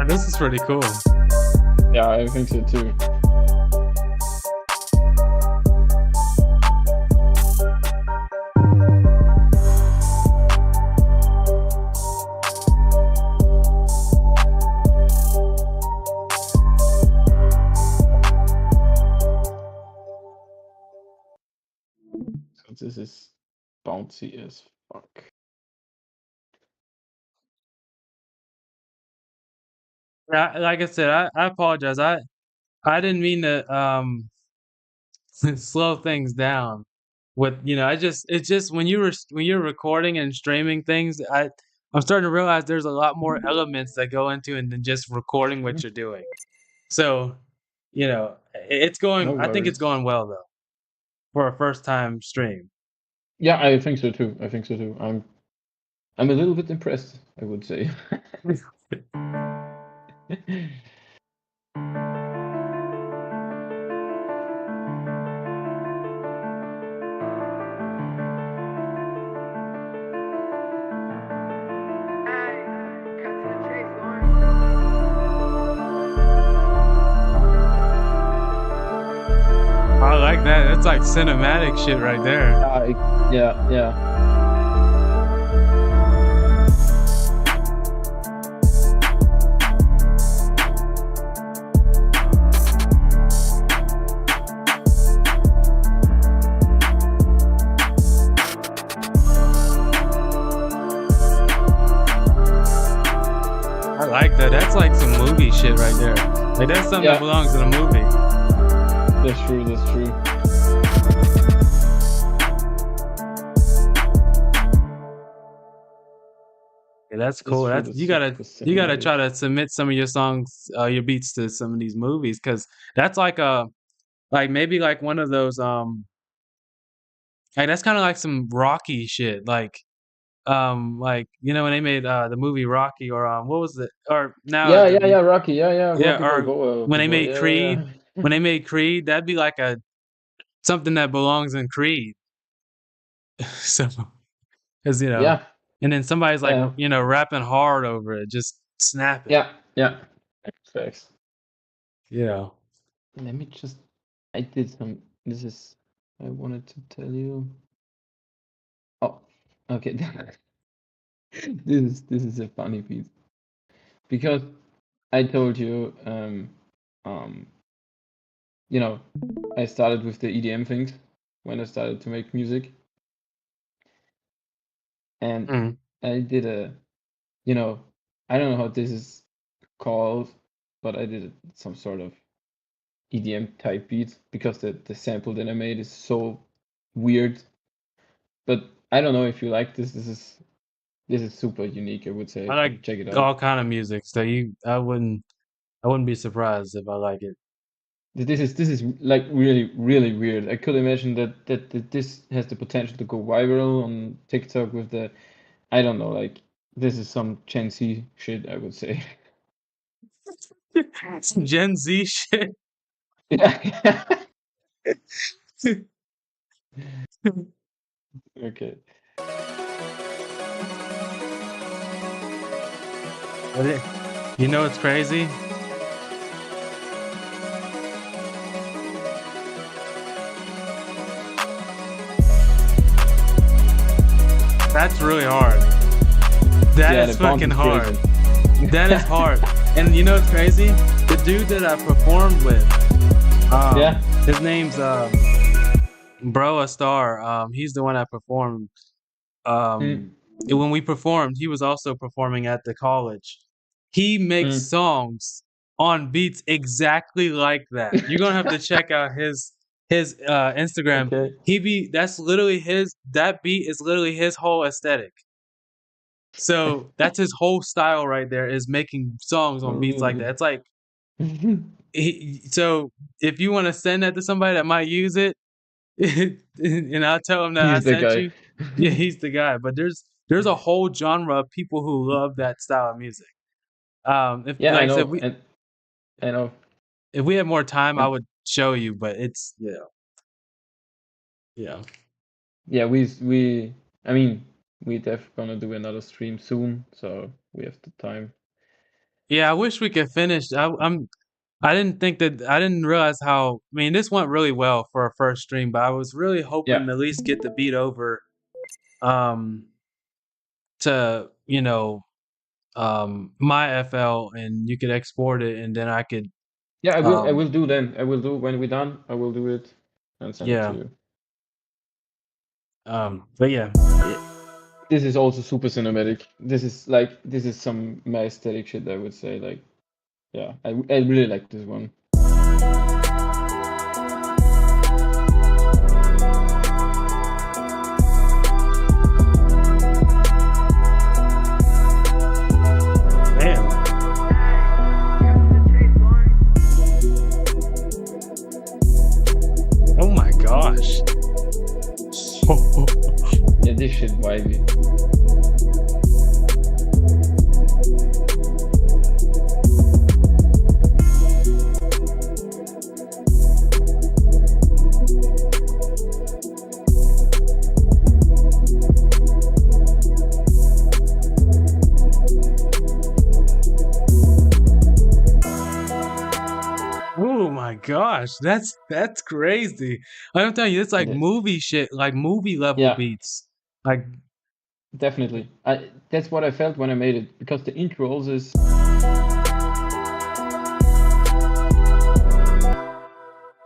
This is pretty cool. Yeah, I think so too. So this is bouncy as fuck. Yeah, like I said, I apologize. I didn't mean to slow things down. With it's just when you're recording and streaming things, I'm starting to realize there's a lot more elements that go into it than just recording what you're doing. So, it's going. No I think it's worries. going well though, for a first time stream. Yeah, I think so too. I'm a little bit impressed, I would say. I like that. That's like cinematic shit right there. Yeah. right there. Like that's something that Yeah. belongs in a movie. That's true. That's true. Yeah, that's That's cool. true. That's That's you gotta super you gotta cinematic. try to submit some of your songs, your beats to some of these movies because that's like maybe like one of those like that's kind of like some Rocky shit. Like you know when they made the movie Rocky or what was it or now Yeah, yeah, the yeah. Rocky. Yeah, yeah. yeah Rocky or Balboa. when they People. made Yeah, yeah, Creed when they made Creed that'd be like a something that belongs in Creed. So because yeah. and then somebody's like Yeah. rapping hard over it, just snapping. Yeah. Yeah. Facts. You know. Let me just. I did some. This is. I wanted to tell you. Oh, okay. This is a funny piece because I told you, um, you know, I started with the EDM things when I started to make music, and Mm. I did you know, I don't know how this is called, but I did some sort of EDM type beat because the sample that I made is so weird. But I don't know if you like this. This is super unique, I would I say. like Check it out. all kind of music, so I wouldn't be surprised if I like it. This is like really really weird. I could imagine that this has the potential to go viral on TikTok with the I don't know like this is some Gen Z shit I would say. Some Gen Z shit. Yeah. Okay. But you know what's crazy? That's really hard. That Yeah, is the bounce fucking is hard. crazy. That is hard. And you know what's crazy? The dude that I performed with, Yeah. his name's Bro a Star. He's the one I performed. Mm, When we performed, he was also performing at the college. He makes mm. songs on beats exactly like that. You're gonna have to check out his Instagram. Okay. That's literally that beat is literally his whole aesthetic. So that's his whole style right there is making songs Oh, on beats like really? that. It's like so if you want to send that to somebody that might use it, and I'll tell him that I He's the sent guy. you. Yeah, he's the guy. But there's a whole genre of people who love that style of music. If Yeah, I like I said, know, and I know. if we had more time, I And would show you. But it's yeah. yeah, we I mean, we def gonna do another stream soon, so we have the time. Yeah, I wish we could finish. I didn't think that I didn't realize how. I mean, this went really well for a first stream, but I was really hoping Yeah. to at least get the beat over, um, to my FL, and you could export it, and then I could, Yeah, I um, will do then. I will do when we're done, I will do it and send it to yeah, you. but yeah, This is also super cinematic. This is some my aesthetic shit I would say like yeah, I really like this one. damn. Oh my gosh. Yeah, this shit vibey. Oh my gosh, that's crazy. I'm telling you, it's like It is. movie shit, like movie level Yeah, beats. Like definitely. That's what I felt when I made it because the intro also is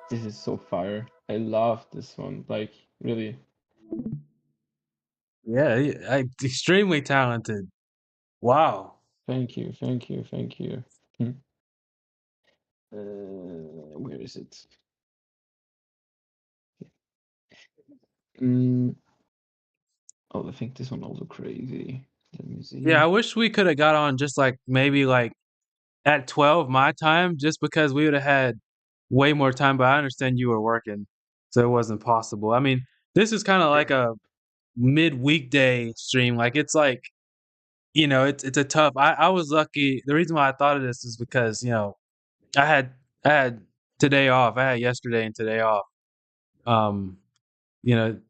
this is so fire. I love this one. Like really. yeah, extremely talented. Wow. Thank you. Thank you. Thank you. Hmm. Where is it? Mm, oh, I think this one also crazy. Let me Yeah, I see. wish we could have got on just like maybe like at 12 my time, just because we would have had way more time. But I understand you were working, so it wasn't possible. I mean, this is kind of like a mid-weekday stream. Like it's like, it's a tough. I was lucky. The reason why I thought of this is because I had I had today off. I had yesterday and today off. Um,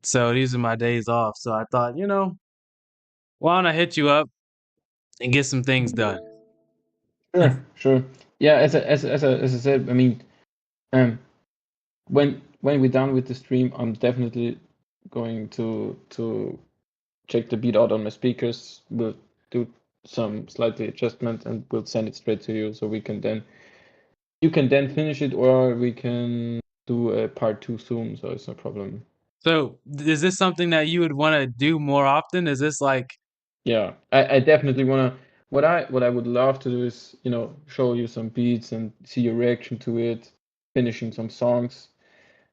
so these are my days off. So I thought, why don't I hit you up and get some things done? Sure, sure. Yeah, as I said, I mean, um, when we're done with the stream, I'm definitely going to check the beat out on my speakers. We'll do some slightly adjustment and we'll send it straight to you, so you can then finish it, or we can do a part 2 soon. So it's no problem. So is this something that you would want to do more often? Is this like, Yeah, I definitely wanna. What I would love to do is, show you some beats and see your reaction to it, finishing some songs.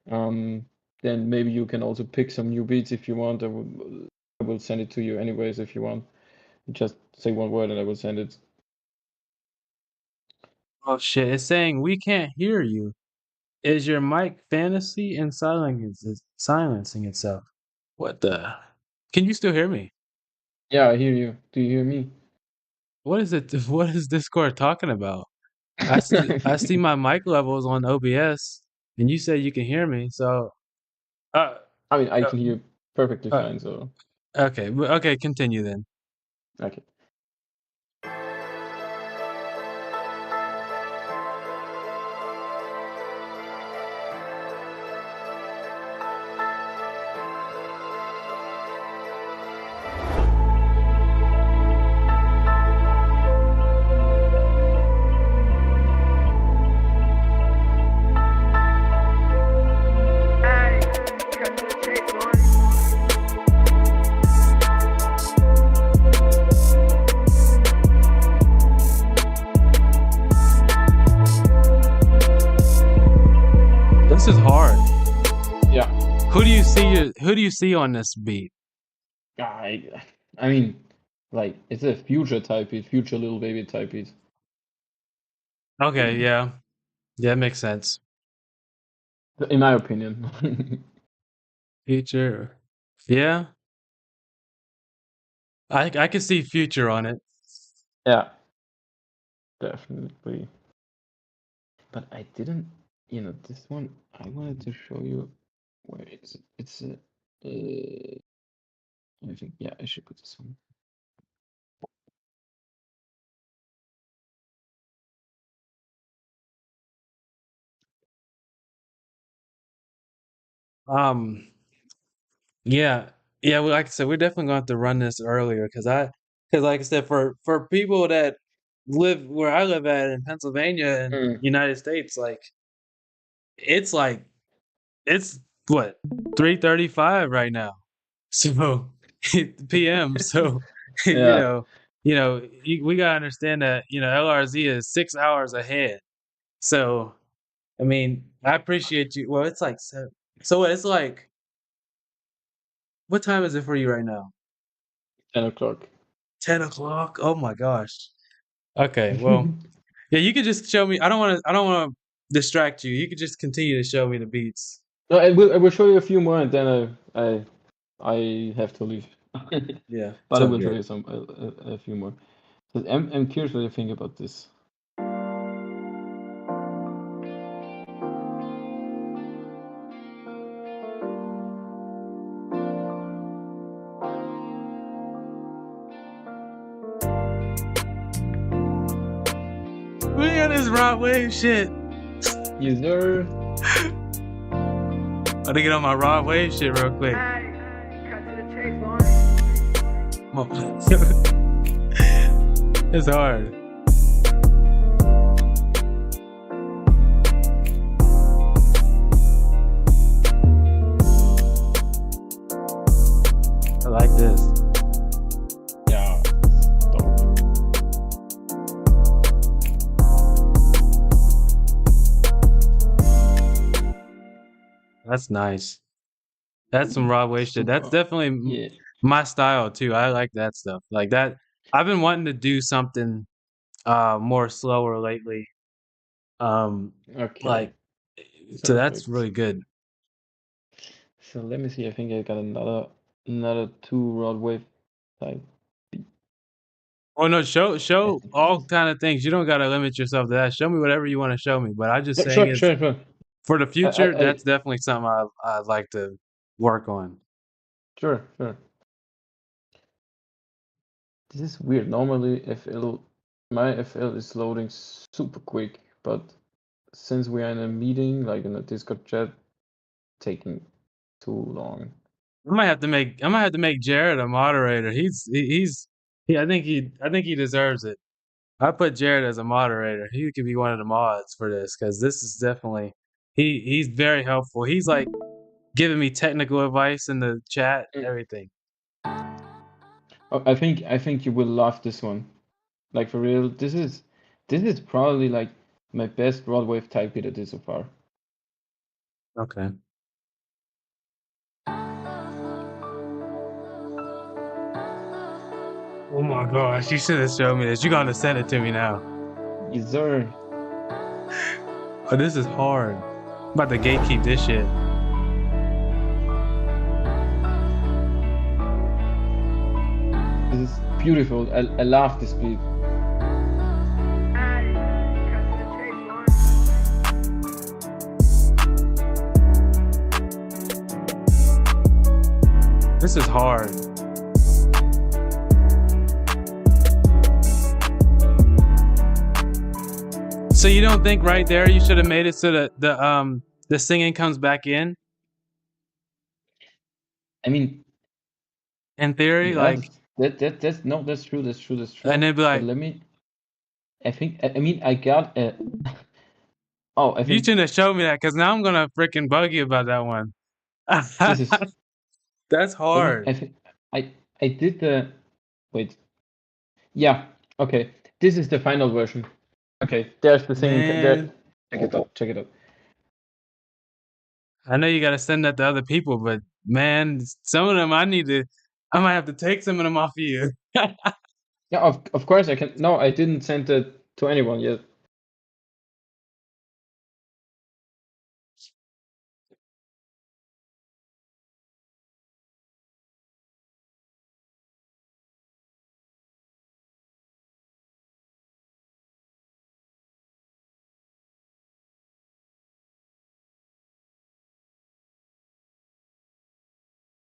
Then maybe you can also pick some new beats if you want. I will send it to you anyways if you want. Just say one word and I will send it. oh shit, it's saying we can't hear you. Is your mic fantasy and silencing itself? What the? Can you still hear me? Yeah, I hear you. Do you hear me? What is it? What is Discord talking about? I see my mic levels on OBS, and you said you can hear me. So, uh, I mean, I uh, can hear perfectly uh fine. So okay, continue then. okay. This is hard. Yeah. Who do you see on this beat? I mean, like, it's a future type beat, future little baby type beat. Okay, yeah, it makes sense. In my opinion. Future, yeah, I can see future on it. Yeah, definitely. But I didn't, this one, I wanted to show you where is it? It's I think, yeah, I should put this one. Um, yeah, yeah. Well, like I said, we're definitely going to have to run this earlier because like I said, for people that live where I live at in Pennsylvania and Mm, United States, it's like it's what 3:35 right now, so p.m. So you yeah, know, we gotta understand that LRZ is 6 hours ahead. So I mean, I appreciate you. Well, it's like seven. So what? It's like what time is it for you right now? 10 o'clock. 10 o'clock. Oh my gosh. Okay. Well, yeah. You could just show me. I don't want to. I don't want to distract you. You could just continue to show me the beats. No, I will show you a few more, and then I have to leave. Yeah. But I So will show good. you a few more. But I'm curious what you think about this. We got this right wave shit. User. I'm gonna get on my raw wave shit real quick. Come on. It's hard. I like this. Yeah. Stop. That's nice. That's some raw wave shit. That's Super. definitely Yeah. my style too. I like that stuff. Like that. I've been wanting to do something more slower lately. Okay. Like so that's Perfect. really good. So let me see. I think I got another two rod wave type. Oh no, I show think this all is. kind of things. You don't gotta limit yourself to that. Show me whatever you want to show me. But I'm just Sure, saying sure, is sure, sure. for the future, I that's definitely something I'd like to work on. sure, sure. This is weird. Normally, my FL is loading super quick, but since we are in a meeting, like in a Discord chat, taking too long. I might have to make Jared a moderator. I think he deserves it. I put Jared as a moderator. He could be one of the mods for this because this is definitely he's very helpful. He's like giving me technical advice in the chat, Mm. everything. Oh, I think you will love this one. Like for real, this is probably like my best rod wave type beat I did so far. Okay. Oh my gosh, you should have shown me this. You gotta send it to me now. Yes, sir. Oh, this is hard. I'm about to gatekeep this shit. This is beautiful. I love this beat. This is hard. So you don't think right there you should have made it so that the singing comes back in? I mean, In theory, yeah, like, that's no, that's true, that's true, that's and true. then be But like, let me. I mean, I got a. Oh, I you think shouldn't have showed me that because now I'm gonna freaking bug you about that one. this is. That's Let me. hard, I think I did the. Wait. Yeah. Okay. This is the final version. Okay. There's the singing. There. man. Check it out. Check it out. I know you gotta send that to other people, but man, some of them I might have to take some of them off of you. Yeah. Of course I can. No, I didn't send it to anyone yet.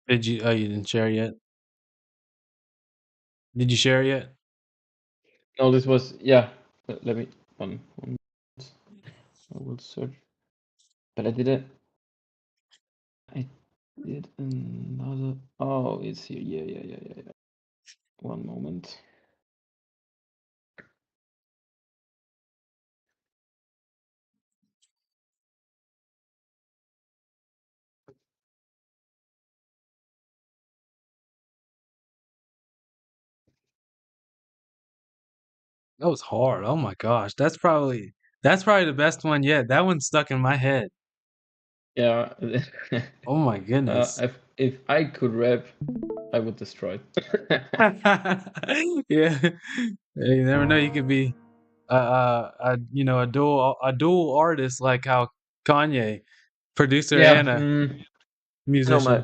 Did you? Oh, you didn't share yet. Did you share yet? No, this was. Yeah. Let me. One. I will search. But I did it. I did another. Oh, it's here. Yeah. One moment. That was hard. Oh my gosh, that's probably the best one yet. That one stuck in my head. Yeah. Oh my goodness. If I could rap, I would destroy it. Yeah, you never know. You could be a dual artist like how Kanye, producer Yeah. and a No, my musician.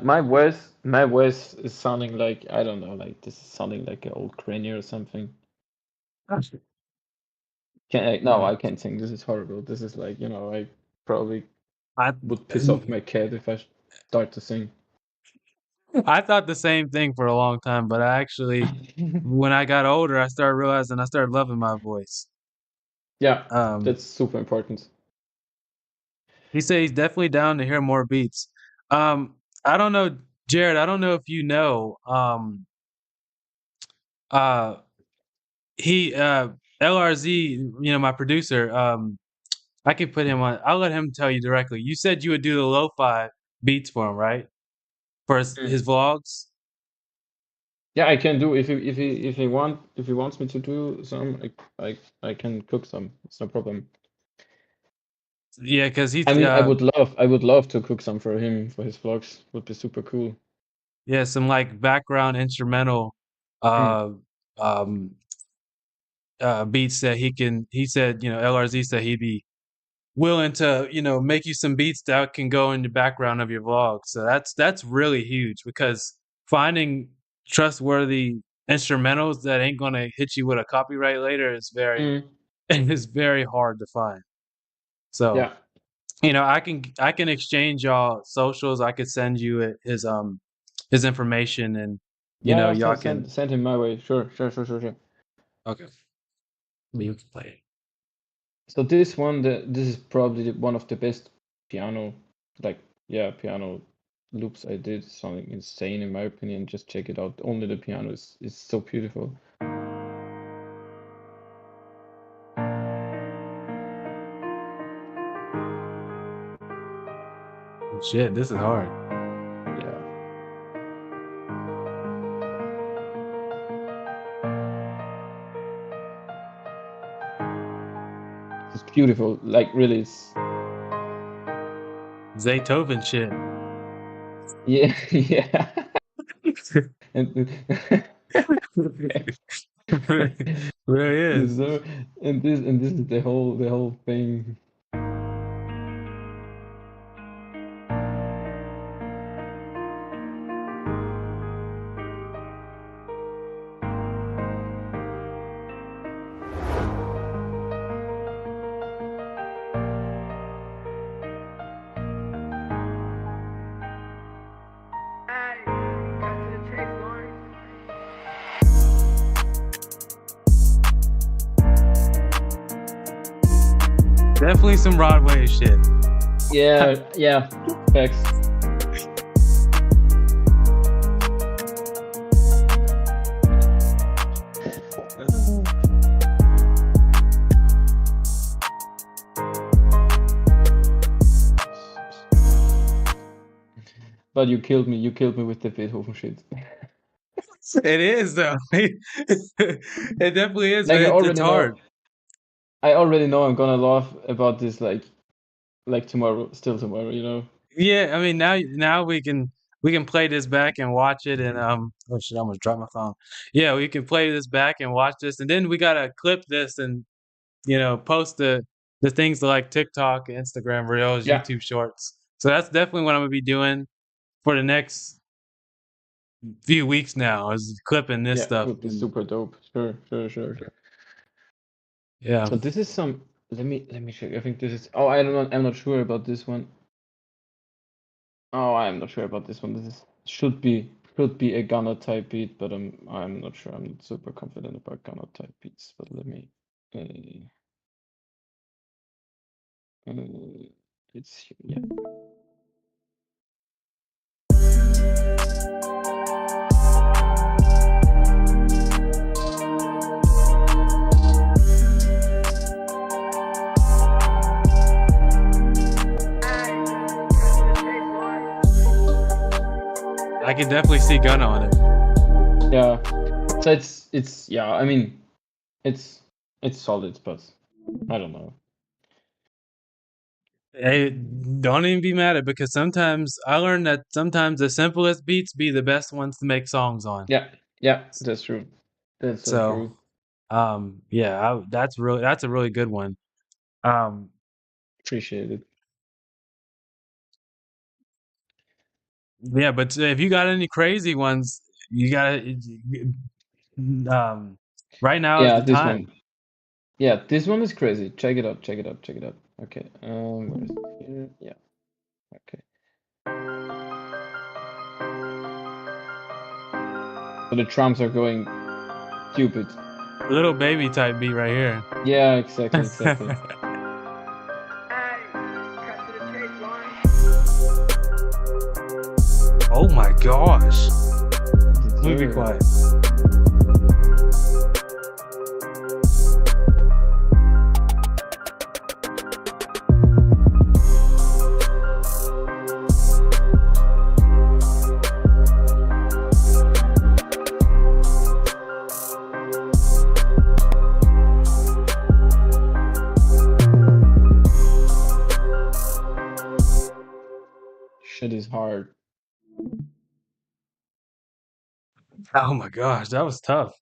my voice is sounding like, I don't know, like this is sounding like an old granny or something. No, Yeah. I can't sing. This is horrible. This is like, I probably I would piss off my cat if I start to sing. I thought the same thing for a long time, but I actually, when I got older, I started realizing I started loving my voice. Yeah, Um, that's super important. he said he's definitely down to hear more beats. Um, I don't know, Jared. I don't know if you know. Uh, he LRZ, my producer. I could put him on. I'll let him tell you directly. You said you would do the lo-fi beats for him, right? For his vlogs. Yeah, I can do, if he wants me to do some, I can cook some. It's no problem. Yeah, because I he's mean, I would love to cook some for him for his vlogs. Would be super cool. yeah, some like background instrumental Mm. uh um beats that he said, LRZ said he'd be willing to, make you some beats that can go in the background of your vlog. So that's really huge because finding trustworthy instrumentals that ain't gonna hit you with a copyright later is very Mm. is very hard to find. So, Yeah. I can exchange y'all socials. I could send you his information and Yeah, y'all can send him my way. Sure, sure, sure, sure, sure. okay. You can play it. So this one, this is probably one of the best piano, like piano loops I did. Something insane in my opinion. Just check it out. Only the piano is so beautiful. Shit, this is hard. Yeah, it's beautiful. Like really, it's Beethoven shit. yeah, yeah. And Really is. so, and this is the whole thing. Definitely some Broadway shit. Yeah, yeah. Facts. But you killed me. You killed me with the Beethoven shit. It is though. It definitely is, Like but it's hard. I already know I'm gonna laugh about this like tomorrow, still tomorrow, you know? Yeah, I mean now we can play this back and watch it and oh shit, I almost dropped my phone. Yeah, we can play this back and watch this and then we gotta clip this and post the things like TikTok, Instagram Reels, Yeah, YouTube Shorts. So that's definitely what I'm gonna be doing for the next few weeks now is clipping this yeah, stuff. would be super dope. Sure, sure, sure, sure. Yeah. So this is some. Let me check. I think this is. Oh, I don't know. I'm not sure about this one. Oh, I'm not sure about this one. This is should be a Gunner type beat, but I'm not sure. I'm not super confident about Gunner type beats. But let me. It's yeah. I can definitely see Gunna on it. Yeah. So it's yeah. I mean, it's solid, but I don't know. Hey, don't even be mad at it because sometimes I learned that sometimes the simplest beats be the best ones to make songs on. Yeah, yeah, that's true. That's so So, true. yeah, that's a really good one. Um, Appreciate it. yeah, but if you got any crazy ones, you gotta. Right now is Yeah, the this time. one. Yeah, this one is crazy. Check it out. Check it out. Check it out. Okay. Where is it? Here? Yeah. Okay. So the drums are going stupid. Little baby type beat right here. Yeah, exactly, exactly. Oh my gosh. Let me be Sure. quiet. shit is hard. Oh my gosh, that was tough.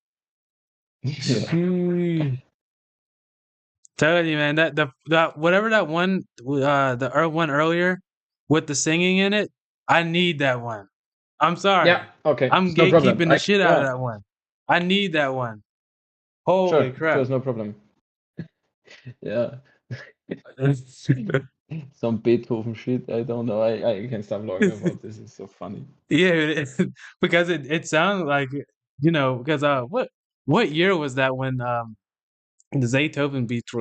Yeah. Telling you, man, that whatever that one one earlier with the singing in it, I need that one. I'm sorry. Yeah. Okay. I'm It's no problem. gatekeeping the shit out of Yeah. that one. I need that one. Sure. Holy Sure. crap. It's no problem. Yeah. Some Beethoven shit. I don't know. I can't stop laughing about this. It's so funny. Yeah, because it sounds like because what year was that when the Zaytoven beats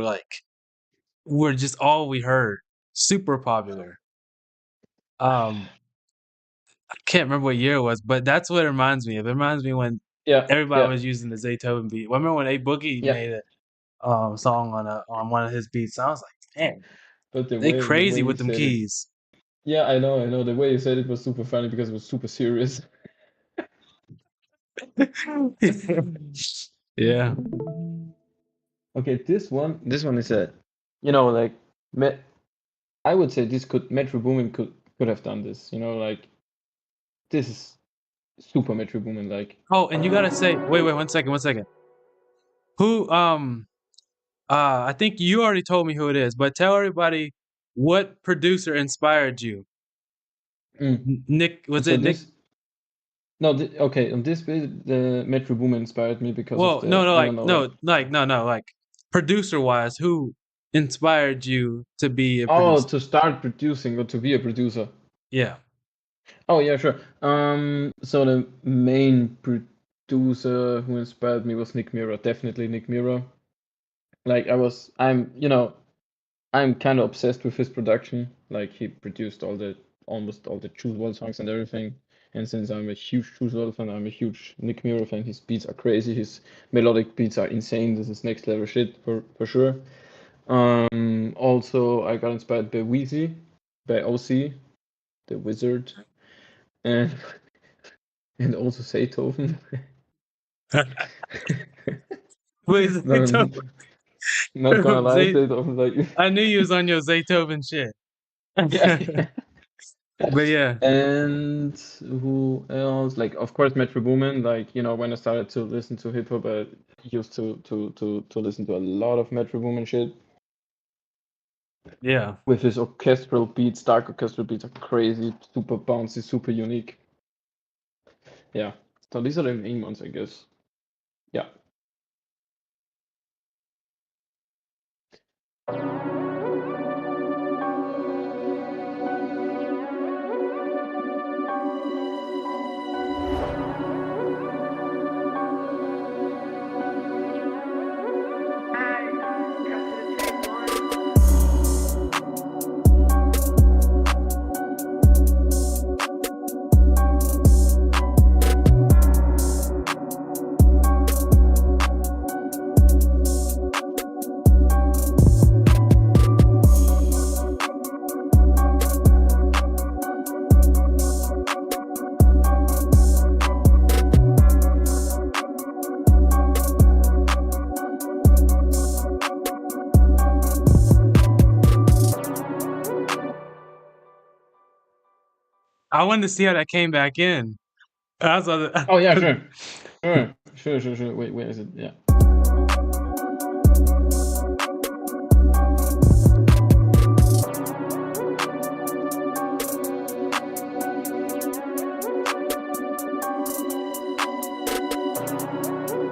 were just all we heard, super popular. I can't remember what year it was, but that's what it reminds me of. It reminds me when Yeah. everybody Yeah. was using the Zaytoven beat. I remember when A Boogie Yeah. made a song on one of his beats. I was like, damn, But they the way crazy you with them said it. keys. Yeah, I know. I know. The way you said it was super funny because it was super serious. Yeah. Okay, this one is a, like, I would say Metro Boomin could have done this. Like, this is super Metro Boomin, like. Oh, and you gotta say, wait, 1 second. Who I think you already told me who it is, but tell everybody what producer inspired you. Mm. Nick, was So it Nick? this no, okay, on this bit, the Metro Boomin inspired me because of Well, the, I don't know, like producer wise, who inspired you to be a oh, producer? to start producing or to be a producer. Yeah. Oh yeah, sure. So the main producer who inspired me was Nick Mira, definitely Nick Mira. Like, I'm kind of obsessed with his production. Like, he produced almost all the Juice WRLD songs and everything. And since I'm a huge Juice WRLD fan, I'm a huge Nick Mira fan. His beats are crazy. His melodic beats are insane. This is next level shit for sure. Also, I got inspired by Wheezy, by OC, the Wizard, and and also Zaytoven. Wait, No, I'm not gonna lie, Zay, Zaytoven, like, I knew you was on your Zaytoven shit. yeah. But yeah. And who else? Like, of course, Metro Boomin. Like, when I started to listen to hip hop, I used to listen to a lot of Metro Boomin shit. Yeah. With his orchestral beats, dark orchestral beats are crazy, super bouncy, super unique. Yeah. So these are the main ones, I guess. Yeah. I wanted to see how that came back in. I was Oh yeah, sure. Sure. Wait, where is it? Yeah.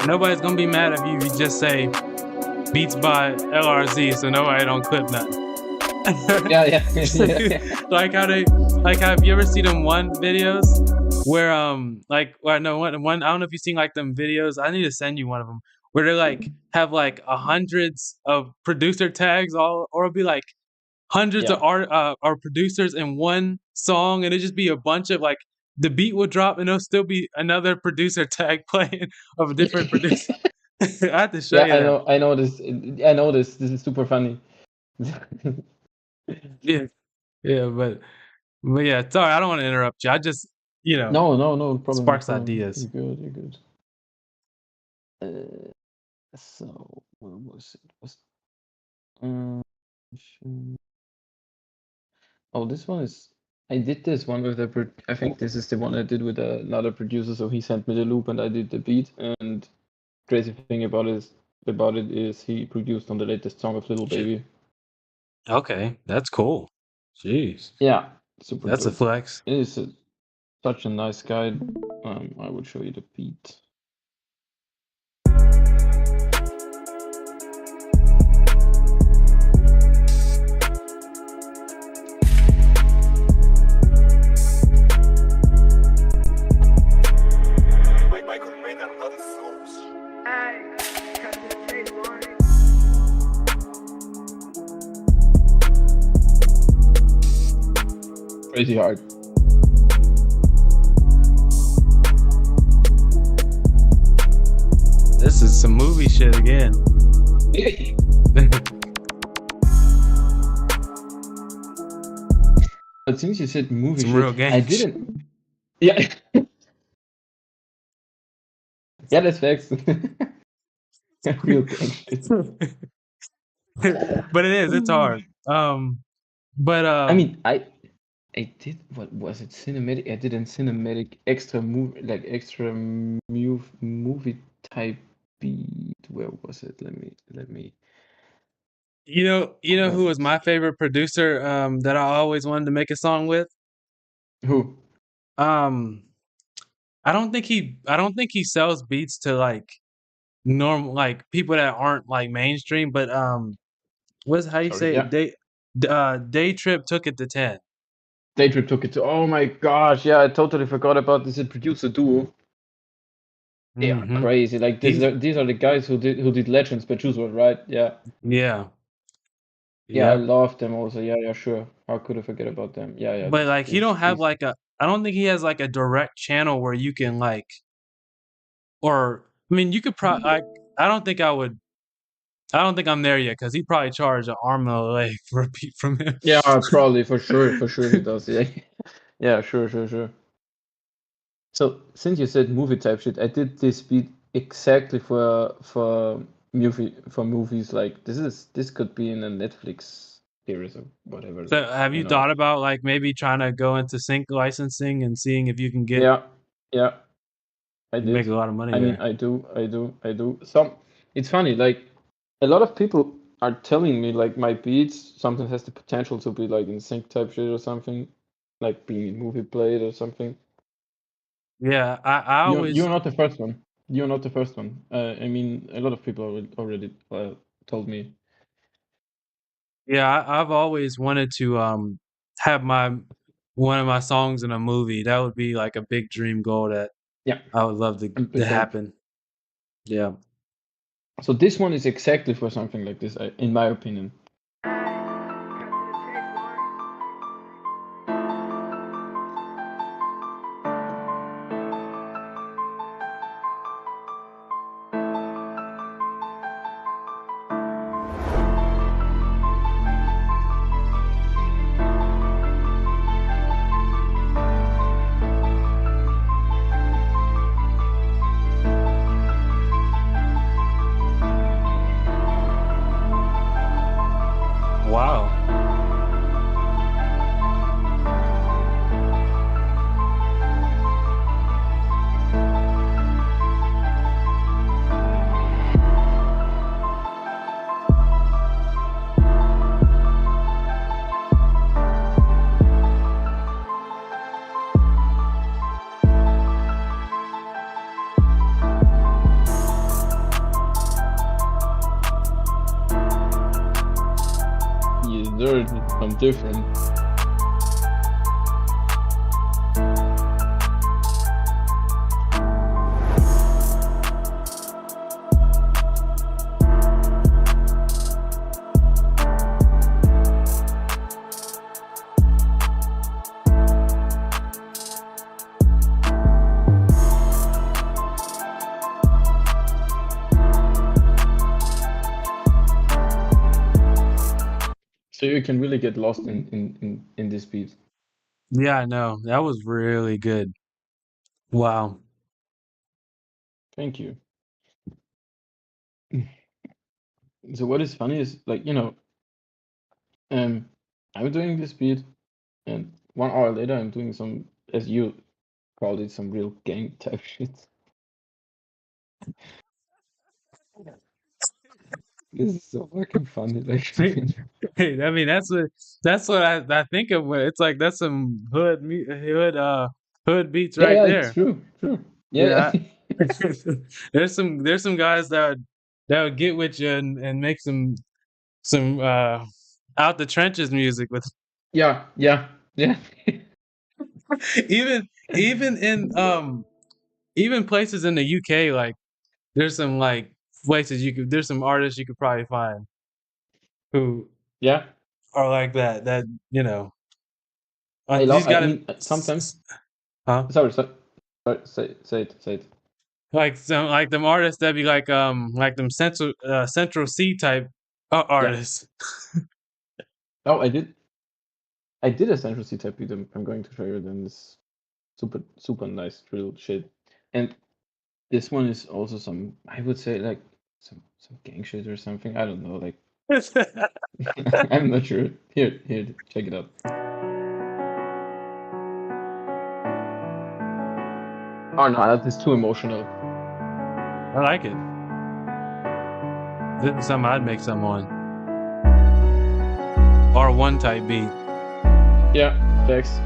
Nobody's gonna be mad if you just say Beats by LRZ, so nobody don't clip nothing. Yeah. Like how if you ever see them one videos where no one I don't know if you've seen like them videos. I need to send you one of them where they like have like hundreds of producer tags or it'll be like hundreds of Yeah. art or producers in one song, and it just be a bunch of like the beat will drop and there'll still be another producer tag playing of a different producer. I have to show Yeah, you that. I know this. I know this. This is super funny. Yeah, yeah, but yeah, sorry, I don't want to interrupt you. I just No problem, no sparks problem. ideas. You're good. So what was it? Um, oh, this one is I did this one with I think this is the one I did with another producer. So he sent me the loop and I did the beat. And crazy thing about it is he produced on the latest song of Little Baby. Okay, that's cool. Jeez, Yeah, super that's a dope. flex. It is such a nice guy. I will show you the beat. Crazy hard. This is some movie shit again. But since you said movie Some shit, real I gang shit. didn't. Yeah, yeah, that's facts. Real gang shit. But it is, it's hard. But I mean, I did, what was it? Cinematic. I did a cinematic extra movie type beat. Where was it? Let me you know who was hunt. my favorite producer that I always wanted to make a song with? Who? Um I don't think he sells beats to like normal like people that aren't like mainstream, but what's how you Sorry. say Yeah. it? Day Trip took it to 10. Daydream took it to. Oh my gosh! Yeah, I totally forgot about this producer duo. They are Mhm. crazy. Like He's these are the guys who did Legends by Juice WRLD, right? Yeah. yeah. Yeah, I Yep. love them also. Yeah, yeah, sure. How could I forget about them? Yeah, yeah. But like he don't have These. like a I don't think he has like a direct channel where you can like or I mean you could I don't think I don't think I'm there yet because he probably charge an arm and a leg for a beat from him. Yeah, probably for sure he does. Yeah, yeah, sure, sure, sure. So since you said movie type shit, I did this beat exactly for movies like this could be in a Netflix series or whatever. So Like have you thought about like maybe trying to go into sync licensing and seeing if you can get Yeah, yeah, I you make did. a lot of money I mean, there? I do. It's funny, like a lot of people are telling me like my beats sometimes has the potential to be like in sync type shit or something, like being in movie played or something. Yeah, I You're always not the first one. You're not the first one. I mean, a lot of people already told me. yeah, I've always wanted to have my one of my songs in a movie. That would be like a big dream goal that Yeah, I would love to 100%. happen. Yeah. So this one is exactly for something like this, in my opinion. Wow. Yeah, there's some different. So you can really get lost in this beat. Yeah, I know. That was really good. Wow. Thank you. So what is funny is like, I'm doing this beat and 1 hour later, I'm doing some, as you called it, some real gang type shit. This is so fucking funny. Like, I mean, I mean, that's what I think of when it's like that's some hood beats yeah, right yeah, it's there. true, true. Yeah, Yeah, there's some guys that would get with you and make some out the trenches music with yeah, yeah, yeah. even even in even places in the UK, like there's some like places there's some artists you could probably find who Yeah, are like that, you know, I love. these I gotta mean, sometimes. huh? Sorry, sorry. Say it. Say it. Like some like them artists that be like them central C type Yeah. artists. Oh, I did. I did a Central C type beat. I'm going to show you. Then this super super nice drill shit. And this one is also some. I would say like some gang shit or something. I don't know. Like I'm not sure. Here. Check it out. Oh no, that is too emotional. I like it. This is something I'd make some on. R1 type beat. Yeah. Thanks.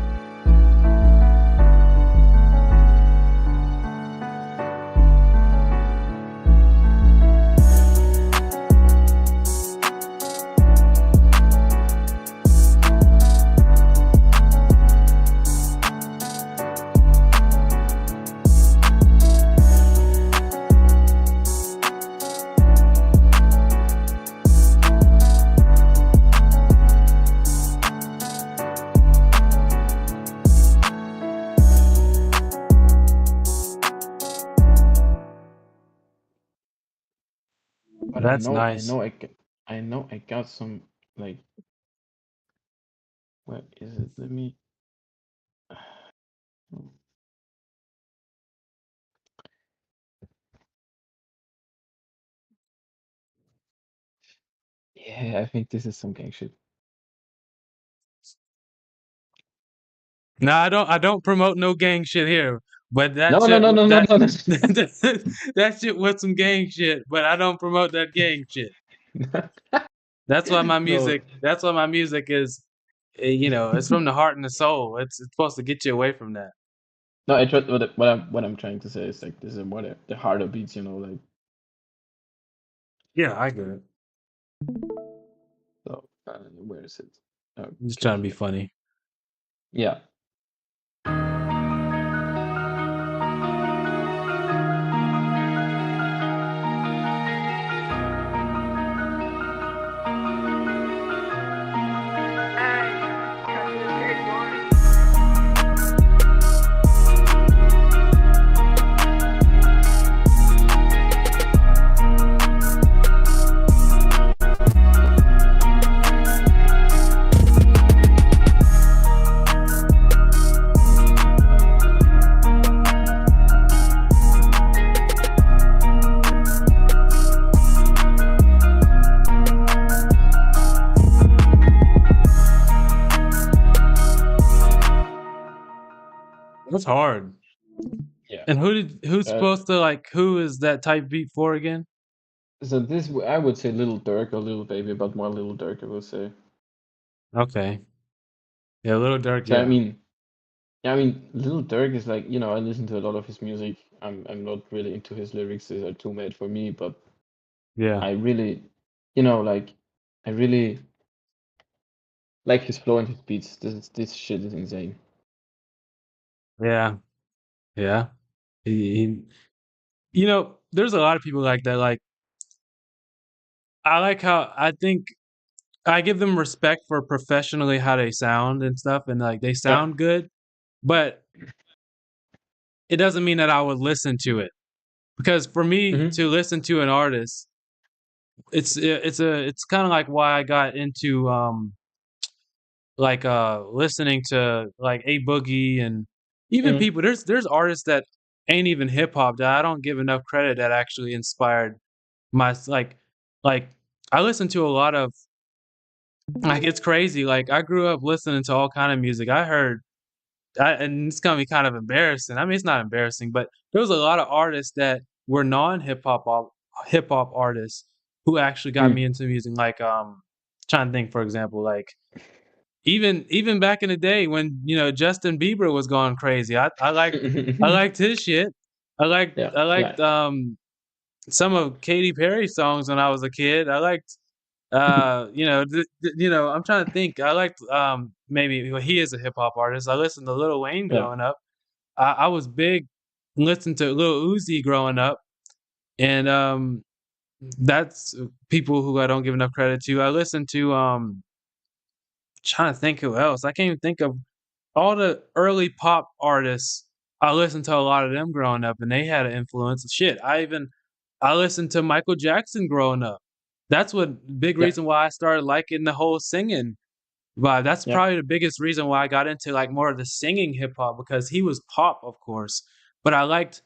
But That's nice. I know I got some like. Where is it? Let me. Yeah, I think this is some gang shit. No, I don't promote no gang shit here. But No, that no, shit no, no, no, that no, no. that shit was some gang shit, but I don't promote that gang shit. That's why my No, music is you know, it's from the heart and the soul. It's supposed to get you away from that. no. I tried. What I'm trying to say is like this is what the harder beats. You know, like Yeah, I get it. so. Where is it? I'm just Okay, trying to be here. funny. Yeah. That's hard. Yeah. And who's Uh, supposed to like who is that type beat for again? so this I would say Little Dirk or Little Baby, but more Little Dirk I would say. Okay. Yeah, Little Dirk, So yeah. I mean, Little Dirk is like I listen to a lot of his music. I'm not really into his lyrics; they are too mad for me. But Yeah. I really, like I really like his flow and his beats. This shit is insane. Yeah. Yeah. He you know, there's a lot of people like that. Like I like how I think I give them respect for professionally how they sound and stuff and like they Yeah. sound good, but it doesn't mean that I would listen to it. Because for me Mm-hmm. to listen to an artist, it's kind of like why I got into like listening to like A Boogie and even Mm-hmm. people there's artists that ain't even hip hop that I don't give enough credit that actually inspired my like I listen to a lot of like it's crazy. Like I grew up listening to all kind of music. And it's gonna be kind of embarrassing. I mean, it's not embarrassing, but there was a lot of artists that were hip hop artists who actually got me Mm. into music. Like trying to think, for example, like even back in the day when Justin Bieber was going crazy, I liked his shit. Yeah, I liked like some of Katy Perry's songs when I was a kid. I liked I'm trying to think. I liked maybe well, he is a hip hop artist. I listened to Lil Wayne yeah, growing up. I was big listening to Lil Uzi growing up, and that's people who I don't give enough credit to. I listened to trying to think who else. I can't even think of all the early pop artists. I listened to a lot of them growing up, and they had an influence. Shit, I listened to Michael Jackson growing up. That's what big yeah, reason why I started liking the whole singing vibe. That's yeah, probably the biggest reason why I got into like more of the singing hip hop because he was pop, of course, but I liked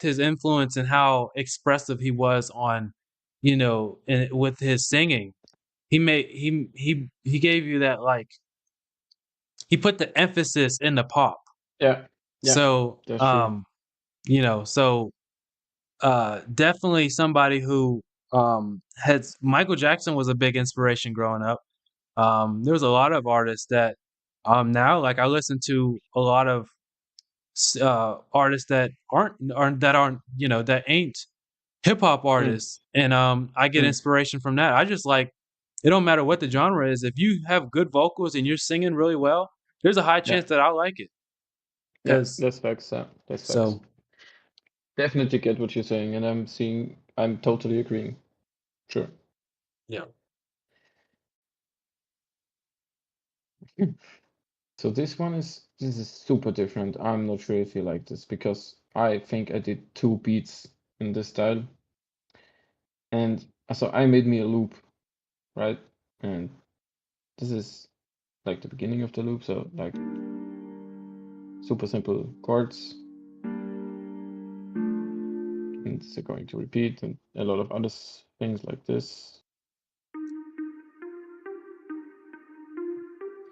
his influence and how expressive he was on, with his singing. He gave you that like he put the emphasis in the pop. yeah, yeah. So, That's true. so definitely somebody who has Michael Jackson was a big inspiration growing up. There was a lot of artists that now like I listen to a lot of artists that aren't that ain't hip hop Mm, artists, and I get mm, inspiration from that. I just like it don't matter what the genre is. If you have good vocals and you're singing really well, there's a high yeah, chance that I like it. yeah. Cause That's facts. That's facts. so Definitely get what you're saying, and I'm totally agreeing. Sure. yeah. So this is super different. I'm not sure if you like this because I think I did 2 beats in this style, and so I made me a loop, right? And this is like the beginning of the loop, so like super simple chords, and it's going to repeat, and a lot of other things like this.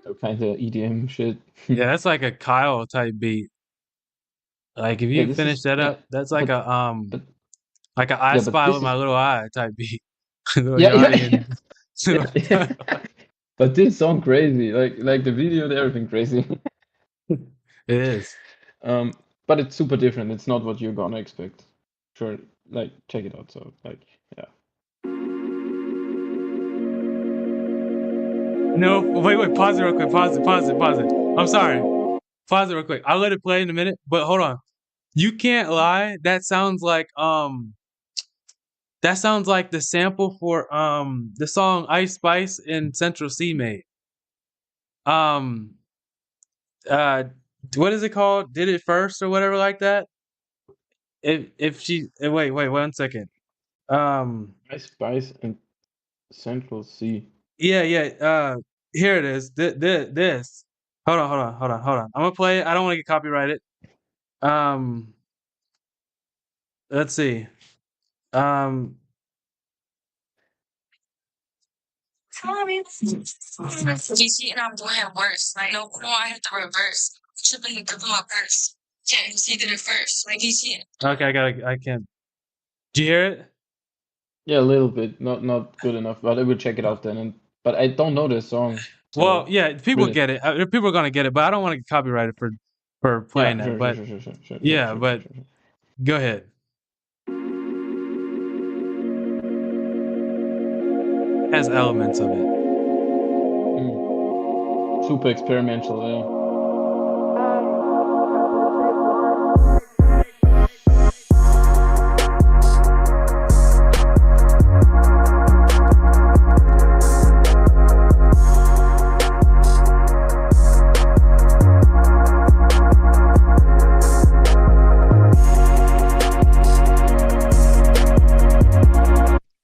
So kind of EDM shit. Yeah, that's like a Kyle type beat. Like if Yeah, you this finish is that yeah, up, that's but like a I yeah, but Spy this with my is little eye type beat. Little yeah, yeah, Yanni and yeah, yeah. But this song crazy, like the video and everything crazy. it is. Um, but it's super different. It's not what you're gonna expect. Sure, like check it out. So like, yeah, No, wait, pause it real quick. Pause it. I'm sorry. Pause it real quick. I'll let it play in a minute, but hold on. You can't lie. That sounds like the sample for the song Ice Spice and Central C made. Um uh what is it called? Did it first or whatever like that? If she wait 1 second. Um I Spice and Central C. yeah, here it is. This. Hold on. I'm gonna play it. I don't want to get copyrighted. Um let's see. Um DC and I'm doing it worse. Like, no, no, I have to reverse. Tripping the grip of my purse. Yeah, he did it first. Like, DC. okay, I can't. Did you hear it? Yeah, a little bit, not good enough, but I will check it out then. And but I don't know this song, Well, so yeah, people really, get it. People are gonna get it, but I don't want to get copyrighted for playing yeah, that. sure, sure, But sure, sure, sure, sure, sure, yeah, sure, sure, but sure, sure. go ahead. Has elements of it. Super experimental, yeah.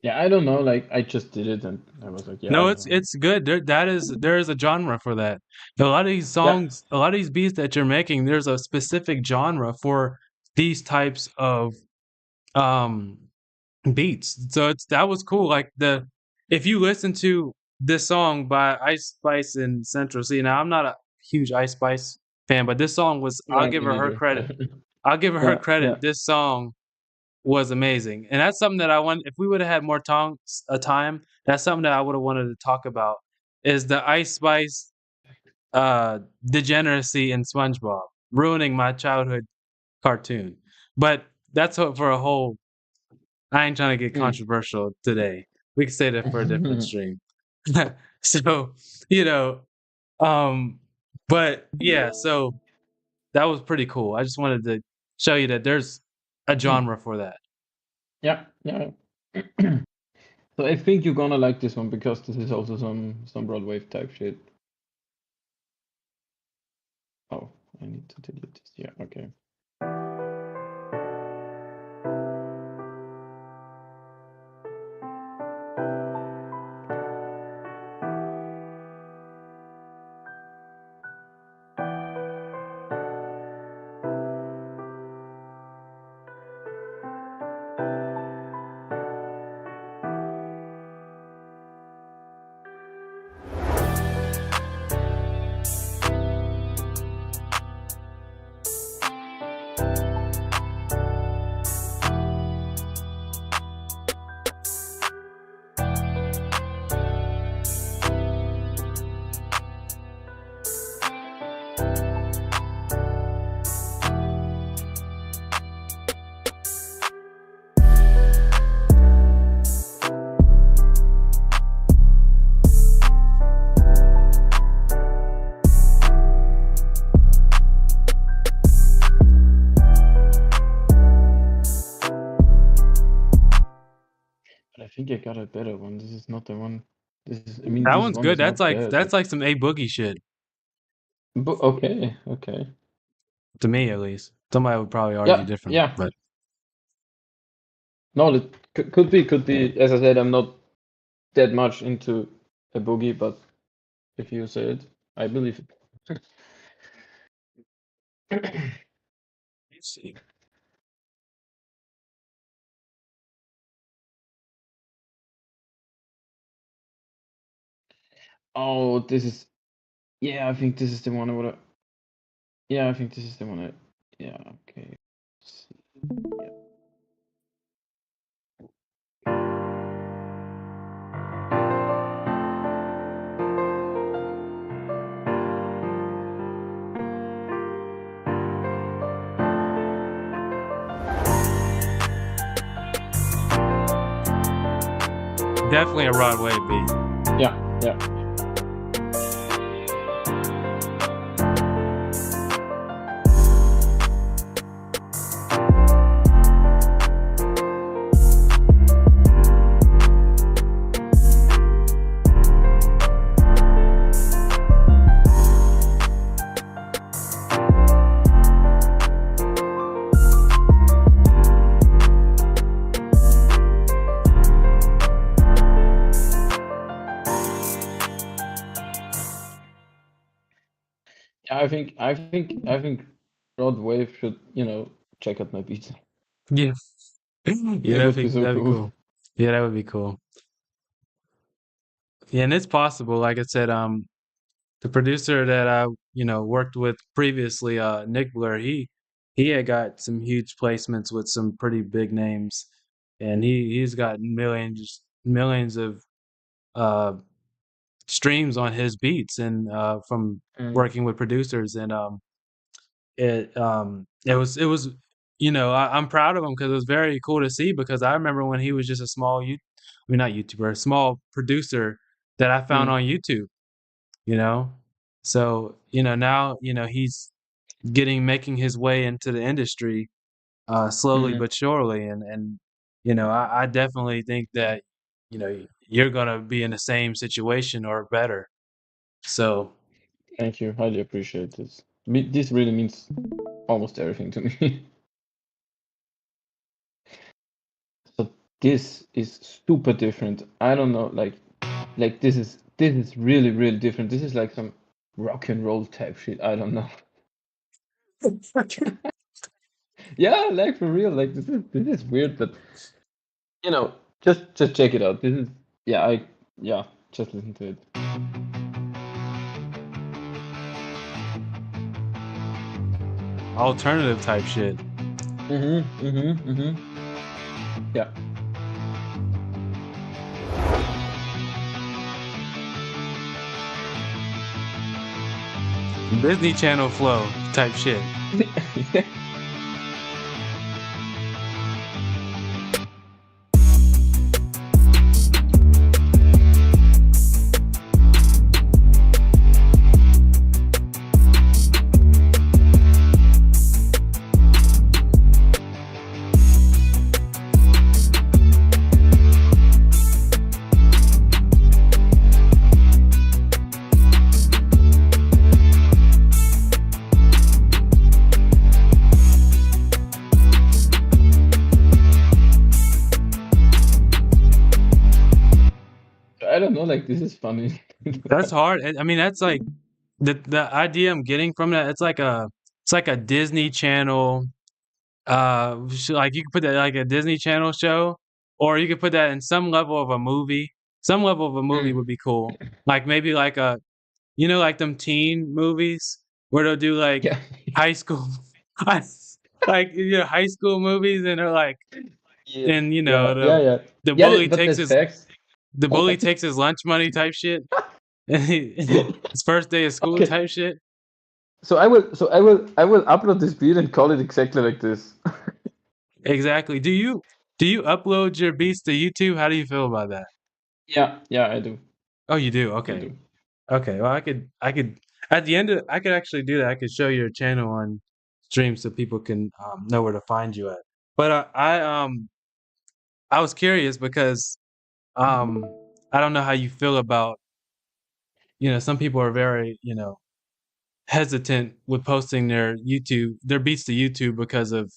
Yeah, I don't know. Like, I just did it, and I was like, yeah, No, it's good. There is a genre for that. A lot of these yeah, songs, a lot of these beats that you're making, there's a specific genre for these types of um beats. So that was cool. Like if you listen to this song by Ice Spice and Central C. Now I'm not a huge Ice Spice fan, but this song was. I'll Yeah, give me her her neither. credit. I'll give her her Yeah, yeah. credit. This song was amazing, and that's something that I want. If we would have had more time, that's something that I would have wanted to talk about. Is the Ice Spice degeneracy in SpongeBob ruining my childhood cartoon? But that's for a whole. I ain't trying to get Mm. controversial today. We can say that for a different stream. So, you know, but yeah, so that was pretty cool. I just wanted to show you that there's a genre for that. Yeah, yeah. So I think you're gonna like this one because this is also some Broadway type shit. Oh, I need to delete this. Yeah, okay. But I think I got a better one. This is not the one. This is. I mean, That this one's one good. is not bad. That's like some A Boogie shit But okay, okay. to me, at least. Somebody would probably argue Yeah, different, yeah. but No, it could be, could be. As I said, I'm not that much into a boogie, but if you say it, I believe it. let's see. Oh, this is. Yeah, I think this is the one I would. Yeah, I think this is the one I. Yeah, okay. Let's see. Yeah. Definitely a Broadway beat. Yeah, yeah. I think Rod Wave should, check out my beats. Yeah. It would be so That'd be cool. cool. Yeah, that would be cool. Yeah, and it's possible. Like I said, the producer that I, worked with previously, Nick Blur, he had got some huge placements with some pretty big names, and he's got millions of uh streams on his beats and from Mm. working with producers and it was I'm proud of him because it was very cool to see because I remember when he was just a small not YouTuber, a small producer that I found Mm. on YouTube, you know. So, now, he's making his way into the industry slowly Mm. but surely and I definitely think that you're going to be in the same situation or better. So, Thank you. Highly appreciate this. This really means almost everything to me. So this is super different. I don't know, like this is really, really different. This is like some rock and roll type shit. I don't know. Yeah, like for real. Like this is weird, but just check it out. This is yeah, just listen to it. Alternative type shit. Yeah. Disney Channel flow type shit. I don't know, like this is funny. That's hard. I mean, that's like the idea I'm getting from that. It's like a Disney Channel. Like you could put that like a Disney Channel show, or you could put that in some level of a movie. Some level of a movie would be cool. Like maybe like like them teen movies where they'll do like Yeah. high school, like high school movies, and they're like, Yeah. and Yeah. the Yeah, bully but takes there's facts. Oh, his lunch money type shit. His first day of school okay. type shit. So I will upload this beat and call it exactly like this. Exactly. Do you upload your beats to YouTube? How do you feel about that? Yeah, I do. Oh, you do. I Okay. do. Okay. Well, I could at the end of I could actually do that. I could show your channel on stream so people can know where to find you at. But I was curious because um I don't know how you feel about some people are very hesitant with posting their beats to YouTube because of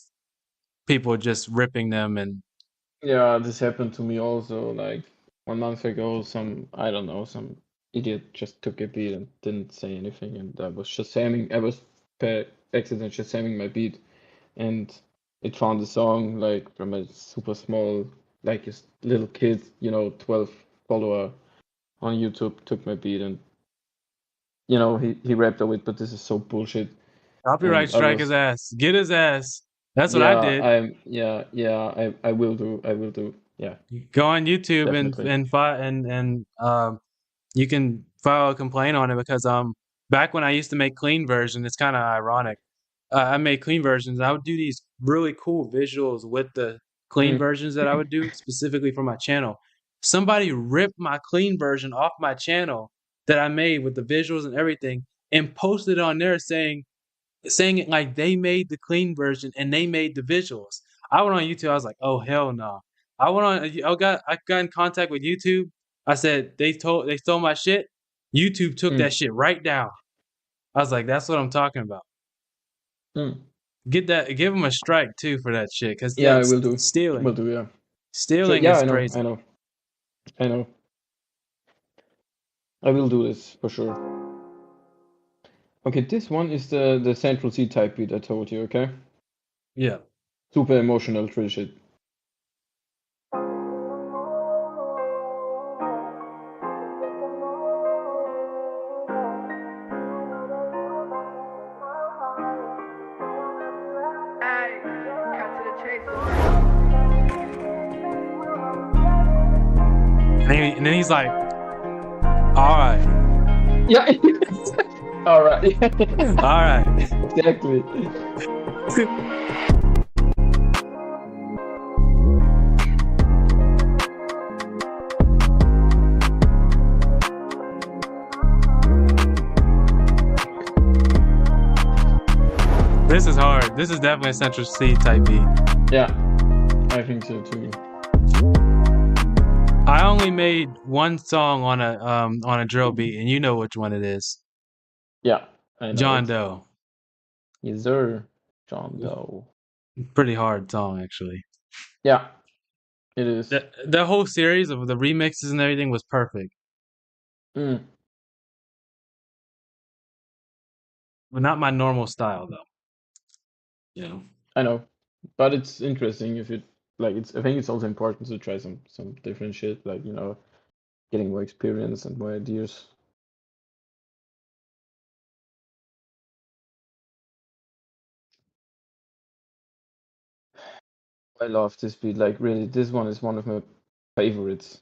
people just ripping them and Yeah, this happened to me also. Like 1 month ago, I don't know, some idiot just took a beat and didn't say anything, and I was per accident Shazamming my beat, and it found a song like from a super small, like a little kid, 12 follower on YouTube, took my beat, and he rapped over it, but this is so bullshit. copyright And I strike his was, ass. Get his ass. That's what I yeah, did. I will do, yeah, Go on YouTube definitely. and you can file a complaint on it because back when I used to make clean versions, it's kind of ironic. I made clean versions. I would do these really cool visuals with the clean Mm. versions that I would do specifically for my channel. Somebody ripped my clean version off my channel that I made with the visuals and everything and posted it on there saying it like they made the clean version and they made the visuals. I went on YouTube. I was like, oh hell no. I got in contact with YouTube. I said they stole my shit. YouTube took Mm. that shit right down. I was like, that's what I'm talking about. Mm. Give them a strike too for that shit because Yeah, I that's will do. Will stealing. do, yeah. Sure, Stealing yeah, is I know, crazy. I know. I will do this for sure. Okay, this one is the Central C type beat I told you, okay? Yeah. Super emotional trill shit. And then he's like, all right. Yeah. All right. All right. Exactly. This is hard. This is definitely a Central C type beat. Yeah, I think so too. I only made one song on a drill beat, and you know which one it is. Yeah, I know John it. Doe. Yes, sir. John Doe. Pretty hard song actually. Yeah, it is. The whole series of the remixes and everything was perfect. Mm. But not my normal style though. You know. I know, but it's interesting if it like it's. I think it's also important to try some different shit, like getting more experience and more ideas. I love this beat. Like really, this one is one of my favorites.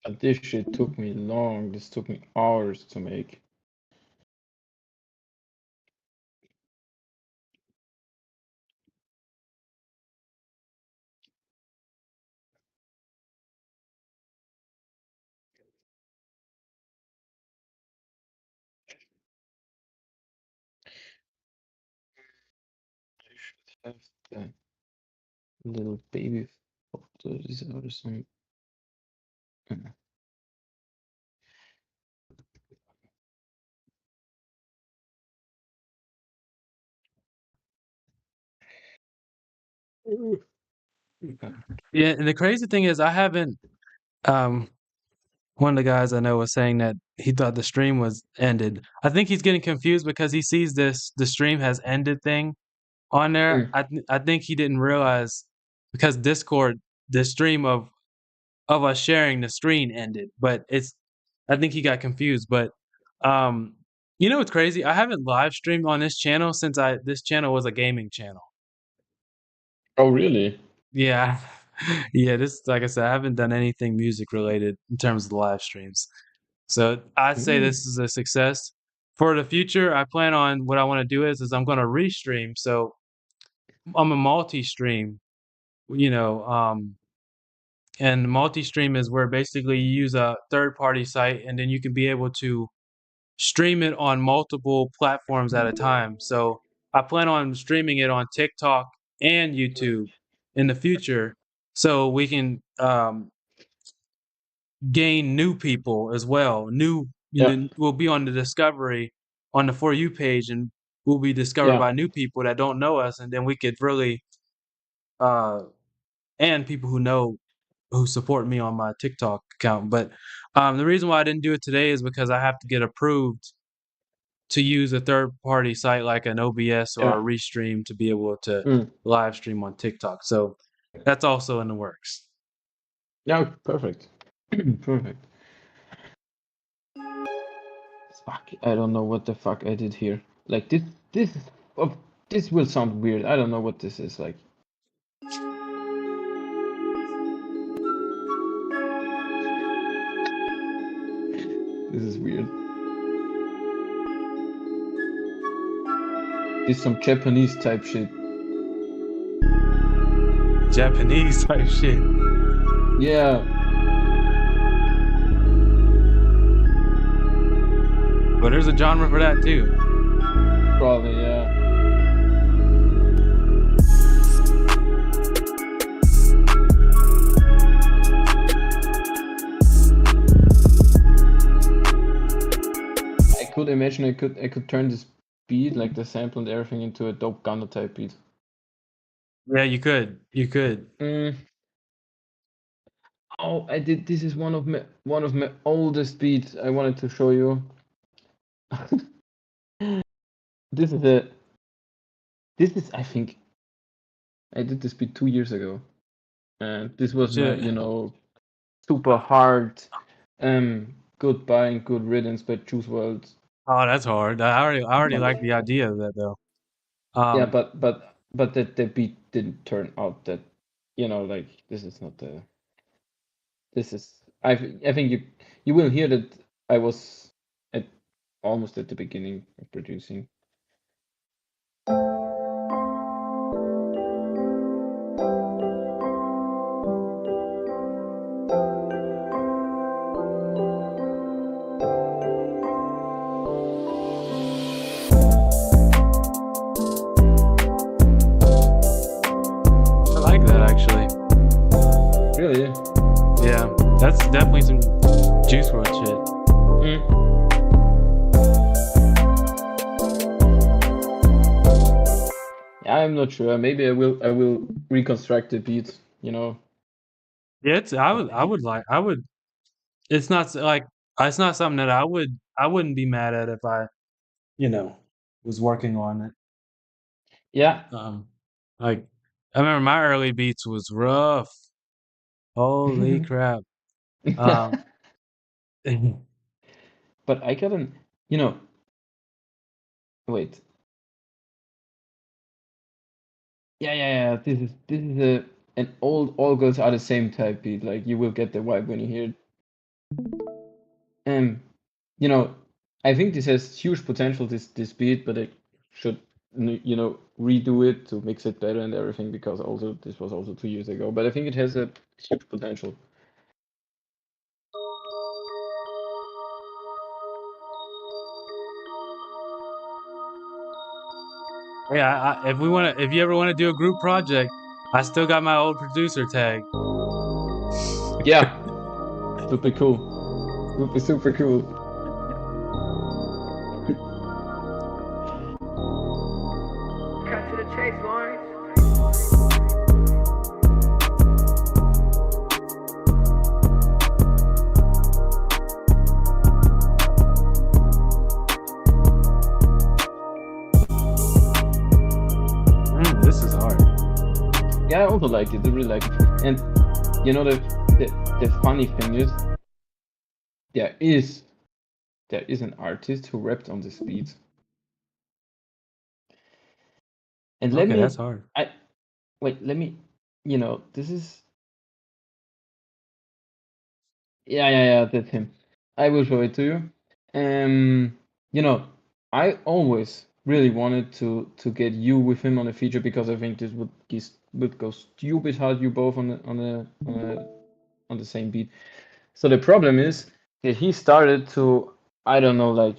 But this shit took me long. This took me hours to make. I should have the little baby photos or some. Yeah, and the crazy thing is I haven't one of the guys I know was saying that he thought the stream was ended. I think he's getting confused because he sees the stream has ended thing on there. Mm. I think he didn't realize because Discord, the stream of us sharing the screen ended, but I think he got confused. But you know what's crazy? I haven't live streamed on this channel since this channel was a gaming channel. Oh really? Yeah. Yeah, this like I said, I haven't done anything music related in terms of the live streams. So I'd say this is a success. For the future, I plan on what I want to do is I'm gonna restream. So I'm a multi-stream, you know, and multi-stream is where basically you use a third-party site and then you can be able to stream it on multiple platforms at a time. So I plan on streaming it on TikTok and YouTube in the future so we can gain new people as well. Yeah. We'll be on the discovery on the For You page and we'll be discovered Yeah. by new people that don't know us. And then we could really, uh, and people who support me on my TikTok account. But the reason why I didn't do it today is because I have to get approved to use a third party site like an OBS or a Yeah. Restream to be able to Mm. live stream on TikTok. So that's also in the works. Yeah. Perfect. Perfect. Fuck. I don't know what the fuck I did here. Like this. This. Oh, this will sound weird. I don't know what this is like. This is weird. This is some Japanese type shit. Japanese type shit. Yeah. But there's a genre for that too. Probably, yeah. I could imagine I could turn this beat, like the sample and everything, into a dope Gunna type beat. Yeah, you could. You could. Oh, I did. This is one of my oldest beats. I wanted to show you. This is I think I did this beat 2 years ago, and this was my Shit. super hard Goodbye and Good Riddance by Juice WRLD. Oh, that's hard. I already But like the idea of that though. yeah, but the beat didn't turn out that, like this is not the this is I think you will hear that I was at almost at the beginning of producing. I like that actually. Really? Yeah, that's definitely some Juice WRLD shit. I'm not sure. Maybe I will reconstruct the beat, you know. Yeah, it's I would. It's not like it's not something that I wouldn't be mad at if I, was working on it. Yeah. Like I remember my early beats was rough. Holy crap. Um, But I got an, wait. Yeah. This is an all girls are the same type beat. Like you will get the vibe when you hear it. You know, I think this has huge potential. This beat, but I should redo it to mix it better and everything because also this was also 2 years ago. But I think it has a huge potential. yeah, if you ever want to do a group project, I still got my old producer tag. Yeah, super cool, super cool. Cut to the chase, Lawrence. This is hard. Yeah, I also like it. I really like it. And you know the funny thing is, there is an artist who rapped on this beat. And let Okay, me that's hard. let me this is yeah, that's him. I will show it to you. I always really wanted to get you with him on a feature because I think this would go stupid hard, you both on the same beat. So the problem is that he started to, I don't know, like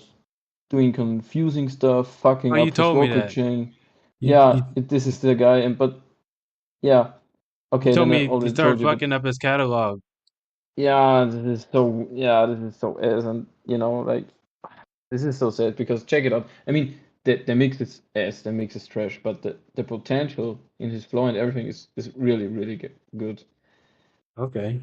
doing confusing stuff, fucking Oh, you up his told me vocal that. chain. You Yeah, this is the guy, but yeah. Okay, told then I me he already started told you, but fucking up his catalog. this is so ass, and like this is so sad because check it out. I mean, the mix is ass, the mix is trash, but the potential in his flow and everything is really really good. Okay.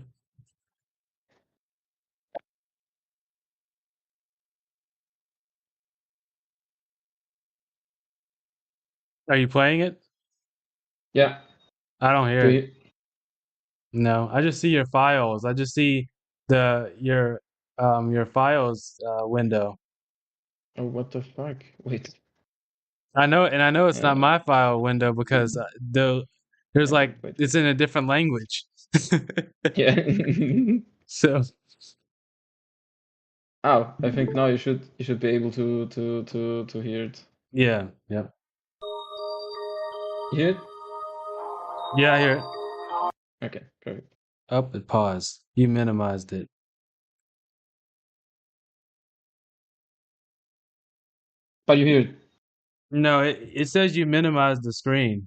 Are you playing it? Yeah. I don't hear Do it. you? No, I just see your files. I just see your files window. Oh, what the fuck? Wait. I know it's not Uh, my file window because there's like wait. it's in a different language. Yeah. So Oh, I think now you should be able to hear it. yeah. You hear it? Yeah, I hear it. Okay, perfect. Up and pause. You minimized it. But you hear it. No, it says you minimized the screen.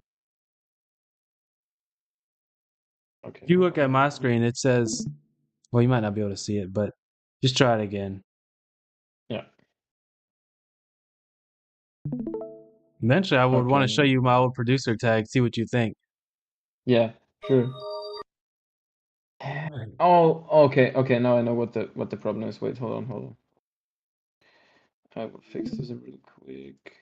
Okay. If you look at my screen, it says, well, you might not be able to see it, but just try it again. Yeah. Eventually, I would want to show Okay. you my old producer tag, see what you think. Yeah, sure. Oh, okay. Now I know what the problem is. Wait, hold on. I will fix this real quick.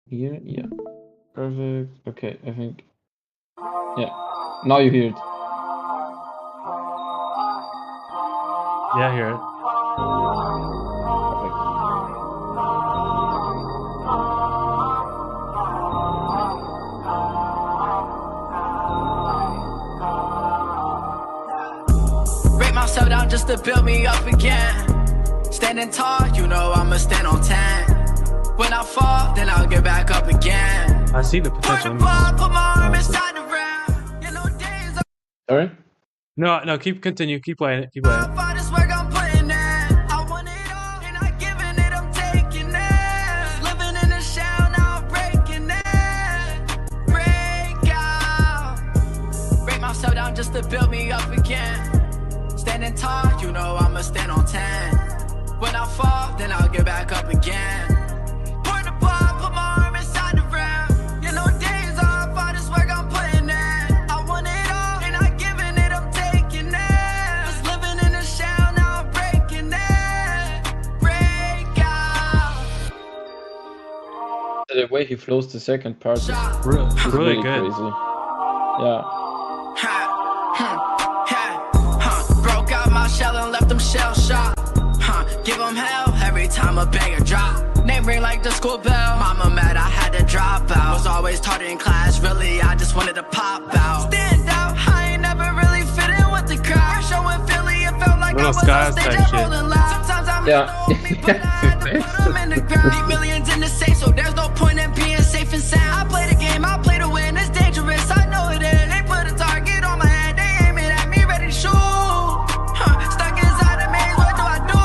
Here, yeah. Perfect. Okay, I think. Yeah. Now you hear it. Yeah, I hear it. Perfect. myself down just to build me up again. Standing tall, you know I'ma stand on 10. When I fall, then I'll get back up again. I see the potential. Put my arm inside the round. You know, days are Sorry? No, continue, keep playing it, keep playing it. all this work I'm putting in. I want it all, and I giving it, I'm taking it. Living in a shell, now I'm breaking it. Break out. Break myself down just to build me up again. Standing tall, you know I'ma stand on 10. When I fall, then I'll get back up again. Pour the ball, put my arm inside the round. You know, days off, all this work I'm putting in. I want it all, and I giving it, I'm taking it. Just living in a shell, now I'm breaking it. Break out. The way he flows the second part is Really good. crazy. Yeah. Broke out my shell and left them shell shocked. Give them hell every time a banger drop. Name ring like the school bell. Mama mad I had to drop out. Was always taught in class, really I just wanted to pop out. Stand out, I ain't never really fit in with the crowd. Showing Philly, it felt like I was on stage and rolling loud. Sometimes I'm me, but I had to put them in the ground. Need millions in the safe, so there's no point in being safe and sound. I play the game, I play to win, it's dangerous, I know it is. They put a target on my head, they aiming at me, ready to shoot. Stuck inside a maze, what do I do?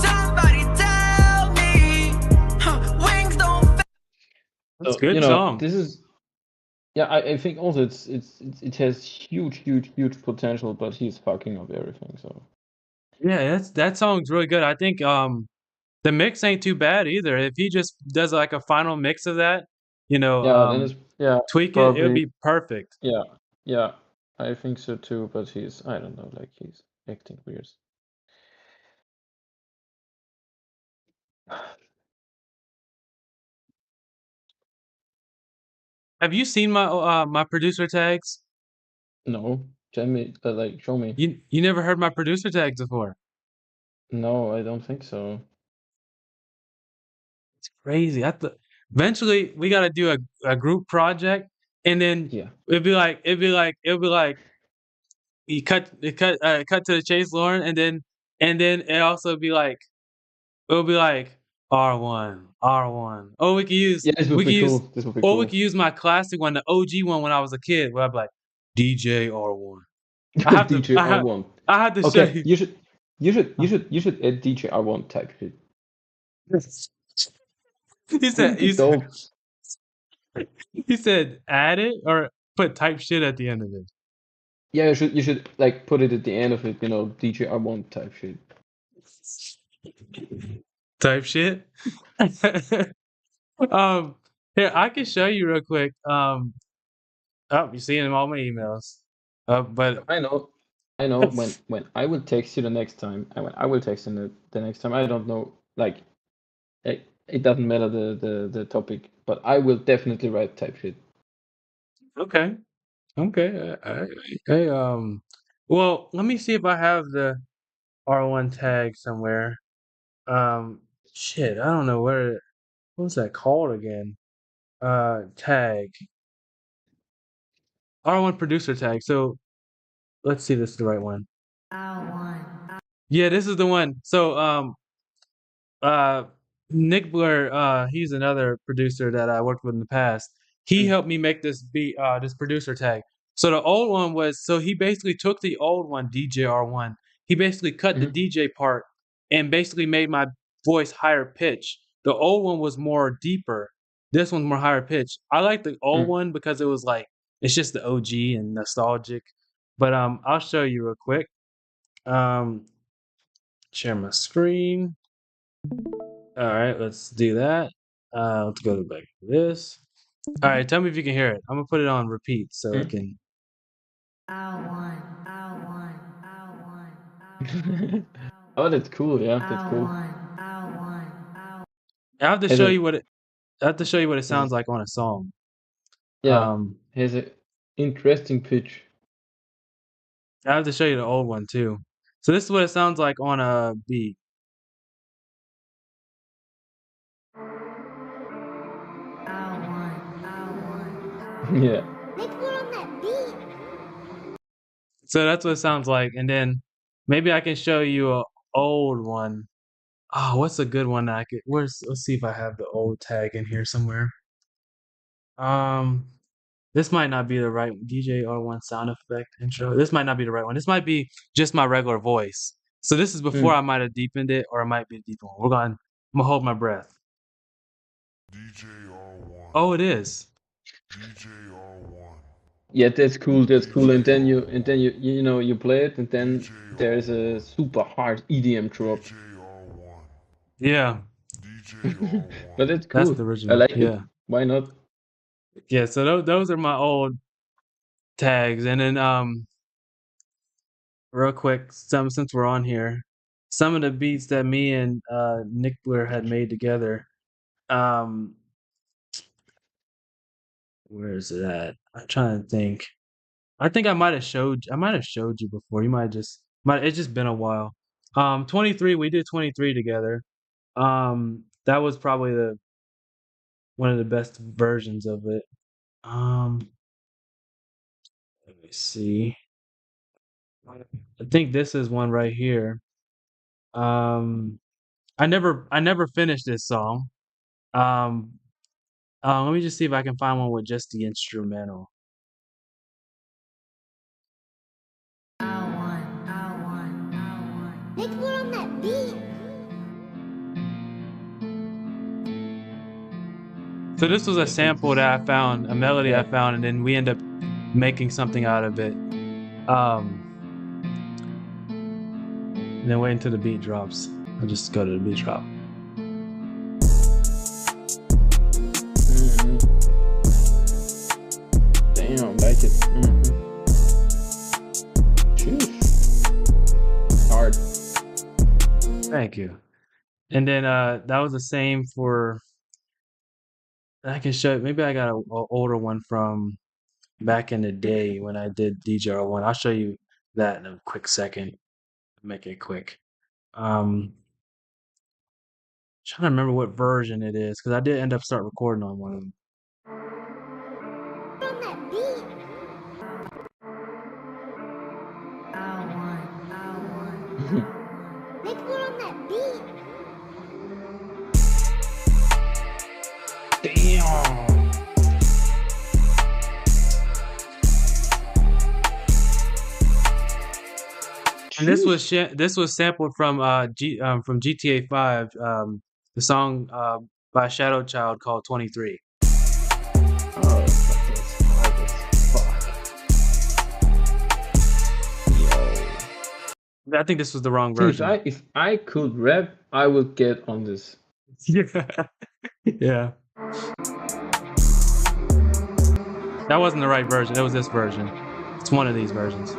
Somebody tell me, wings don't. That's So, good you know, song. this is, yeah, I think also it has huge potential, but he's fucking up everything. So Yeah, that song's really good. I think the mix ain't too bad either. If he just does like a final mix of that, you know, yeah, then it's tweak it, probably it'll be perfect. yeah, I think so too. But I don't know, like he's acting weird. Have you seen my my producer tags? No, tell me, like show me. You never heard my producer tags before? No, I don't think so. It's crazy. Eventually we got to do a group project, and then Yeah. it'd be like you cut to the chase, Lauren, and then it also be like it'll be like R1. Or we could use Yeah, this would be cool. This would be or we cool. could use my classic one, the OG one when I was a kid, where I'd be like DJ R1. DJ R1. I have to show Okay, you. you should add DJ R1 type shit. He said Dope. he said add it or put type shit at the end of it. Yeah, you should like put it at the end of it, you know, DJ R1 type shit. Type shit. Here I can show you real quick. Oh, you see in all my emails. But I know when I will text you the next time, and when I will text you the next time, I don't know, like it doesn't matter the topic, but I will definitely write type shit. okay. Well, let me see if I have the R1 tag somewhere. Shit, I don't know what was that called again? Tag. R1 producer tag. So let's see, this is the right one. Yeah, this is the one. So Nick Blair, he's another producer that I worked with in the past. He helped me make this beat, this producer tag. So the old one was, so he basically took the old one, DJ R1. He basically cut the DJ part and basically made my voice higher pitch. The old one was more deeper. This one's more higher pitch. I like the old one because it was like, it's just the OG and nostalgic. But I'll show you real quick. Share my screen. All right, let's do that. Let's go back to this. All right, tell me if you can hear it. I'm gonna put it on repeat so it can. Oh, that's cool. Yeah, that's cool. I have to show you what it. I have to show you what it sounds like on a song. Yeah, has an interesting pitch. I have to show you the old one too. So this is what it sounds like on a beat. Yeah. Nick, we're on that beat. So that's what it sounds like. And then maybe I can show you a old one. Oh, what's a good one that I could let's see if I have the old tag in here somewhere. Um this might not be the right one. DJ R1 sound effect intro. This might not be the right one. This might be just my regular voice. So this is before I might have deepened it, or it might be a deeper one. I'm gonna hold my breath. DJ R1. Oh, it is. DJ R1. Yeah, that's cool. That's cool. And then you know you play it, and then there's a super hard EDM drop. DJ R1. Yeah. DJ R1. But it's That's cool. the I original. like Yeah. it. Why not? Yeah, so those are my old tags. And then real quick, since we're on here, some of the beats that me and Nick Blair had made together. Where is it at? I'm trying to think. I think I might have showed you before. You might it's just been a while. 23, we did 23 together. That was probably one of the best versions of it. Let me see. I think this is one right here. I never finished this song. Let me just see if I can find one with just the instrumental. Nick, we're on that beat. So this was a sample that I found, a melody I found, and then we end up making something out of it. And then wait until the beat drops. I'll just go to the beat drop. Damn, like it. Hard. Thank you. And then that was the same for. I can show. Maybe I got an older one from back in the day when I did DJR1. I'll show you that in a quick second. Make it quick. Trying to remember what version it is because I did end up start recording on one of them. On that beat. Nick, we're on that beat. Damn. And this was sampled from from GTA 5, the song by Shadow Child called 23. Oh, that's hard as fuck. Yo. I think this was the wrong version. If I could rap, I would get on this. Yeah. Yeah. That wasn't the right version. It was this version. It's one of these versions.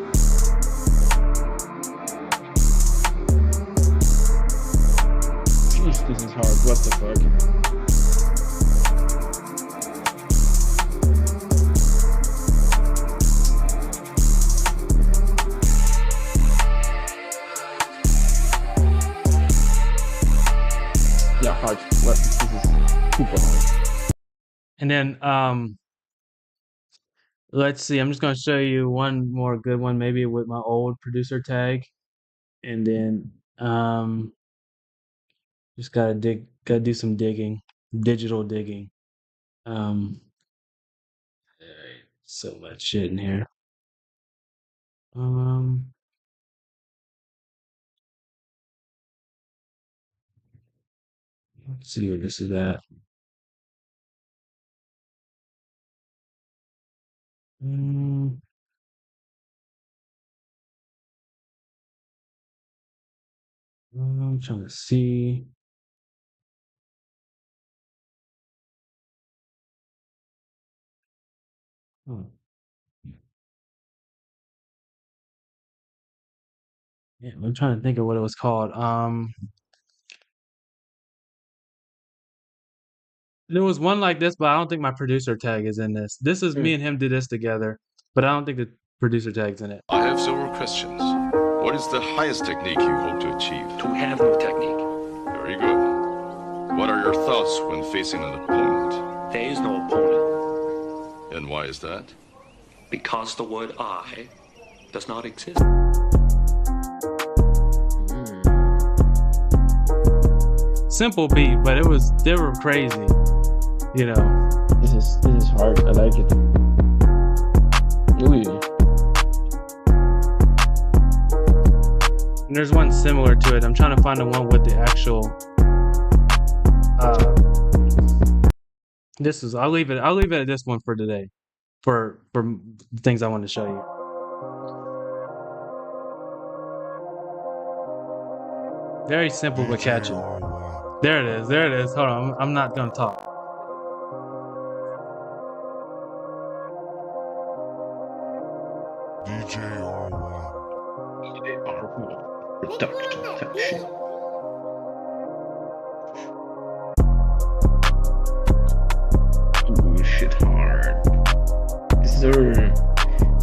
Jeez, this is hard. What the fuck? Yeah, hard. What? This is super hard. And then let's see. I'm just gonna show you one more good one, maybe with my old producer tag, and then just gotta do some digging, digital digging. Alright, so much shit in here. Let's see where this is at. I'm trying to see. Oh. Yeah, I'm trying to think of what it was called. There was one like this, but I don't think my producer tag is in this. This is me and him did this together, but I don't think the producer tag's in it. I have several questions. What is the highest technique you hope to achieve? To have no technique. Very good. What are your thoughts when facing an opponent? There is no opponent. And why is that? Because the word I does not exist. Simple beat, but they were crazy. You know. This is hard. I like it. Ooh. And there's one similar to it. I'm trying to find the one with the actual. I'll leave it at this one for today, for the things I want to show you. Very simple but catchy. There it is. There it is. Hold on. I'm not gonna talk. DJ R1. Production section. Ooh, shit hard.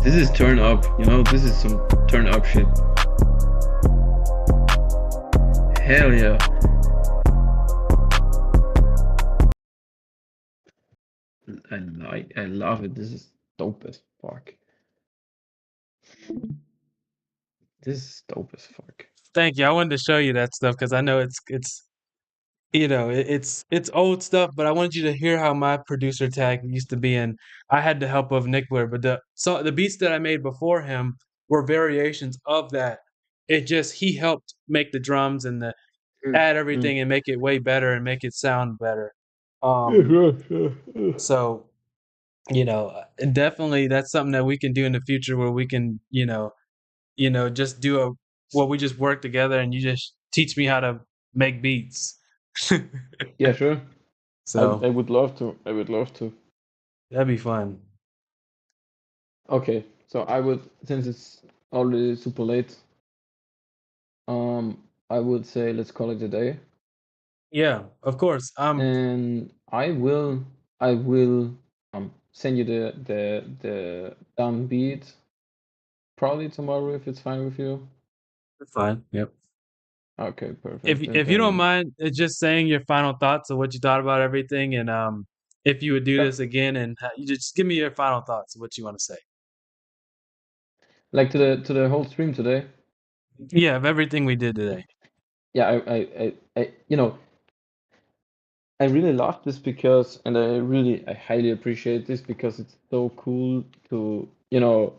This is turn up, you know, this is some turn up shit. Hell yeah. I love it. This is dope as fuck. This is dope as fuck. Thank you. I wanted to show you that stuff because I know it's you know, it's old stuff, but I wanted you to hear how my producer tag used to be, and I had the help of Nickler, but the beats that I made before him were variations of that. He helped make the drums and add everything and make it way better and make it sound better. So, you know, definitely that's something that we can do in the future where we can, you know, just do we just work together and you just teach me how to make beats. Yeah, sure. So I would love to. I would love to. That'd be fun. Okay, so since it's already super late, I would say let's call it a day. Yeah, of course. And I will send you the done beat probably tomorrow if it's fine with you. Fine. Yep. Okay, perfect. If you don't mind just saying your final thoughts of what you thought about everything, and if you would do this again, and you just give me your final thoughts of what you want to say. Like to the whole stream today. Yeah, of everything we did today. Yeah, I you know, I really love this because, and I highly appreciate this because it's so cool to, you know,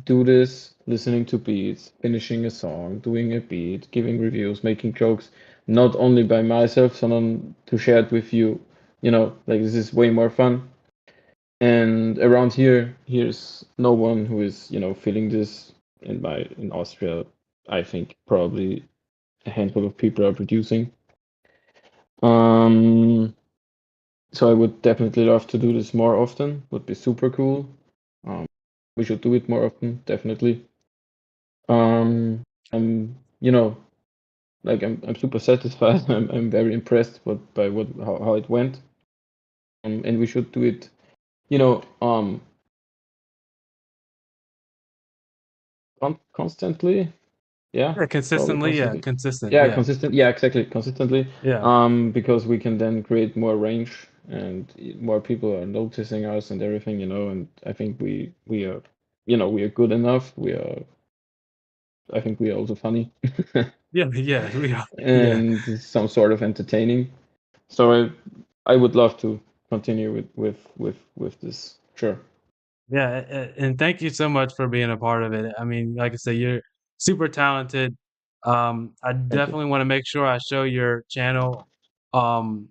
do this, listening to beats, finishing a song, doing a beat, giving reviews, making jokes, not only by myself, sondern to share it with you. You know, like this is way more fun. And around here's no one who is, you know, feeling this in Austria. I think probably a handful of people are producing. So I would definitely love to do this more often. Would be super cool. We should do it more often, definitely. I'm, you know, like I'm super satisfied. I'm very impressed by how it went. And we should do it, you know, constantly. Yeah. Consistently. Yeah, consistent. Yeah, consistent. Yeah, exactly. Consistently. Yeah. Because we can then create more range and more people are noticing us and everything, you know. And I think we are, you know, we are good enough. I think we are also funny. Yeah, we are. And some sort of entertaining. So I would love to continue with this. Sure. Yeah, and thank you so much for being a part of it. I mean, like I said, you're super talented. I definitely want to make sure I show your channel on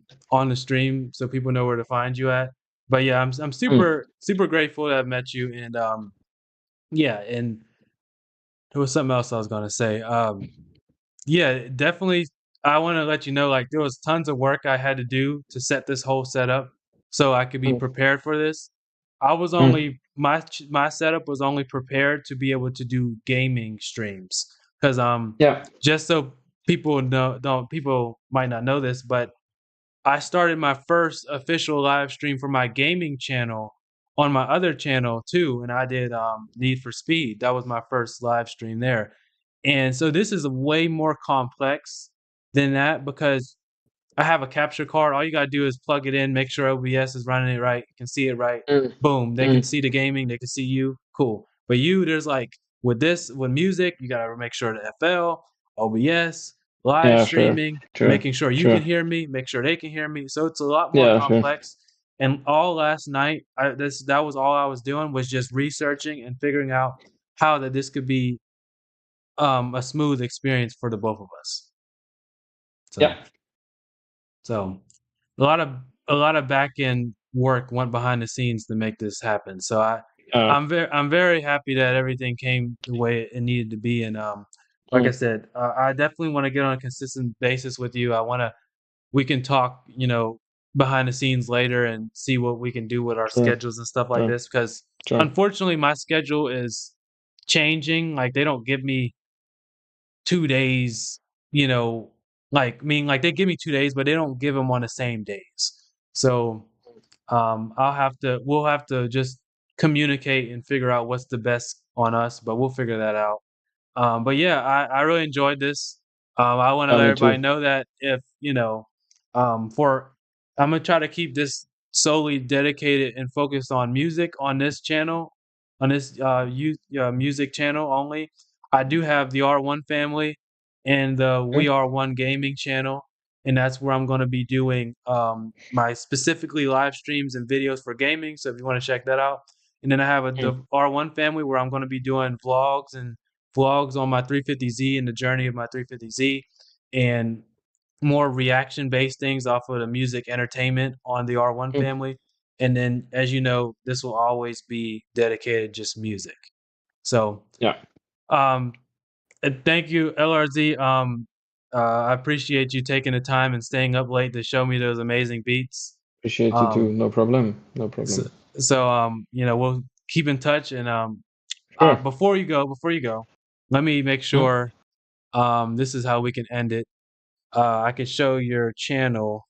the stream so people know where to find you at. But yeah, I'm super grateful to have met you, and yeah, and there was something else I was gonna say. Yeah, definitely. I want to let you know, like, there was tons of work I had to do to set this whole setup so I could be prepared for this. I was only my setup was only prepared to be able to do gaming streams because just so people people might not know this, but I started my first official live stream for my gaming channel on my other channel too, and I did Need for Speed. That was my first live stream there. And so this is way more complex than that because I have a capture card. All you gotta do is plug it in, make sure OBS is running it right, you can see it right. Boom. They can see the gaming, they can see you. Cool. But there's like with music, you gotta make sure the FL, OBS, live Yeah, sure. streaming, Sure. making sure you Sure. can hear me, make sure they can hear me. So it's a lot more Yeah, sure. complex. And all last night, that was all I was doing, was just researching and figuring out how that this could be a smooth experience for the both of us. So Yeah. so a lot of back end work went behind the scenes to make this happen. So Uh, I'm very happy that everything came the way it needed to be. And like I mm, said, I definitely want to get on a consistent basis with you. We can talk, behind the scenes later and see what we can do with our sure. schedules and stuff like Sure. this. Because Sure. unfortunately, my schedule is changing. Like they don't give me 2 days, like they give me 2 days, but they don't give them on the same days. So we'll have to just communicate and figure out what's the best on us, but we'll figure that out. But yeah, I really enjoyed this. I want to let Me everybody too. know that if for I'm gonna try to keep this solely dedicated and focused on music on this channel, on this music channel only. I do have the R1 family and the We Mm, Are One gaming channel, and that's where I'm going to be doing my specifically live streams and videos for gaming. So if you want to check that out, and then I have mm, the R1 family where I'm going to be doing vlogs on my 350Z and the journey of my 350Z, and more reaction based things off of the music entertainment on the R1 mm. family. And then, as you know, this will always be dedicated just music. So, Yeah. um, thank you, LRZ. I appreciate you taking the time and staying up late to show me those amazing beats. Appreciate you too. Um, No problem. No so, problem. we'll keep in touch. And Sure. before you go, let me make Huh? sure this is how we can end it. I can show your channel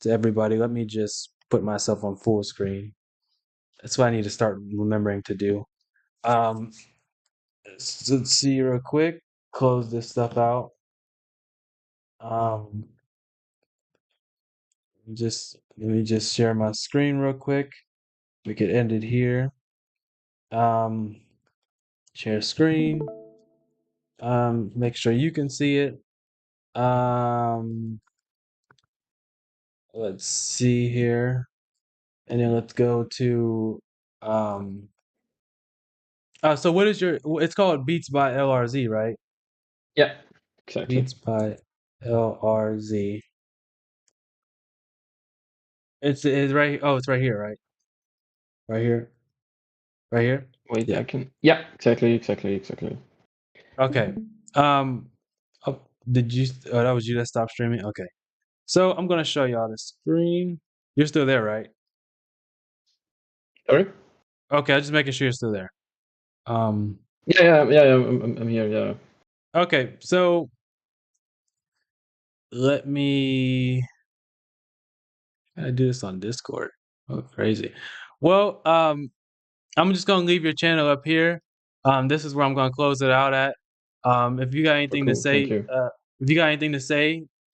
to everybody. Let me just put myself on full screen. That's what I need to start remembering to do. Um, let's see real quick. Close this stuff out. Um, let me just share my screen real quick. We could end it here. Um, share screen. Make sure you can see it. Um, let's see here, and then let's go to so what is your? It's called Beats by LRZ, right? Yeah. Exactly. Beats by LRZ. It's right. Oh, it's right here, right? Right here. Right here. Wait, Yeah. I can. Yeah. Exactly. Exactly. Exactly. Okay. Um. Oh, did you? Oh, that was you that stopped streaming. Okay. So I'm gonna show y'all the screen. You're still there, right? Sorry. Okay. I'm just making sure you're still there. Um. Yeah. Yeah. Yeah. Yeah. I'm here. Yeah. Okay. So let me. I do this on Discord. Oh, crazy. Well, I'm just gonna leave your channel up here. This is where I'm gonna close it out at. If you got Oh, anything to cool. Thank say, you.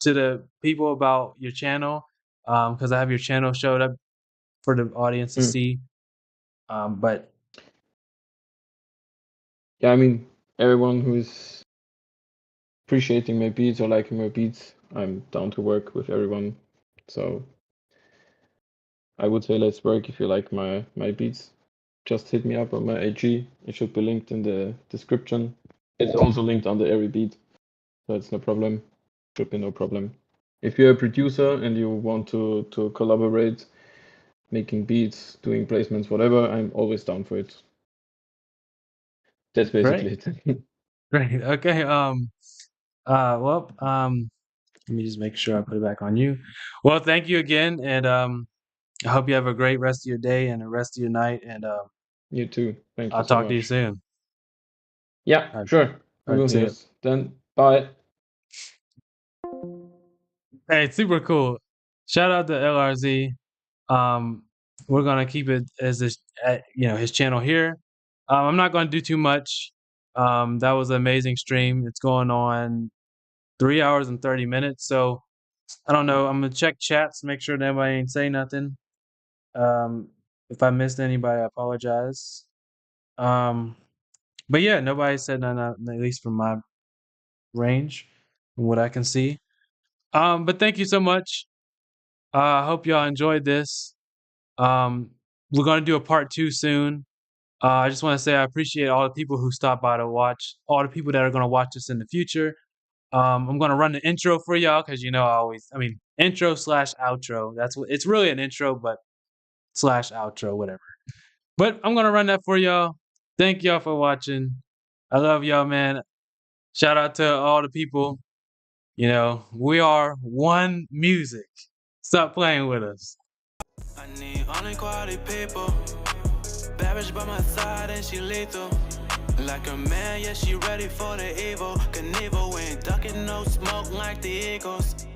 to the people about your channel, because I have your channel showed up for the audience to Mm. see. But Yeah. I mean, everyone who's appreciating my beats or liking my beats, I'm down to work with everyone. So I would say let's work if you like my beats. Just hit me up on my IG. It should be linked in the description. It's also linked under every beat, so it's no problem. Should be no problem. If you're a producer and you want to collaborate, making beats, doing placements, whatever, I'm always down for it. That's great, basically it. great. Okay. Well. Let me just make sure I put it back on you. Well, thank you again, and I hope you have a great rest of your day and the rest of your night. And You too. Thank you I'll so talk to you much. soon. Yeah, All right. sure. All We right. will See hear you. us. Then bye. Hey, super cool. Shout out to LRZ. Um, we're gonna keep it as his channel here. I'm not gonna do too much. That was an amazing stream. It's going on 3 hours and 30 minutes. So I don't know. I'm gonna check chats, make sure that anybody ain't say nothing. If I missed anybody, I apologize. Um, But yeah, nobody said none, at least from my range, from what I can see. But thank you so much. I hope y'all enjoyed this. We're gonna do a part 2 soon. I just want to say I appreciate all the people who stopped by to watch, all the people that are gonna watch this in the future. I'm gonna run the intro for y'all because intro slash outro. That's what it's really an intro, but slash outro, whatever. But I'm gonna run that for y'all. Thank y'all for watching. I love y'all, man. Shout out to all the people. You know, we are one music. Stop playing with us. I need only quality people. Bad bitch by my side and she lethal. Like a man, yeah, she ready for the evil. Knievel ain't ducking no smoke like the Eagles.